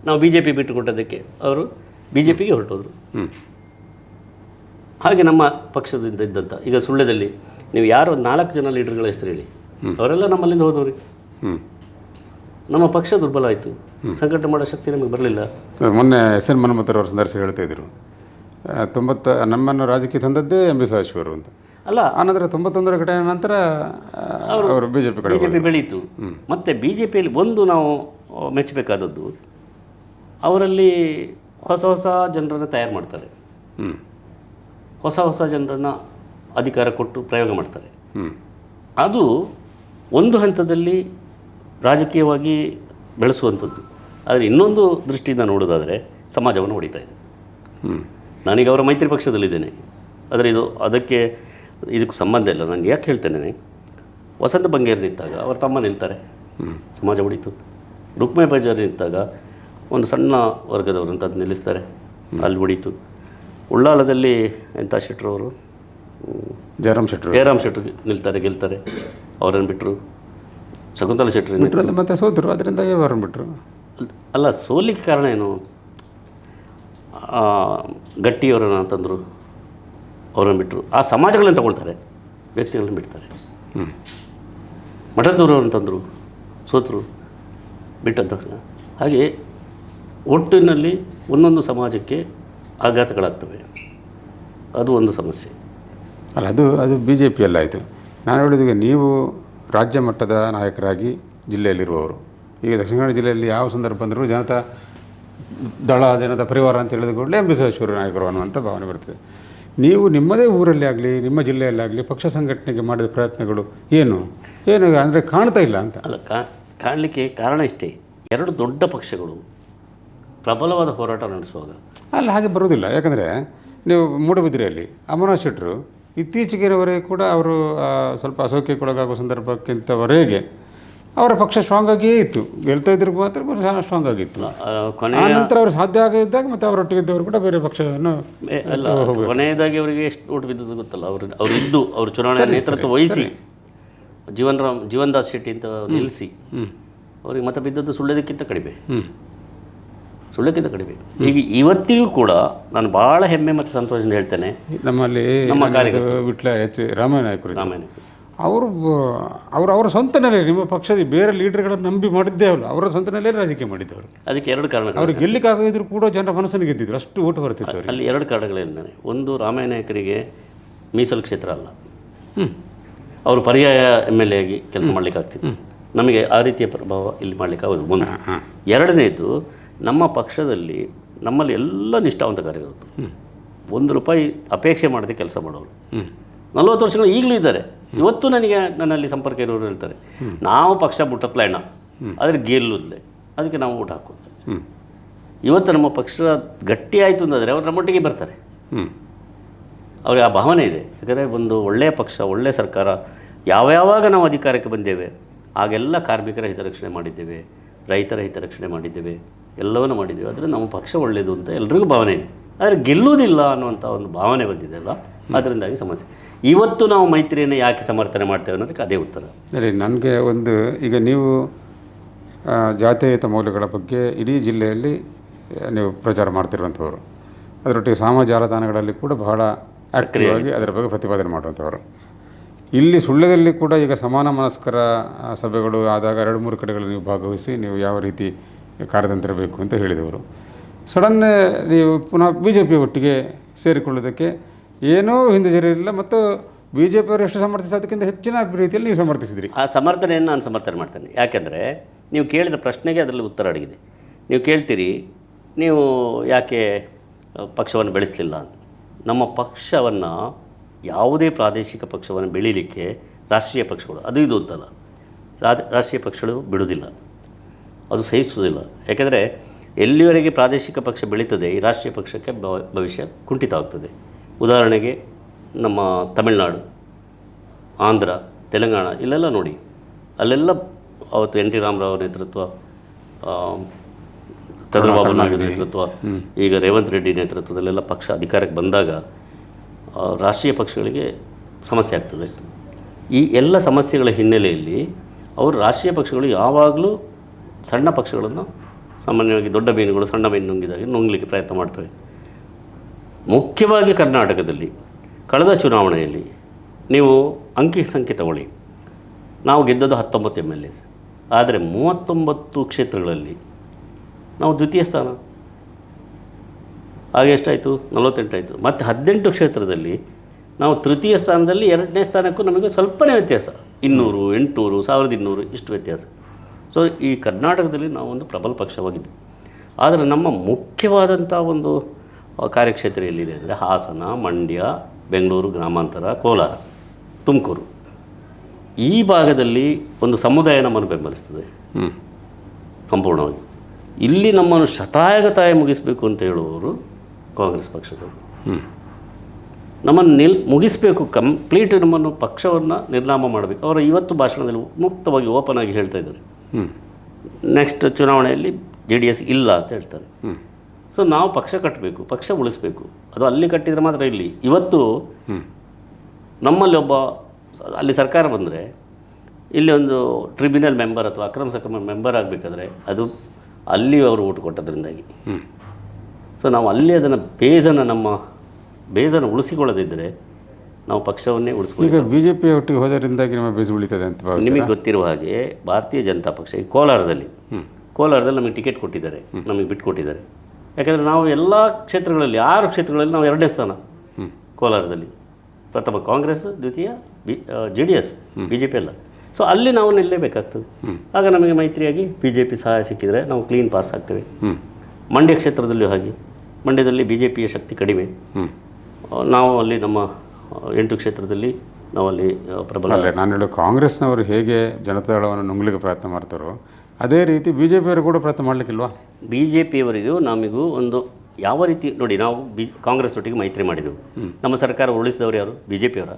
ನಾವು BJP ಬಿಟ್ಟು ಕೊಟ್ಟದಕ್ಕೆ ಅವರು BJPಗೆ ಹೊರಟೋದ್ರು. ಹಾಗೆ ನಮ್ಮ ಪಕ್ಷದಿಂದ ಇದ್ದಂಥ ಈಗ ಸುಳ್ಳ್ಯದಲ್ಲಿ ನೀವು ಯಾರು 4 ಜನ ಲೀಡರ್ಗಳ ಹೆಸರು ಹೇಳಿ, ಅವರೆಲ್ಲ ನಮ್ಮಲ್ಲಿಂದ ಹೋದವ್ರಿ. ನಮ್ಮ ಪಕ್ಷ ದುರ್ಬಲ ಆಯಿತು, ಸಂಘಟನೆ ಮಾಡೋ ಶಕ್ತಿ ನಮಗೆ ಬರಲಿಲ್ಲ. ಮೊನ್ನೆ SN ಮನ್ಮಥರವರು ಸಂದರ್ಶನ ಹೇಳ್ತಾ ಇದ್ರು, ನಮ್ಮನ್ನು ರಾಜಕೀಯ ತಂದದ್ದೇ MB ಸದಾಶಿವರು ಅಂತ. ಅಲ್ಲ, ಆನಂತರ 91ರ ಘಟನೆ ನಂತರ ಅವರು BJP ಬೆಳೀತು. ಮತ್ತು BJPಯಲ್ಲಿ ಒಂದು ನಾವು ಮೆಚ್ಚಬೇಕಾದದ್ದು, ಅವರಲ್ಲಿ ಹೊಸ ಜನರನ್ನು ತಯಾರು ಮಾಡ್ತಾರೆ. ಹೊಸ ಜನರನ್ನು ಅಧಿಕಾರ ಕೊಟ್ಟು ಪ್ರಯೋಗ ಮಾಡ್ತಾರೆ. ಅದು ಒಂದು ಹಂತದಲ್ಲಿ ರಾಜಕೀಯವಾಗಿ ಬೆಳೆಸುವಂಥದ್ದು. ಆದರೆ ಇನ್ನೊಂದು ದೃಷ್ಟಿಯಿಂದ ನೋಡೋದಾದರೆ ಸಮಾಜವನ್ನು ಹೊಡಿತಾ ಇದೆ. ನಾನೀಗ ಅವರ ಮೈತ್ರಿ ಪಕ್ಷದಲ್ಲಿದ್ದೇನೆ, ಆದರೆ ಇದಕ್ಕೂ ಸಂಬಂಧ ಇಲ್ಲ. ನಾನು ಯಾಕೆ ಹೇಳ್ತೇನೆ, ವಸಂತ ಬಂಗೇರು ನಿಂತಾಗ ಅವ್ರ ತಮ್ಮ ನಿಲ್ತಾರೆ, ಸಮಾಜ ಹೊಡಿತು. ರುಕ್ಮೆ ಬಜಾರ್ ನಿಂತಾಗ ಒಂದು ಸಣ್ಣ ವರ್ಗದವರು ಅಂತ ಅದು ನಿಲ್ಲಿಸ್ತಾರೆ, ಅಲ್ಲಿ ಹೊಡಿತು. ಉಳ್ಳಾಲದಲ್ಲಿ ಎಂಥ ಶೆಟ್ಟರವರು, ಜಯರಾಮ್ ಶೆಟ್ಟರು ನಿಲ್ತಾರೆ, ಗೆಲ್ತಾರೆ. ಅವರನ್ನು ಬಿಟ್ಟರು. ಶಕುಂತಲಾ ಶೆಟ್ಟರು ಮತ್ತೆ ಸೋತರು, ಅದರಿಂದ ಅವರನ್ನು ಬಿಟ್ಟರು. ಅಲ್ಲ, ಸೋಲಿಕ್ಕೆ ಕಾರಣ ಏನು? ಗಟ್ಟಿಯವರನ್ನು ಅಂತಂದರು, ಅವರನ್ನು ಬಿಟ್ಟರು. ಆ ಸಮಾಜಗಳನ್ನು ತಗೊಳ್ತಾರೆ, ವ್ಯಕ್ತಿಗಳನ್ನು ಬಿಡ್ತಾರೆ. ಮಠದೂರವ್ರನ್ನ ತಂದರು, ಸೋತರು, ಬಿಟ್ಟದ್ದು. ಹಾಗೆ ಒಟ್ಟಿನಲ್ಲಿ ಒಂದೊಂದು ಸಮಾಜಕ್ಕೆ ಆಘಾತಗಳಾಗ್ತವೆ. ಅದು ಒಂದು ಸಮಸ್ಯೆ. ಅಲ್ಲ, ಅದು BJP ಅಲ್ಲಾಯಿತು. ನಾನು ಹೇಳಿದಾಗ ನೀವು ರಾಜ್ಯ ಮಟ್ಟದ ನಾಯಕರಾಗಿ ಜಿಲ್ಲೆಯಲ್ಲಿರುವವರು, ಈಗ ದಕ್ಷಿಣ ಕನ್ನಡ ಜಿಲ್ಲೆಯಲ್ಲಿ ಯಾವ ಸಂದರ್ಭ ಬಂದರೂ ಜನತಾ ದಳ ಜನತಾ ಪರಿವಾರ ಅಂತ ಹೇಳಿದ ಕೂಡಲೇ ಎಂ ಬಿ ಸದಾಶಿವರು ನಾಯಕರು ಅನ್ನುವಂಥ ಭಾವನೆ ಬರ್ತದೆ. ನೀವು ನಿಮ್ಮದೇ ಊರಲ್ಲಿ ಆಗಲಿ ನಿಮ್ಮ ಜಿಲ್ಲೆಯಲ್ಲಾಗಲಿ ಪಕ್ಷ ಸಂಘಟನೆಗೆ ಮಾಡಿದ ಪ್ರಯತ್ನಗಳು ಏನು ಅಂದರೆ ಕಾಣ್ತಾ ಇಲ್ಲ ಅಂತ. ಅಲ್ಲ, ಕಾಣಲಿಕ್ಕೆ ಕಾರಣ ಇಷ್ಟೇ, ಎರಡು ದೊಡ್ಡ ಪಕ್ಷಗಳು ಪ್ರಬಲವಾದ ಹೋರಾಟ ನಡೆಸುವಾಗ ಅಲ್ಲ ಹಾಗೆ ಬರೋದಿಲ್ಲ. ಯಾಕಂದರೆ ನೀವು ಮೂಡಬಿದ್ರೆಯಲ್ಲಿ ಅಮರನಾಥ್ ಶೆಟ್ಟರು ಇತ್ತೀಚೆಗಿನವರೆಗೆ ಕೂಡ ಅವರು ಸ್ವಲ್ಪ ಅಸೌಖ್ಯಕ್ಕೊಳಗಾಗುವ ಸಂದರ್ಭಕ್ಕಿಂತವರೆಗೆ ಅವರ ಪಕ್ಷ ಸ್ಟ್ರಾಂಗ್ ಆಗಿಯೇ ಇತ್ತು. ಗೆಲ್ತಾ ಇದ್ರು ಮಾತ್ರ ಸ್ಟ್ರಾಂಗ್ ಆಗಿತ್ತು. ಕೊನೆಯ ನಂತರ ಅವರು ಸಾಧ್ಯ ಆಗಿದ್ದಾಗ ಮತ್ತು ಅವರೊಟ್ಟಿಗಿದ್ದವರು ಕೂಡ ಬೇರೆ ಪಕ್ಷವನ್ನು ಅಲ್ಲ, ಕೊನೆಯದಾಗಿ ಅವರಿಗೆ ಎಷ್ಟು ಓಟ್ ಬಿದ್ದದ್ದು ಗೊತ್ತಲ್ಲ. ಅವರು ಇದ್ದು ಅವರು ಚುನಾವಣೆ ನೇತೃತ್ವ ವಹಿಸಿ ಜೀವನ್ದಾಸ್ ಶೆಟ್ಟಿ ಅಂತ ನಿಲ್ಲಿಸಿ ಅವರಿಗೆ ಮತ ಬಿದ್ದದ್ದು ಸುಳ್ಳ್ಯದಕ್ಕಿಂತ ಕಡಿಮೆ. ಈಗ ಇವತ್ತಿಗೂ ಕೂಡ ನಾನು ಭಾಳ ಹೆಮ್ಮೆ ಮತ್ತು ಸಂತೋಷದಿಂದ ಹೇಳ್ತೇನೆ, ನಮ್ಮಲ್ಲಿ ನಮ್ಮ ವಿಟ್ಲ ಎಚ್ ರಾಮನಾಯಕರು ಅವರ ಸ್ವಂತ ನೆಲೆ, ನಿಮ್ಮ ಪಕ್ಷದ ಬೇರೆ ಲೀಡರ್ಗಳನ್ನು ನಂಬಿ ಮಾಡಿದ್ದೇ ಅಲ್ಲ, ಅವರ ಸ್ವಂತ ನೆಲೆಯಲ್ಲಿ ರಾಜಕೀಯ ಮಾಡಿದ್ದವರು. ಅದಕ್ಕೆ ಎರಡು ಕಾರಣ. ಅವ್ರಿಗೆ ಗೆಲ್ಲಿಕ್ಕಾಗದಿದ್ರು ಕೂಡ ಜನರ ಮನಸ್ಸನ್ನು ಗೆದ್ದಿದ್ರು, ಅಷ್ಟು ಓಟು ಬರ್ತಿತ್ತು ಅವರಿಗೆ. ಅಲ್ಲಿ ಎರಡು ಕಾರಣಗಳೇನೆ. ಒಂದು, ರಾಮನಾಯಕರಿಗೆ ಮೀಸಲು ಕ್ಷೇತ್ರ ಅಲ್ಲ, ಅವರು ಪರ್ಯಾಯ MLA ಆಗಿ ಕೆಲಸ ಮಾಡಲಿಕ್ಕಾಗ್ತಿತ್ತು. ನಮಗೆ ಆ ರೀತಿಯ ಪ್ರಭಾವ ಇಲ್ಲಿ ಮಾಡಲಿಕ್ಕಾಗೋದು ಒಂದು. ಎರಡನೇದು, ನಮ್ಮ ಪಕ್ಷದಲ್ಲಿ ನಮ್ಮಲ್ಲಿ ಎಲ್ಲ ನಿಷ್ಠಾವಂತ ಕಾರ್ಯಕರ್ತರು, ₹1 ಅಪೇಕ್ಷೆ ಮಾಡದೆ ಕೆಲಸ ಮಾಡೋರು 40 ವರ್ಷಗಳು ಈಗಲೂ ಇದ್ದಾರೆ. ಇವತ್ತು ನನ್ನಲ್ಲಿ ಸಂಪರ್ಕ ಇರೋರು ಹೇಳ್ತಾರೆ, ನಾವು ಪಕ್ಷ ಮುಟ್ಟತ್ಲ ಅಣ್ಣ, ಆದರೆ ಗೆಲ್ಲುವುದಿಲ್ಲ, ಅದಕ್ಕೆ ನಾವು ಊಟ ಹಾಕೋದು. ಇವತ್ತು ನಮ್ಮ ಪಕ್ಷ ಗಟ್ಟಿ ಆಯಿತು ಅಂತಂದರೆ ಅವ್ರು ನಮ್ಮೊಟ್ಟಿಗೆ ಬರ್ತಾರೆ. ಅವ್ರಿಗೆ ಆ ಭಾವನೆ ಇದೆ. ಯಾಕಂದರೆ ಒಂದು ಒಳ್ಳೆಯ ಪಕ್ಷ, ಒಳ್ಳೆಯ ಸರ್ಕಾರ, ಯಾವಾಗ ನಾವು ಅಧಿಕಾರಕ್ಕೆ ಬಂದೇವೆ ಆಗೆಲ್ಲ ಕಾರ್ಮಿಕರ ಹಿತರಕ್ಷಣೆ ಮಾಡಿದ್ದೇವೆ, ರೈತರ ಹಿತರಕ್ಷಣೆ ಮಾಡಿದ್ದೇವೆ, ಎಲ್ಲವನ್ನೂ ಮಾಡಿದ್ದೇವೆ. ಆದರೆ ನಮ್ಮ ಪಕ್ಷ ಒಳ್ಳೆಯದು ಅಂತ ಎಲ್ರಿಗೂ ಭಾವನೆ ಇದೆ. ಆದರೆ ಗೆಲ್ಲುವುದಿಲ್ಲ ಅನ್ನುವಂಥ ಒಂದು ಭಾವನೆ ಬಂದಿದೆ ಅಲ್ಲ, ಅದರಿಂದಾಗಿ ಸಮಸ್ಯೆ. ಇವತ್ತು ನಾವು ಮೈತ್ರಿಯನ್ನು ಯಾಕೆ ಸಮರ್ಥನೆ ಮಾಡ್ತೇವೆ ಅನ್ನೋದಕ್ಕೆ ಅದೇ ಉತ್ತರ. ಸರಿ, ನನಗೆ ಒಂದು, ಈಗ ನೀವು ಜಾತ್ಯತೀತ ಮೌಲ್ಯಗಳ ಬಗ್ಗೆ ಇಡೀ ಜಿಲ್ಲೆಯಲ್ಲಿ ನೀವು ಪ್ರಚಾರ ಮಾಡ್ತಿರುವಂಥವ್ರು, ಅದರೊಟ್ಟಿಗೆ ಸಾಮಾಜಿಕ ಜಾಲತಾಣಗಳಲ್ಲಿ ಕೂಡ ಬಹಳ ಆ್ಯಕ್ಟಿವ್ ಆಗಿ ಅದರ ಬಗ್ಗೆ ಪ್ರತಿಪಾದನೆ ಮಾಡುವಂಥವ್ರು. ಇಲ್ಲಿ ಸುಳ್ಯದಲ್ಲಿ ಕೂಡ ಈಗ ಸಮಾನ ಮನಸ್ಕರ ಸಭೆಗಳು ಆದಾಗ 2-3 ಕಡೆಗಳಲ್ಲಿ ನೀವು ಭಾಗವಹಿಸಿ ನೀವು ಯಾವ ರೀತಿ ಕಾರ್ಯತಂತ್ರ ಬೇಕು ಅಂತ ಹೇಳಿದವರು. ಸಡನ್ನೇ ನೀವು ಪುನಃ BJP ಒಟ್ಟಿಗೆ ಸೇರಿಕೊಳ್ಳೋದಕ್ಕೆ ಏನೂ ಹಿಂದೆ ಜರಿಯಿಲ್ಲ, ಮತ್ತು BJP ಅವರು ಎಷ್ಟು ಸಮರ್ಥಿಸಿ ಅದಕ್ಕಿಂತ ಹೆಚ್ಚಿನ ರೀತಿಯಲ್ಲಿ ನೀವು ಸಮರ್ಥಿಸಿದ್ರಿ. ಆ ಸಮರ್ಥನೆಯನ್ನು ನಾನು ಸಮರ್ಥನೆ ಮಾಡ್ತೇನೆ. ಯಾಕೆಂದರೆ ನೀವು ಕೇಳಿದ ಪ್ರಶ್ನೆಗೆ ಅದರಲ್ಲಿ ಉತ್ತರ ಅಡಗಿದೆ. ನೀವು ಕೇಳ್ತೀರಿ, ನೀವು ಯಾಕೆ ಪಕ್ಷವನ್ನು ಬೆಳೆಸಲಿಲ್ಲ ಅಂತ. ನಮ್ಮ ಪಕ್ಷವನ್ನು, ಯಾವುದೇ ಪ್ರಾದೇಶಿಕ ಪಕ್ಷವನ್ನು ಬೆಳೀಲಿಕ್ಕೆ ರಾಷ್ಟ್ರೀಯ ಪಕ್ಷಗಳು ಅದು ಇದು ಅಂತಲ್ಲ, ರಾಷ್ಟ್ರೀಯ ಪಕ್ಷಗಳು ಬಿಡುವುದಿಲ್ಲ, ಅದು ಸಹಿಸುವುದಿಲ್ಲ. ಯಾಕೆಂದರೆ ಎಲ್ಲಿವರೆಗೆ ಪ್ರಾದೇಶಿಕ ಪಕ್ಷ ಬೆಳೀತದೆ, ಈ ರಾಷ್ಟ್ರೀಯ ಪಕ್ಷಕ್ಕೆ ಭವಿಷ್ಯ ಕುಂಠಿತವಾಗ್ತದೆ. ಉದಾಹರಣೆಗೆ ನಮ್ಮ ತಮಿಳುನಾಡು, ಆಂಧ್ರ, ತೆಲಂಗಾಣ ಇಲ್ಲೆಲ್ಲ ನೋಡಿ, ಅಲ್ಲೆಲ್ಲ ಅವತ್ತು NT ರಾಮರಾವ್ ನೇತೃತ್ವ, ಚಂದ್ರಬಾಬು ನಾಯ್ಡು ನೇತೃತ್ವ, ಈಗ ರೇವಂತ್ ರೆಡ್ಡಿ ನೇತೃತ್ವದಲ್ಲೆಲ್ಲ ಪಕ್ಷ ಅಧಿಕಾರಕ್ಕೆ ಬಂದಾಗ ರಾಷ್ಟ್ರೀಯ ಪಕ್ಷಗಳಿಗೆ ಸಮಸ್ಯೆ ಆಗ್ತದೆ. ಈ ಎಲ್ಲ ಸಮಸ್ಯೆಗಳ ಹಿನ್ನೆಲೆಯಲ್ಲಿ ಅವರು ರಾಷ್ಟ್ರೀಯ ಪಕ್ಷಗಳು ಯಾವಾಗಲೂ ಸಣ್ಣ ಪಕ್ಷಗಳನ್ನು, ಸಾಮಾನ್ಯವಾಗಿ ದೊಡ್ಡ ಮೀನುಗಳು ಸಣ್ಣ ಮೀನು ನುಂಗಿದಾಗ ನುಂಗಲಿಕ್ಕೆ ಪ್ರಯತ್ನ ಮಾಡ್ತವೆ. ಮುಖ್ಯವಾಗಿ ಕರ್ನಾಟಕದಲ್ಲಿ ಕಳೆದ ಚುನಾವಣೆಯಲ್ಲಿ ನೀವು ಅಂಕಿ ಸಂಖ್ಯೆ ತಗೊಳ್ಳಿ, ನಾವು ಗೆದ್ದದ್ದು 19 MLAs, ಆದರೆ 39 ಕ್ಷೇತ್ರಗಳಲ್ಲಿ ನಾವು ದ್ವಿತೀಯ ಸ್ಥಾನ. ಹಾಗೆ ಎಷ್ಟಾಯಿತು? 48 ಆಯಿತು. ಮತ್ತು 18 ಕ್ಷೇತ್ರದಲ್ಲಿ ನಾವು ತೃತೀಯ ಸ್ಥಾನದಲ್ಲಿ, 2ನೇ ಸ್ಥಾನಕ್ಕೂ ನಮಗೆ ಸ್ವಲ್ಪನೇ ವ್ಯತ್ಯಾಸ, 200, 800, 1200 ಇಷ್ಟು ವ್ಯತ್ಯಾಸ. ಸೊ ಈ ಕರ್ನಾಟಕದಲ್ಲಿ ನಾವೊಂದು ಪ್ರಬಲ ಪಕ್ಷವಾಗಿದ್ವಿ. ಆದರೆ ನಮ್ಮ ಮುಖ್ಯವಾದಂಥ ಒಂದು ಕಾರ್ಯಕ್ಷೇತ್ರ ಎಲ್ಲಿದೆ ಅಂದರೆ ಹಾಸನ, ಮಂಡ್ಯ, ಬೆಂಗಳೂರು ಗ್ರಾಮಾಂತರ, ಕೋಲಾರ, ತುಮಕೂರು. ಈ ಭಾಗದಲ್ಲಿ ಒಂದು ಸಮುದಾಯ ನಮ್ಮನ್ನು ಬೆಂಬಲಿಸ್ತದೆ ಸಂಪೂರ್ಣವಾಗಿ. ಇಲ್ಲಿ ನಮ್ಮನ್ನು ಶತಾಯಗತಾಯ ಮುಗಿಸಬೇಕು ಅಂತ ಹೇಳುವವರು ಕಾಂಗ್ರೆಸ್ ಪಕ್ಷದವರು. ನಮ್ಮನ್ನು ಮುಗಿಸಬೇಕು, ಕಂಪ್ಲೀಟ್ ನಮ್ಮನ್ನು ಪಕ್ಷವನ್ನು ನಿರ್ನಾಮ ಮಾಡಬೇಕು. ಅವರ ಇವತ್ತು ಭಾಷಣದಲ್ಲಿ ಮುಕ್ತವಾಗಿ ಓಪನ್ ಆಗಿ ಹೇಳ್ತಾ ಇದ್ದಾರೆ, ನೆಕ್ಸ್ಟ್ ಚುನಾವಣೆಯಲ್ಲಿ JDS ಇಲ್ಲ ಅಂತ ಹೇಳ್ತಾರೆ. ಸೊ ನಾವು ಪಕ್ಷ ಕಟ್ಟಬೇಕು, ಪಕ್ಷ ಉಳಿಸಬೇಕು. ಅದು ಅಲ್ಲಿ ಕಟ್ಟಿದರೆ ಮಾತ್ರ ಇಲ್ಲಿ. ಇವತ್ತು ನಮ್ಮಲ್ಲಿ ಒಬ್ಬ, ಅಲ್ಲಿ ಸರ್ಕಾರ ಬಂದರೆ ಇಲ್ಲಿ ಒಂದು ಟ್ರಿಬ್ಯುನಲ್ ಮೆಂಬರ್ ಅಥವಾ ಅಕ್ರಮ ಸಕ್ರಮ ಮೆಂಬರ್ ಆಗಬೇಕಾದ್ರೆ ಅದು ಅಲ್ಲಿ ಅವರು ಓಟು ಕೊಟ್ಟದ್ರಿಂದಾಗಿ. ಸೊ ನಾವು ಅಲ್ಲಿ ಅದನ್ನು ನಮ್ಮ ಬೇಜನ್ನು ಉಳಿಸಿಕೊಳ್ಳದಿದ್ದರೆ ನಾವು ಪಕ್ಷವನ್ನೇ ಉಳಿಸ್ಕೊಳ್ಳಿ. ಈಗ BJP ಒಟ್ಟಿಗೆ ಹೋದರಿಂದಾಗಿ ನಮ್ಮ ಬೇಜ ಉಳಿತದೆ ಅಂತ ನಿಮಗೆ ಗೊತ್ತಿರುವ ಹಾಗೆ ಭಾರತೀಯ ಜನತಾ ಪಕ್ಷ ಈ ಕೋಲಾರದಲ್ಲಿ ನಮಗೆ ಟಿಕೆಟ್ ಕೊಟ್ಟಿದ್ದಾರೆ, ನಮಗೆ ಬಿಟ್ಟುಕೊಟ್ಟಿದ್ದಾರೆ. ಯಾಕಂದರೆ ನಾವು ಎಲ್ಲ ಕ್ಷೇತ್ರಗಳಲ್ಲಿ 6 ಕ್ಷೇತ್ರಗಳಲ್ಲಿ ನಾವು 2ನೇ ಸ್ಥಾನ. ಕೋಲಾರದಲ್ಲಿ ಪ್ರಥಮ ಕಾಂಗ್ರೆಸ್, ದ್ವಿತೀಯ JDS, BJP ಅಲ್ಲ. ಸೊ ಅಲ್ಲಿ ನಾವು ನಿಲ್ಲಲೇಬೇಕಾಗ್ತದೆ. ಆಗ ನಮಗೆ ಮೈತ್ರಿಯಾಗಿ BJP ಸಹಾಯ ಸಿಕ್ಕಿದರೆ ನಾವು ಕ್ಲೀನ್ ಪಾಸ್ ಆಗ್ತೇವೆ. ಮಂಡ್ಯ ಕ್ಷೇತ್ರದಲ್ಲಿಯೂ ಹಾಗೆ, ಮಂಡ್ಯದಲ್ಲಿ BJPಯ ಶಕ್ತಿ ಕಡಿಮೆ. ನಾವು ಅಲ್ಲಿ ನಮ್ಮ 8 ಕ್ಷೇತ್ರದಲ್ಲಿ ನಾವಲ್ಲಿ ಪ್ರಬಲ. ಅಲ್ಲೇ ನಾನು ಹೇಳೋ ಕಾಂಗ್ರೆಸ್ನವರು ಹೇಗೆ ಜನತಾದಳವನ್ನು ನುಂಗ್ಲಿಕ್ಕೆ ಪ್ರಯತ್ನ ಮಾಡ್ತಾರೋ ಅದೇ ರೀತಿ BJPಯವರು ಕೂಡ ಪ್ರಯತ್ನ ಮಾಡಲಿಕ್ಕಿಲ್ವಾ? BJPಯವರಿಗೂ ನಮಗೂ ಒಂದು ಯಾವ ರೀತಿ ನೋಡಿ, ನಾವು ಕಾಂಗ್ರೆಸ್ ಒಟ್ಟಿಗೆ ಮೈತ್ರಿ ಮಾಡಿದೆವು. ನಮ್ಮ ಸರ್ಕಾರ ಉರುಳಿಸಿದವರು ಯಾರು? BJPಯವರ.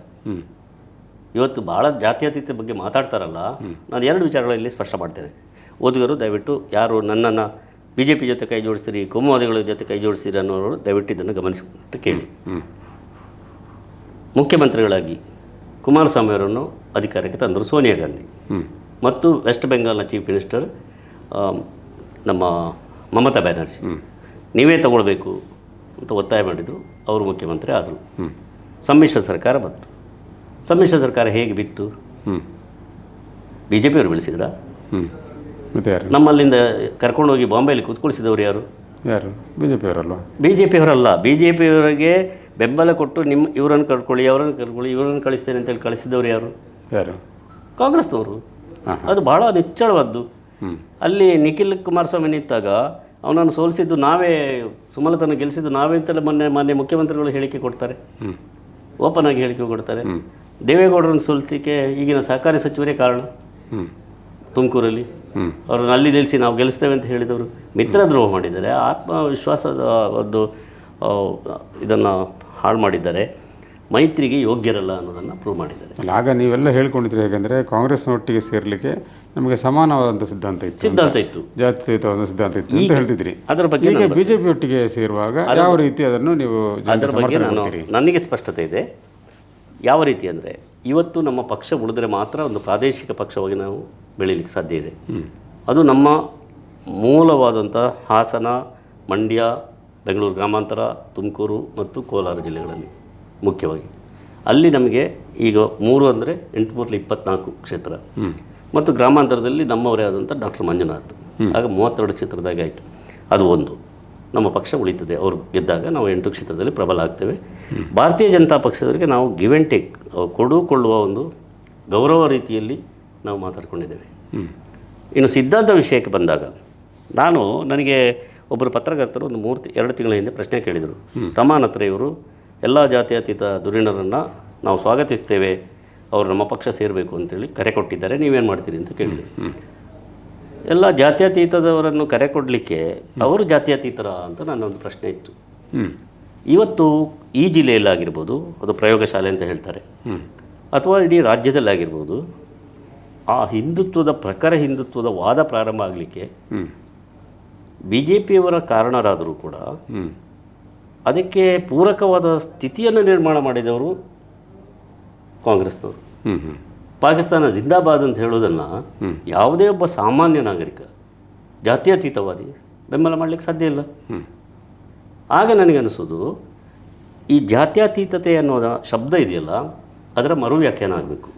ಇವತ್ತು ಭಾಳ ಜಾತ್ಯತೀತ ಬಗ್ಗೆ ಮಾತಾಡ್ತಾರಲ್ಲ, ನಾನು 2 ವಿಚಾರಗಳಲ್ಲಿ ಸ್ಪಷ್ಟ ಮಾಡ್ತೇನೆ. ಓದುಗರು ದಯವಿಟ್ಟು ಯಾರು ನನ್ನನ್ನು BJP ಜೊತೆ ಕೈ ಜೋಡಿಸ್ತೀರಿ, ಕೋಮುವಾದಿಗಳ ಜೊತೆ ಕೈ ಜೋಡಿಸ್ತೀರಿ ಅನ್ನೋರು ದಯವಿಟ್ಟು ಇದನ್ನು ಗಮನಿಸಿಬಿಟ್ಟು ಕೇಳಿ. ಮುಖ್ಯಮಂತ್ರಿಗಳಾಗಿ ಕುಮಾರಸ್ವಾಮಿ ಅವರನ್ನು ಅಧಿಕಾರಕ್ಕೆ ತಂದರು ಸೋನಿಯಾ ಗಾಂಧಿ, ಮತ್ತು ವೆಸ್ಟ್ ಬೆಂಗಾಲ್ನ ಚೀಫ್ ಮಿನಿಸ್ಟರ್ ನಮ್ಮ ಮಮತಾ ಬ್ಯಾನರ್ಜಿ. ನೀವೇ ತಗೊಳ್ಬೇಕು ಅಂತ ಒತ್ತಾಯ ಮಾಡಿದರು. ಅವರು ಮುಖ್ಯಮಂತ್ರಿ ಆದರು. ಸಮ್ಮಿಶ್ರ ಸರ್ಕಾರ ಬಂತು. ಸಮ್ಮಿಶ್ರ ಸರ್ಕಾರ ಹೇಗೆ ಬಿತ್ತು? BJPಯವರು ಬೆಳೆಸಿದ್ರಾ? ಮತ್ತೆ ಯಾರು ನಮ್ಮಲ್ಲಿಂದ ಕರ್ಕೊಂಡೋಗಿ ಬಾಂಬೆಯಲ್ಲಿ ಕೂತ್ಕೊಳಿಸಿದವರು ಯಾರು? ಯಾರು? BJPಯವರಲ್ವಾ? BJPಯವರಲ್ಲ. BJPಯವರಿಗೆ ಬೆಂಬಲ ಕೊಟ್ಟು ಇವರನ್ನು ಕರ್ಕೊಳ್ಳಿ, ಇವರನ್ನು ಕಳಿಸ್ತೇನೆ ಅಂತೇಳಿ ಕಳಿಸಿದವರು ಯಾರು? ಯಾರು? ಕಾಂಗ್ರೆಸ್ನವರು. ಅದು ಭಾಳ ನಿಚ್ಚಳವಾದ್ದು. ಅಲ್ಲಿ ನಿಖಿಲ್ ಕುಮಾರಸ್ವಾಮಿ ನಿಂತಾಗ ಅವನನ್ನು ಸೋಲಿಸಿದ್ದು ನಾವೇ, ಸುಮಲತನ ಗೆಲ್ಲಿಸಿದ್ದು ನಾವೇ ಅಂತಲೇ ಮೊನ್ನೆ ಮುಖ್ಯಮಂತ್ರಿಗಳು ಹೇಳಿಕೆ ಕೊಡ್ತಾರೆ, ಓಪನ್ ಆಗಿ ಹೇಳಿಕೆ ಕೊಡ್ತಾರೆ. ದೇವೇಗೌಡರನ್ನು ಸೋಲಿಸಲಿಕ್ಕೆ ಈಗಿನ ಸಹಕಾರಿ ಸಚಿವರೇ ಕಾರಣ. ತುಮಕೂರಲ್ಲಿ ಅವ್ರನ್ನ ಅಲ್ಲಿ ನಿಲ್ಲಿಸಿ ನಾವು ಗೆಲ್ಲಿಸ್ತೇವೆ ಅಂತ ಹೇಳಿದವರು ಮಿತ್ರದ್ರೋಹ ಮಾಡಿದ್ದಾರೆ, ಆತ್ಮವಿಶ್ವಾಸದ ಒಂದು ಇದನ್ನು ಹಾಳು ಮಾಡಿದ್ದಾರೆ, ಮೈತ್ರಿಗೆ ಯೋಗ್ಯರಲ್ಲ ಅನ್ನೋದನ್ನು ಪ್ರೂವ್ ಮಾಡಿದ್ದಾರೆ. ಅಲ್ಲ, ಆಗ ನೀವೆಲ್ಲ ಹೇಳ್ಕೊಂಡಿದ್ರಿ ಹೇಗೆಂದರೆ ಕಾಂಗ್ರೆಸ್ನೊಟ್ಟಿಗೆ ಸೇರಲಿಕ್ಕೆ ನಮಗೆ ಸಮಾನವಾದಂಥ ಸಿದ್ಧಾಂತ ಇತ್ತು, ಜಾತ್ಯತೀತವಾದ ಸಿದ್ಧಾಂತ ಇತ್ತು ಅಂತ ಹೇಳ್ತಿದ್ರಿ. ಅದರ ಬಗ್ಗೆ ಈಗ BJP ಒಟ್ಟಿಗೆ ಸೇರುವಾಗ ಯಾವ ರೀತಿ ಅದನ್ನು ನೀವು ಅದರ ಬಗ್ಗೆ ನನಗೆ ಸ್ಪಷ್ಟತೆ ಇದೆ. ಯಾವ ರೀತಿ ಅಂದರೆ, ಇವತ್ತು ನಮ್ಮ ಪಕ್ಷ ಉಳಿದ್ರೆ ಮಾತ್ರ ಒಂದು ಪ್ರಾದೇಶಿಕ ಪಕ್ಷವಾಗಿ ನಾವು ಬೆಳೀಲಿಕ್ಕೆ ಸಾಧ್ಯ ಇದೆ. ಅದು ನಮ್ಮ ಮೂಲವಾದಂಥ ಹಾಸನ, ಮಂಡ್ಯ, ಬೆಂಗಳೂರು ಗ್ರಾಮಾಂತರ, ತುಮಕೂರು ಮತ್ತು ಕೋಲಾರ ಜಿಲ್ಲೆಗಳಲ್ಲಿ ಮುಖ್ಯವಾಗಿ. ಅಲ್ಲಿ ನಮಗೆ ಈಗ 3 ಅಂದರೆ 824 ಕ್ಷೇತ್ರ, ಮತ್ತು ಗ್ರಾಮಾಂತರದಲ್ಲಿ ನಮ್ಮವರೇ ಆದಂಥ ಡಾಕ್ಟರ್ ಮಂಜುನಾಥ್. ಆಗ 32 ಕ್ಷೇತ್ರದಾಗೆ ಆಯಿತು. ಅದು ಒಂದು ನಮ್ಮ ಪಕ್ಷ ಉಳಿತದೆ. ಅವರು ಗೆದ್ದಾಗ ನಾವು 8 ಕ್ಷೇತ್ರದಲ್ಲಿ ಪ್ರಬಲ ಆಗ್ತೇವೆ. ಭಾರತೀಯ ಜನತಾ ಪಕ್ಷದವರಿಗೆ ನಾವು ಗಿವ್ ಆ್ಯಂಡ್ ಟೇಕ್, ಕೊಡುಕೊಳ್ಳುವ ಒಂದು ಗೌರವ ರೀತಿಯಲ್ಲಿ ನಾವು ಮಾತಾಡ್ಕೊಂಡಿದ್ದೇವೆ. ಇನ್ನು ಸಿದ್ಧಾಂತ ವಿಷಯಕ್ಕೆ ಬಂದಾಗ, ನನಗೆ ಒಬ್ಬರು ಪತ್ರಕರ್ತರು ಒಂದು 2 ತಿಂಗಳ ಹಿಂದೆ ಪ್ರಶ್ನೆ ಕೇಳಿದರು. ರಮಾನಾಥ್ ರೈ ಇವರು ಎಲ್ಲ ಜಾತ್ಯತೀತ ಧುರೀಣರನ್ನು ನಾವು ಸ್ವಾಗತಿಸ್ತೇವೆ, ಅವರು ನಮ್ಮ ಪಕ್ಷ ಸೇರಬೇಕು ಅಂತೇಳಿ ಕರೆ ಕೊಟ್ಟಿದ್ದಾರೆ, ನೀವೇನು ಮಾಡ್ತೀರಿ ಅಂತ ಕೇಳಿದರು. ಎಲ್ಲ ಜಾತ್ಯತೀತದವರನ್ನು ಕರೆ ಕೊಡಲಿಕ್ಕೆ ಅವರು ಜಾತ್ಯತೀತರ ಅಂತ ನನ್ನೊಂದು ಪ್ರಶ್ನೆ ಇತ್ತು. ಇವತ್ತು ಈ ಜಿಲ್ಲೆಯಲ್ಲಾಗಿರ್ಬೋದು, ಅದು ಪ್ರಯೋಗಶಾಲೆ ಅಂತ ಹೇಳ್ತಾರೆ, ಅಥವಾ ಇಡೀ ರಾಜ್ಯದಲ್ಲಾಗಿರ್ಬೋದು, ಆ ಹಿಂದುತ್ವದ ವಾದ ಪ್ರಾರಂಭ ಆಗಲಿಕ್ಕೆ BJPಯವರ ಕಾರಣರಾದರೂ ಕೂಡ ಅದಕ್ಕೆ ಪೂರಕವಾದ ಸ್ಥಿತಿಯನ್ನು ನಿರ್ಮಾಣ ಮಾಡಿದವರು ಕಾಂಗ್ರೆಸ್ನವರು. ಪಾಕಿಸ್ತಾನ ಜಿಂದಾಬಾದ್ ಅಂತ ಹೇಳೋದನ್ನು ಯಾವುದೇ ಒಬ್ಬ ಸಾಮಾನ್ಯ ನಾಗರಿಕ, ಜಾತ್ಯತೀತವಾದಿ ಬೆಂಬಲ ಮಾಡಲಿಕ್ಕೆ ಸಾಧ್ಯ ಇಲ್ಲ. ಆಗ ನನಗನ್ನಿಸೋದು, ಈ ಜಾತ್ಯತೀತತೆ ಅನ್ನೋದ ಶಬ್ದ ಇದೆಯಲ್ಲ, ಅದರ ಮರು ವ್ಯಾಖ್ಯಾನ ಆಗಬೇಕು.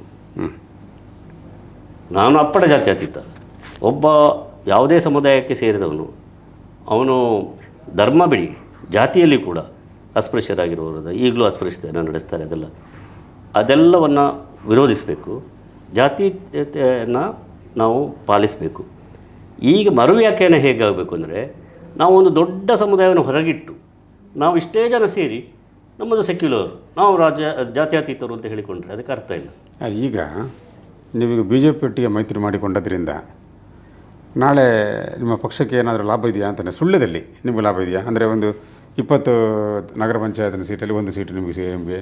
ನಾನು ಅಪ್ಪಟ ಜಾತ್ಯತೀತ, ಒಬ್ಬ ಯಾವುದೇ ಸಮುದಾಯಕ್ಕೆ ಸೇರಿದವನು, ಅವನು ಧರ್ಮ ಬಿಡಿ ಜಾತಿಯಲ್ಲಿ ಕೂಡ ಅಸ್ಪೃಶ್ಯರಾಗಿರುವವರದ ಈಗಲೂ ಅಸ್ಪೃಶ್ಯತೆಯನ್ನು ನಡೆಸ್ತಾರೆ. ಅದೆಲ್ಲವನ್ನು ವಿರೋಧಿಸಬೇಕು, ಜಾತೀಯತೆಯನ್ನು ನಾವು ಪಾಲಿಸಬೇಕು. ಈಗ ಮರು ವ್ಯಾಖ್ಯಾನ ಹೇಗಾಗಬೇಕು ಅಂದರೆ, ನಾವು ಒಂದು ದೊಡ್ಡ ಸಮುದಾಯವನ್ನು ಹೊರಗಿಟ್ಟು ನಾವು ಇಷ್ಟೇ ಜನ ಸೇರಿ ನಮ್ಮದು ಸೆಕ್ಯುಲರ್, ನಾವು ಜಾತ್ಯತೀತರು ಅಂತ ಹೇಳಿಕೊಂಡ್ರೆ ಅದಕ್ಕೆ ಅರ್ಥ ಇಲ್ಲ. ಈಗ ನೀವೀಗ BJP ಒಟ್ಟಿಗೆ ಮೈತ್ರಿ ಮಾಡಿಕೊಂಡದ್ರಿಂದ ನಾಳೆ ನಿಮ್ಮ ಪಕ್ಷಕ್ಕೆ ಏನಾದರೂ ಲಾಭ ಇದೆಯಾ ಅಂತಾನೆ? ಸುಳ್ಳ್ಯದಲ್ಲಿ ನಿಮಗೆ ಲಾಭ ಇದೆಯಾ? ಅಂದರೆ ಒಂದು 20 ನಗರ ಪಂಚಾಯತ್ನ ಸೀಟಲ್ಲಿ 1 ಸೀಟು ನಿಮಗೆ CMಗೆ,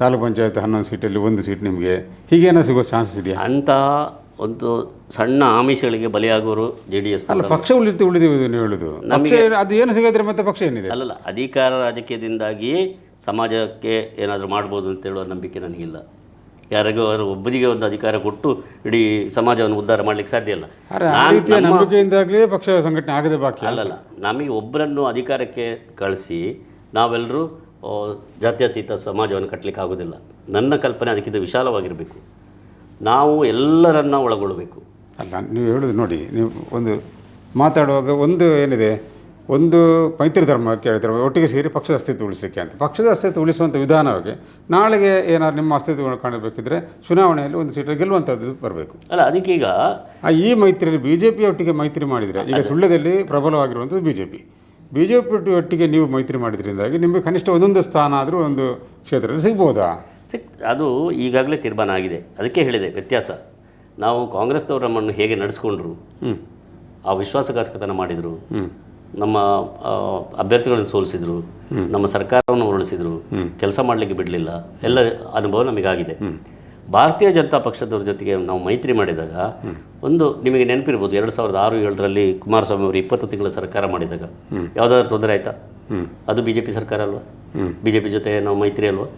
ತಾಲೂಕು ಪಂಚಾಯತ್ 11 ಸೀಟಲ್ಲಿ 1 ಸೀಟ್ ನಿಮಗೆ, ಹೀಗೇನೋ ಸಿಗೋ ಚಾನ್ಸಸ್ ಇದೆಯಾ ಅಂತ ಒಂದು ಸಣ್ಣ ಆಮಿಷಗಳಿಗೆ ಬಲಿಯಾಗೋರು JDS. ಅಲ್ಲ, ಪಕ್ಷ ಉಳಿದಿವೆ ನೀವು ಹೇಳೋದು. ನಮಗೆ ಅದು ಏನು ಸಿಗೋದ್ರೆ ಮತ್ತೆ ಪಕ್ಷ ಏನಿದೆ? ಅಲ್ಲಲ್ಲ, ಅಧಿಕಾರ ರಾಜಕೀಯದಿಂದಾಗಿ ಸಮಾಜಕ್ಕೆ ಏನಾದರೂ ಮಾಡ್ಬೋದು ಅಂತ ಹೇಳುವ ನಂಬಿಕೆ ನನಗಿಲ್ಲ. ಯಾರಿಗೂ ಒಬ್ಬರಿಗೆ ಒಂದು ಅಧಿಕಾರ ಕೊಟ್ಟು ಇಡೀ ಸಮಾಜವನ್ನು ಉದ್ಧಾರ ಮಾಡಲಿಕ್ಕೆ ಸಾಧ್ಯ ಇಲ್ಲ. ನಂಬಿಕೆಯಿಂದಾಗಲೇ ಪಕ್ಷ ಸಂಘಟನೆ ಆಗದೆ ಬಾಕಿ. ಅಲ್ಲಲ್ಲ, ನಮಗೆ ಒಬ್ಬರನ್ನು ಅಧಿಕಾರಕ್ಕೆ ಕಳಿಸಿ ನಾವೆಲ್ಲರೂ ಜಾತ್ಯತೀತ ಸಮಾಜವನ್ನು ಕಟ್ಟಲಿಕ್ಕೆ ಆಗೋದಿಲ್ಲ. ನನ್ನ ಕಲ್ಪನೆ ಅದಕ್ಕಿಂತ ವಿಶಾಲವಾಗಿರಬೇಕು. ನಾವು ಎಲ್ಲರನ್ನ ಒಳಗೊಳ್ಳಬೇಕು. ಅಲ್ಲ, ನೀವು ಹೇಳೋದು ನೋಡಿ, ನೀವು ಒಂದು ಮಾತಾಡುವಾಗ ಒಂದು ಏನಿದೆ, ಒಂದು ಮೈತ್ರಿ ಧರ್ಮಕ್ಕೆ ಹೇಳ್ತಾರೆ, ಒಟ್ಟಿಗೆ ಸೇರಿ ಪಕ್ಷದ ಅಸ್ತಿತ್ವ ಉಳಿಸಲಿಕ್ಕೆ ಅಂತ. ಪಕ್ಷದ ಅಸ್ತಿತ್ವ ಉಳಿಸುವಂಥ ವಿಧಾನವಾಗಿ ನಾಳೆಗೆ ಏನಾದ್ರು ನಿಮ್ಮ ಅಸ್ತಿತ್ವವನ್ನು ಕಾಣಬೇಕಿದ್ರೆ ಚುನಾವಣೆಯಲ್ಲಿ ಒಂದು ಸೀಟು ಗೆಲ್ಲುವಂಥದ್ದು ಬರಬೇಕು. ಅಲ್ಲ, ಅದಕ್ಕೆ ಈಗ ಈ ಮೈತ್ರಿಯಲ್ಲಿ ಬಿ ಜೆ ಪಿ ಒಟ್ಟಿಗೆ ಮೈತ್ರಿ ಮಾಡಿದರೆ, ಈಗ ಸುಳ್ಯದಲ್ಲಿ ಪ್ರಬಲವಾಗಿರುವಂಥದ್ದು ಬಿ ಜೆ ಪಿ ಒಟ್ಟಿಗೆ ನೀವು ಮೈತ್ರಿ ಮಾಡಿದ್ರಿಂದಾಗಿ ನಿಮಗೆ ಕನಿಷ್ಠ ಒಂದೊಂದು ಸ್ಥಾನ ಆದರೂ ಒಂದು ಕ್ಷೇತ್ರದಲ್ಲಿ ಸಿಗ್ಬೋದಾ? ಅದು ಈಗಾಗಲೇ ತೀರ್ಮಾನ ಆಗಿದೆ. ಅದಕ್ಕೆ ಹೇಳಿದೆ ವ್ಯತ್ಯಾಸ. ನಾವು ಕಾಂಗ್ರೆಸ್ದವರು ನಮ್ಮನ್ನು ಹೇಗೆ ನಡೆಸ್ಕೊಂಡ್ರು, ಆ ವಿಶ್ವಾಸಘಾತಕತನ ಮಾಡಿದರು, ನಮ್ಮ ಅಭ್ಯರ್ಥಿಗಳನ್ನು ಸೋಲಿಸಿದ್ರು, ನಮ್ಮ ಸರ್ಕಾರವನ್ನು ಉರುಳಿಸಿದ್ರು, ಕೆಲಸ ಮಾಡಲಿಕ್ಕೆ ಬಿಡಲಿಲ್ಲ, ಎಲ್ಲ ಅನುಭವ ನಮಗಾಗಿದೆ. ಭಾರತೀಯ ಜನತಾ ಪಕ್ಷದವ್ರ ಜೊತೆಗೆ ನಾವು ಮೈತ್ರಿ ಮಾಡಿದಾಗ ಒಂದು ನಿಮಗೆ ನೆನಪಿರ್ಬೋದು, 2006-7ರಲ್ಲಿ ಕುಮಾರಸ್ವಾಮಿ ಅವರು 20 ತಿಂಗಳ ಸರ್ಕಾರ ಮಾಡಿದಾಗ ಯಾವುದಾದ್ರೂ ತೊಂದರೆ ಆಯಿತಾ? ಅದು ಬಿ ಜೆ ಪಿ ಸರ್ಕಾರ ಅಲ್ವಾ? ಬಿ ಜೆ ಪಿ ಜೊತೆ ನಾವು ಮೈತ್ರಿ ಅಲ್ವಾ?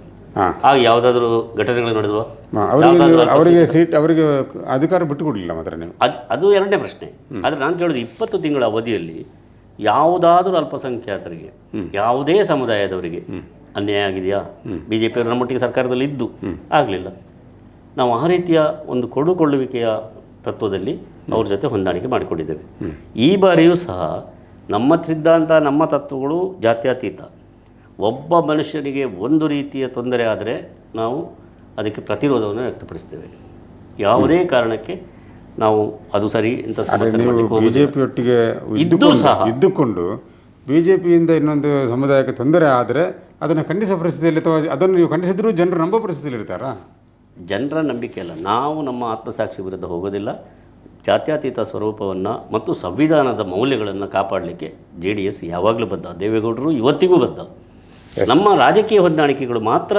ಆಗ ಯಾವುದಾದ್ರೂ ಘಟನೆಗಳು ನಡೆದ್ವಾ? ಅವರಿಗೆ ಸೀಟ್, ಅವರಿಗೆ ಅಧಿಕಾರ ಬಿಟ್ಟು ಕೊಡಲಿಲ್ಲ ಮಾತ್ರ ನೀವು. ಅದು ಎರಡನೇ ಪ್ರಶ್ನೆ. ಆದರೆ ನಾನು ಕೇಳೋದು 20 ತಿಂಗಳ ಅವಧಿಯಲ್ಲಿ ಯಾವುದಾದ್ರೂ ಅಲ್ಪಸಂಖ್ಯಾತರಿಗೆ, ಯಾವುದೇ ಸಮುದಾಯದವರಿಗೆ ಅನ್ಯಾಯ ಆಗಿದೆಯಾ? ಬಿ ಜೆ ಪಿಯವರು ನಮ್ಮೊಟ್ಟಿಗೆ ಸರ್ಕಾರದಲ್ಲಿ ಇದ್ದು ಆಗಲಿಲ್ಲ. ನಾವು ಆ ರೀತಿಯ ಒಂದು ಕೊಡುಕೊಳ್ಳುವಿಕೆಯ ತತ್ವದಲ್ಲಿ ಅವ್ರ ಜೊತೆ ಹೊಂದಾಣಿಕೆ ಮಾಡಿಕೊಂಡಿದ್ದೇವೆ. ಈ ಬಾರಿಯೂ ಸಹ ನಮ್ಮ ಸಿದ್ಧಾಂತ, ನಮ್ಮ ತತ್ವಗಳು ಜಾತ್ಯತೀತ. ಒಬ್ಬ ಮನುಷ್ಯನಿಗೆ ಒಂದು ರೀತಿಯ ತೊಂದರೆ ಆದರೆ ನಾವು ಅದಕ್ಕೆ ಪ್ರತಿರೋಧವನ್ನು ವ್ಯಕ್ತಪಡಿಸ್ತೇವೆ. ಯಾವುದೇ ಕಾರಣಕ್ಕೆ ನಾವು ಅದು ಸರಿ ಅಂತ ಬಿ ಜೆ ಪಿ ಒಟ್ಟಿಗೆ ಇದ್ದುಕೊಂಡು ಬಿ ಜೆ ಪಿಯಿಂದ ಇನ್ನೊಂದು ಸಮುದಾಯಕ್ಕೆ ತೊಂದರೆ ಆದರೆ ಅದನ್ನು ಖಂಡಿಸುವ ಪರಿಸ್ಥಿತಿಯಲ್ಲಿ, ಅಥವಾ ಅದನ್ನು ನೀವು ಖಂಡಿಸಿದ್ರೂ ಜನರು ನಂಬೋ ಪರಿಸ್ಥಿತಿಯಲ್ಲಿ ಇರ್ತಾರಾ? ಜನರ ನಂಬಿಕೆ ಅಲ್ಲ, ನಾವು ನಮ್ಮ ಆತ್ಮಸಾಕ್ಷಿ ವಿರುದ್ಧ ಹೋಗೋದಿಲ್ಲ. ಜಾತ್ಯತೀತ ಸ್ವರೂಪವನ್ನು ಮತ್ತು ಸಂವಿಧಾನದ ಮೌಲ್ಯಗಳನ್ನು ಕಾಪಾಡಲಿಕ್ಕೆ JDS ಯಾವಾಗಲೂ ಬದ್ಧ. ದೇವೇಗೌಡರು ಇವತ್ತಿಗೂ ಬದ್ಧ. ನಮ್ಮ ರಾಜಕೀಯ ಹೊಂದಾಣಿಕೆಗಳು ಮಾತ್ರ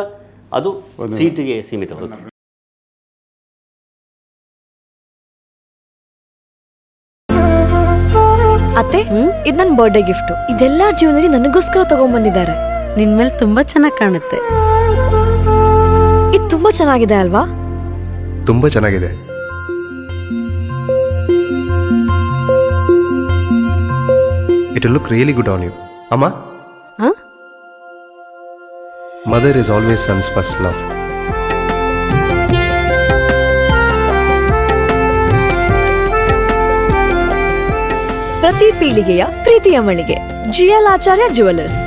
ಅದು ಸೀಟಿಗೆ ಸೀಮಿತವಾಗುತ್ತೆ. ಅತ್ತೆ, ಇದು ನನ್ನ ಬರ್ಡೇ ಗಿಫ್ಟ್. ಇದೆಲ್ಲ ಜೀವನದಲ್ಲಿ ನನಗೋಸ್ಕರ ತಗೊಂಡ್ಬಂದಿದ್ದಾರೆ. ನಿನ್ ಮೇಲೆ ತುಂಬಾ ಚೆನ್ನಾಗಿ ಕಾಣುತ್ತೆ. ಇದು ತುಂಬಾ ಚೆನ್ನಾಗಿದೆ ಅಲ್ವಾ? ತುಂಬಾ ಚೆನ್ನಾಗಿದೆ. It will look really good on you. Amma? Huh? Mother is always son's first love. ಪ್ರತಿ ಪೀಳಿಗೆಯ ಪ್ರೀತಿಯ ಮಳಿಗೆ GL ಆಚಾರ್ಯ ಜುವೆಲ್ಲರ್ಸ್.